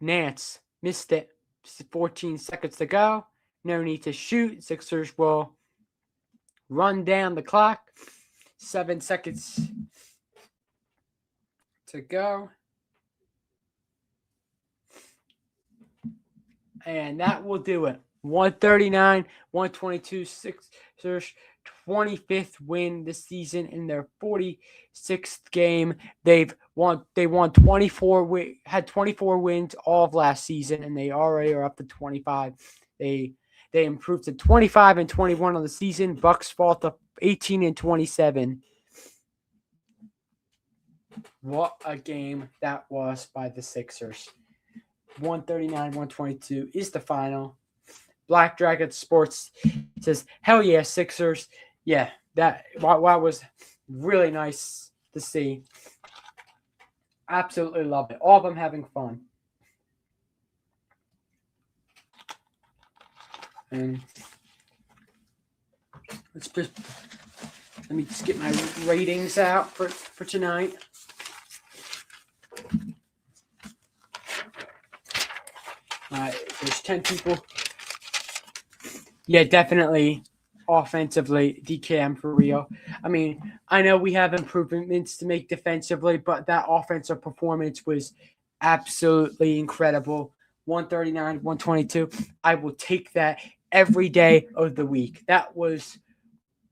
Nance missed it. 14 seconds to go. No need to shoot. Sixers will run down the clock. 7 seconds to go. And that will do it. 139, 122, Sixers 25th win this season in their 46th game. They won 24, had 24 wins all of last season, and they already are up to 25. They improved to 25 and 21 on the season. Bucks fall to 18 and 27. What a game that was by the Sixers. 139-122 is the final. Black Dragon Sports says, hell yeah, Sixers. Yeah, that was really nice to see. Absolutely love it. All of them having fun. And let me just get my ratings out for tonight. There's 10 people. Yeah, definitely offensively, DKM for real. I mean, I know we have improvements to make defensively, but that offensive performance was absolutely incredible. 139, 122. I will take that every day of the week. That was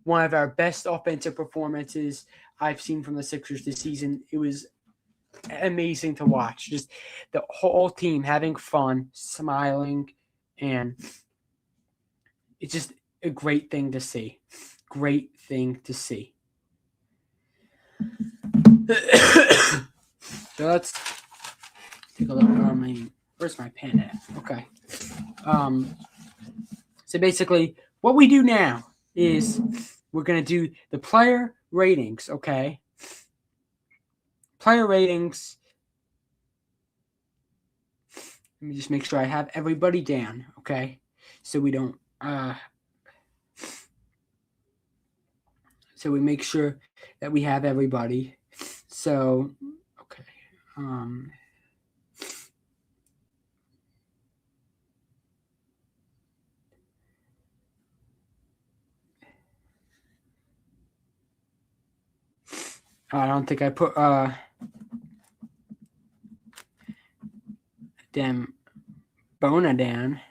one of our best offensive performances I've seen from the Sixers this season. It was amazing to watch. Just the whole team having fun, smiling, and it's just a great thing to see. Great thing to see. So let's take a look. Where's my pen at? Okay. So basically, what we do now is we're going to do the player ratings, okay? Player ratings. Let me just make sure I have everybody down, okay? So we don't so we make sure that we have everybody. So, okay. I don't think I put damn Bona down.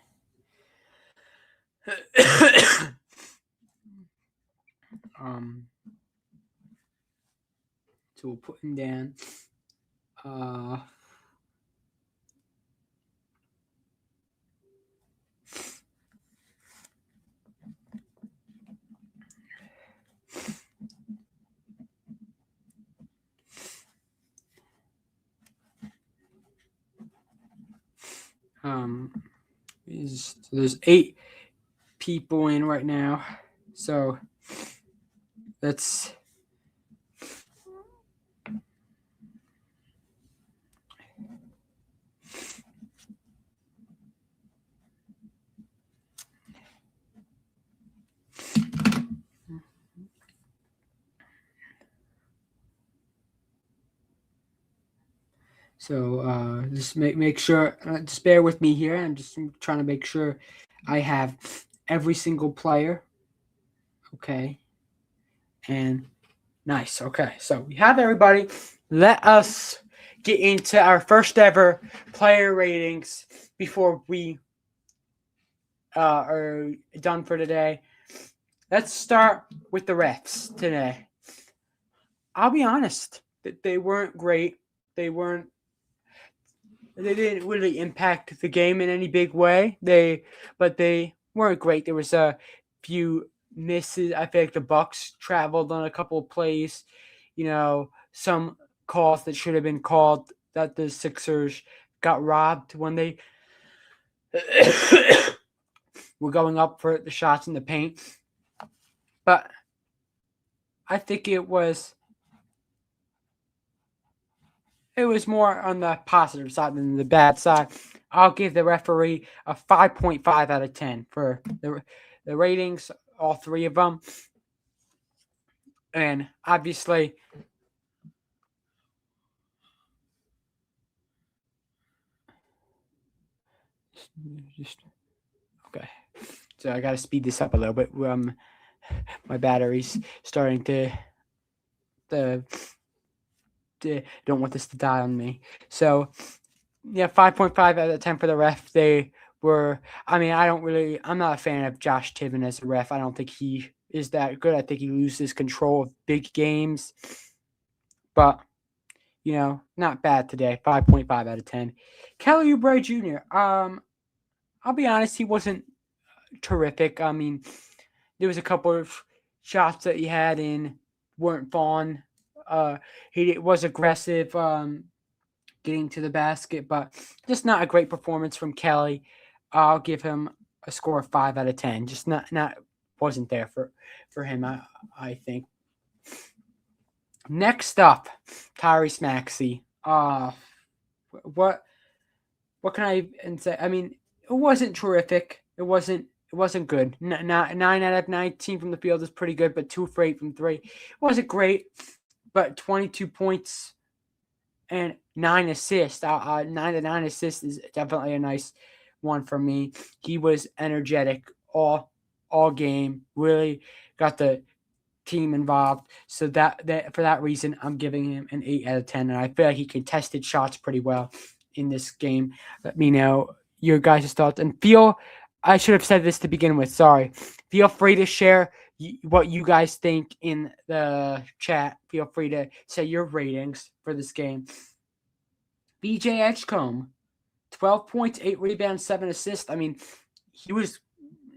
So we'll put him down. So there's 8 people in right now. So let's just make sure, just bear with me here. I'm just trying to make sure I have every single player. Okay. And Nice. Okay. So we have everybody. Let us get into our first ever player ratings before we are done for today. Let's start with the refs today. I'll be honest, that they weren't great. They weren't. They didn't really impact the game in any big way. But they weren't great. There was a few misses. I feel like the Bucks traveled on a couple of plays. Some calls that should have been called that the Sixers got robbed when they were going up for the shots in the paint. But I think it was more on the positive side than the bad side. I'll give the referee a 5.5 out of 10 for the ratings, all three of them. And obviously, okay. So I got to speed this up a little bit. My battery's starting to don't want this to die on me. So, yeah, 5.5 out of 10 for the ref. They were, I'm not a fan of Josh Tibbin as a ref. I don't think he is that good. I think he loses control of big games. But, not bad today. 5.5 out of 10. Kelly Oubre Jr., I'll be honest, he wasn't terrific. I mean, there was a couple of shots that he had in weren't falling. He was aggressive getting to the basket, but just not a great performance from Kelly. I'll give him a score of 5 out of 10. Just not wasn't there for him, I think. Next up, Tyrese Maxey. What can I say? I mean, it wasn't terrific. It wasn't good. 9 out of 19 from the field is pretty good, but 2 for 8 from 3. It wasn't great, but 22 points and 9 assists. 9 to 9 assists is definitely a nice one for me. He was energetic all game. Really got the team involved. So that for that reason, I'm giving him an 8 out of 10. And I feel like he contested shots pretty well in this game. Let me know your guys' thoughts. And I should have said this to begin with. Sorry. Feel free to share what you guys think in the chat. Feel free to say your ratings for this game. BJ Edgecombe, 12 points, 8 rebounds, 7 assists. I mean, he was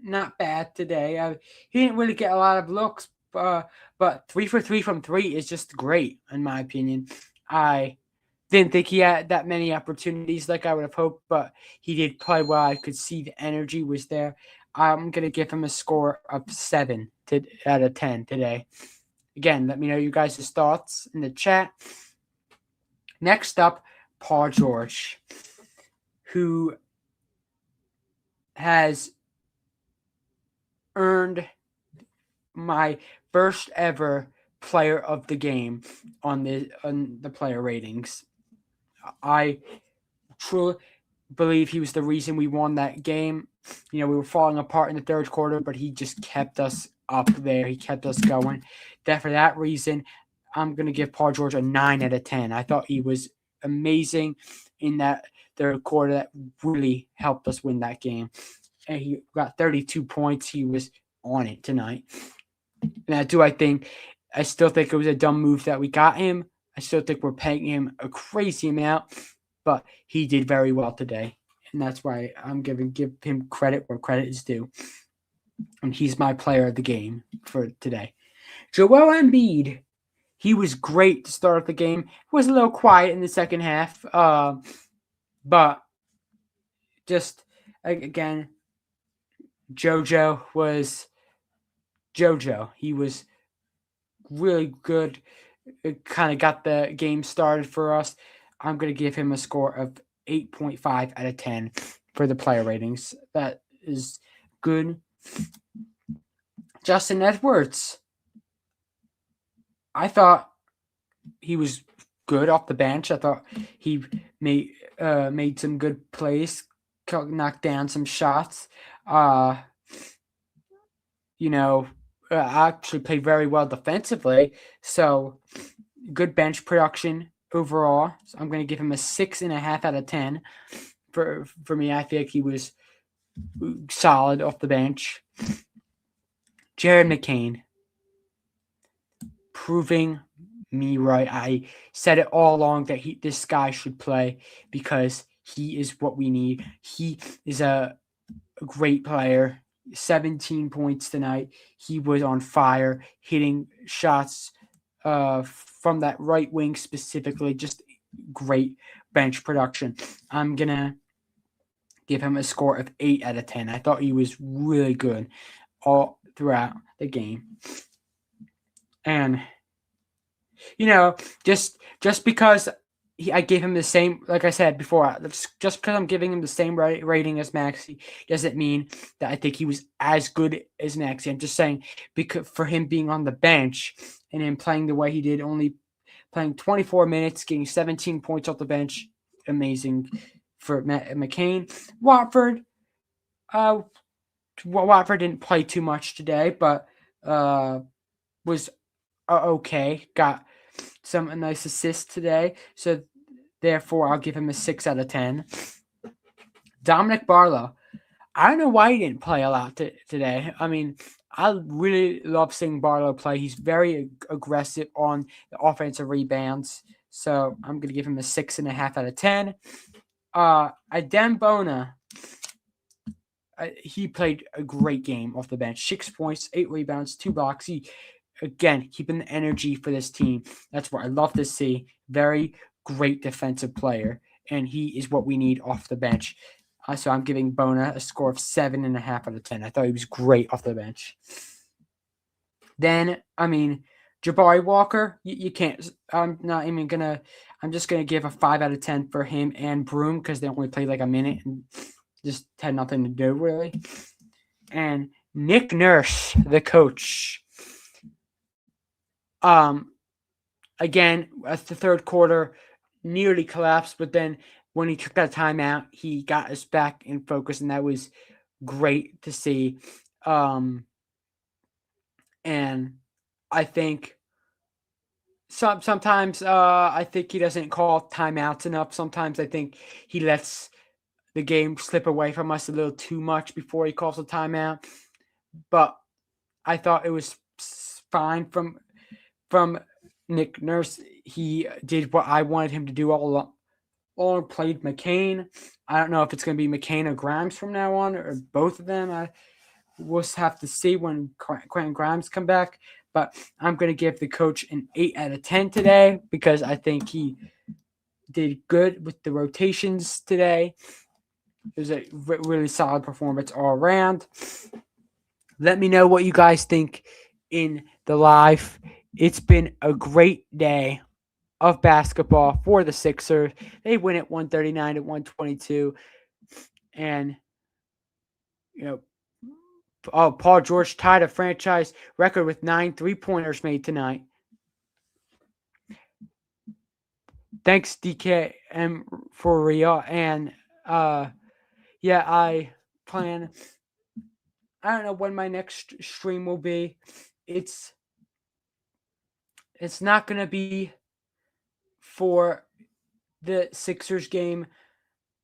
not bad today. He didn't really get a lot of looks, but 3 for 3 from 3 is just great, in my opinion. I didn't think he had that many opportunities like I would have hoped, but he did play well. I could see the energy was there. I'm going to give him a score of 7 out of 10 today. Again, let me know you guys' thoughts in the chat. Next up, Paul George, who has earned my first ever player of the game on the player ratings. I truly believe he was the reason we won that game. We were falling apart in the third quarter, but he just kept us up there. He kept us going. For that reason, I'm going to give Paul George a 9 out of 10. I thought he was amazing in that third quarter. That really helped us win that game. And he got 32 points. He was on it tonight. And I still think it was a dumb move that we got him. I still think we're paying him a crazy amount, but he did very well today. And that's why I'm give him credit where credit is due. And he's my player of the game for today. Joel Embiid, he was great to start off the game. He was a little quiet in the second half, but just, again, JoJo. He was really good. It kind of got the game started for us. I'm going to give him a score of 8.5 out of 10 for the player ratings. That is good. Justin Edwards, I thought he was good off the bench. I thought he made some good plays, knocked down some shots. actually played very well defensively. So good bench production overall. So I'm going to give him a 6.5 out of 10. For me, I think he was solid off the bench. Jared McCain, proving me right. I said it all along that this guy should play because he is what we need. He is a great player. 17 points tonight. He was on fire, hitting shots from that right wing specifically. Just great bench production. I'm going to give him a score of 8 out of 10. I thought he was really good all throughout the game. And, just because I gave him the same, like I said before, just because I'm giving him the same rating as Maxey doesn't mean that I think he was as good as Maxey. I'm just saying because for him being on the bench and him playing the way he did, only playing 24 minutes, getting 17 points off the bench, amazing for McCain. Watford didn't play too much today, but was okay. Got some nice assists today, so therefore I'll give him a 6 out of 10. Dominic Barlow, I don't know why he didn't play a lot today. I mean, I really love seeing Barlow play. He's very aggressive on the offensive rebounds, so I'm going to give him a 6.5 out of 10. Adem Bona, he played a great game off the bench. 6 points, 8 rebounds, 2 blocks. He, again, keeping the energy for this team. That's what I love to see. Very great defensive player, and he is what we need off the bench. So I'm giving Bona a score of 7.5 out of 10. I thought he was great off the bench. Then, Jabari Walker, you can't. I'm just gonna give a 5 out of 10 for him and Broom because they only played like a minute and just had nothing to do really. And Nick Nurse, the coach. Again, as the third quarter nearly collapsed, but then when he took that timeout, he got us back in focus, and that was great to see. And I think sometimes I think he doesn't call timeouts enough. Sometimes I think he lets the game slip away from us a little too much before he calls a timeout. But I thought it was fine from Nick Nurse. He did what I wanted him to do all along. Or played McCain. I don't know if it's going to be McCain or Grimes from now on, or both of them. We'll have to see when Quentin Grimes come back. But I'm going to give the coach an 8 out of 10 today because I think he did good with the rotations today. It was a really solid performance all around. Let me know what you guys think in the live. It's been a great day of basketball for the Sixers. They win at 139-122. And, Paul George tied a franchise record with 9 3-pointers made tonight. Thanks, DKM, for real. And, I don't know when my next stream will be. It's not going to be for the Sixers game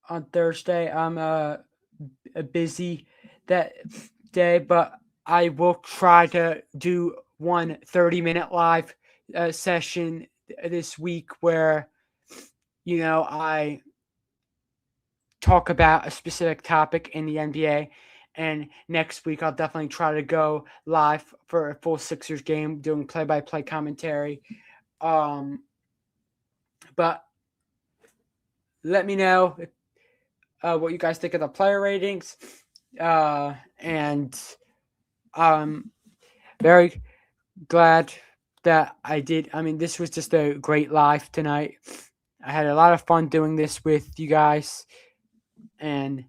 on Thursday. I'm busy that day, but I will try to do one 30-minute live session this week where, I talk about a specific topic in the NBA. And next week, I'll definitely try to go live for a full Sixers game, doing play-by-play commentary. But let me know what you guys think of the player ratings. And I'm very glad that I did. This was just a great live tonight. I had a lot of fun doing this with you guys. And,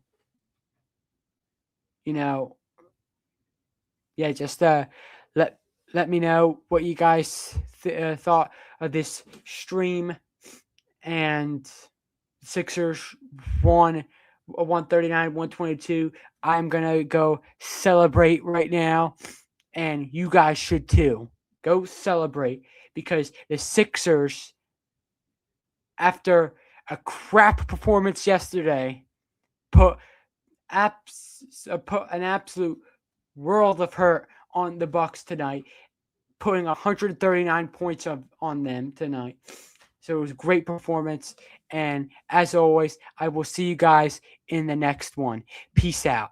just let me know what you guys thought of this stream. And Sixers won 139-122. I'm going to go celebrate right now and you guys should too. Go celebrate because the Sixers, after a crap performance yesterday, put put an absolute world of hurt on the Bucks tonight, putting 139 points on them tonight. So it was a great performance. And as always, I will see you guys in the next one. Peace out.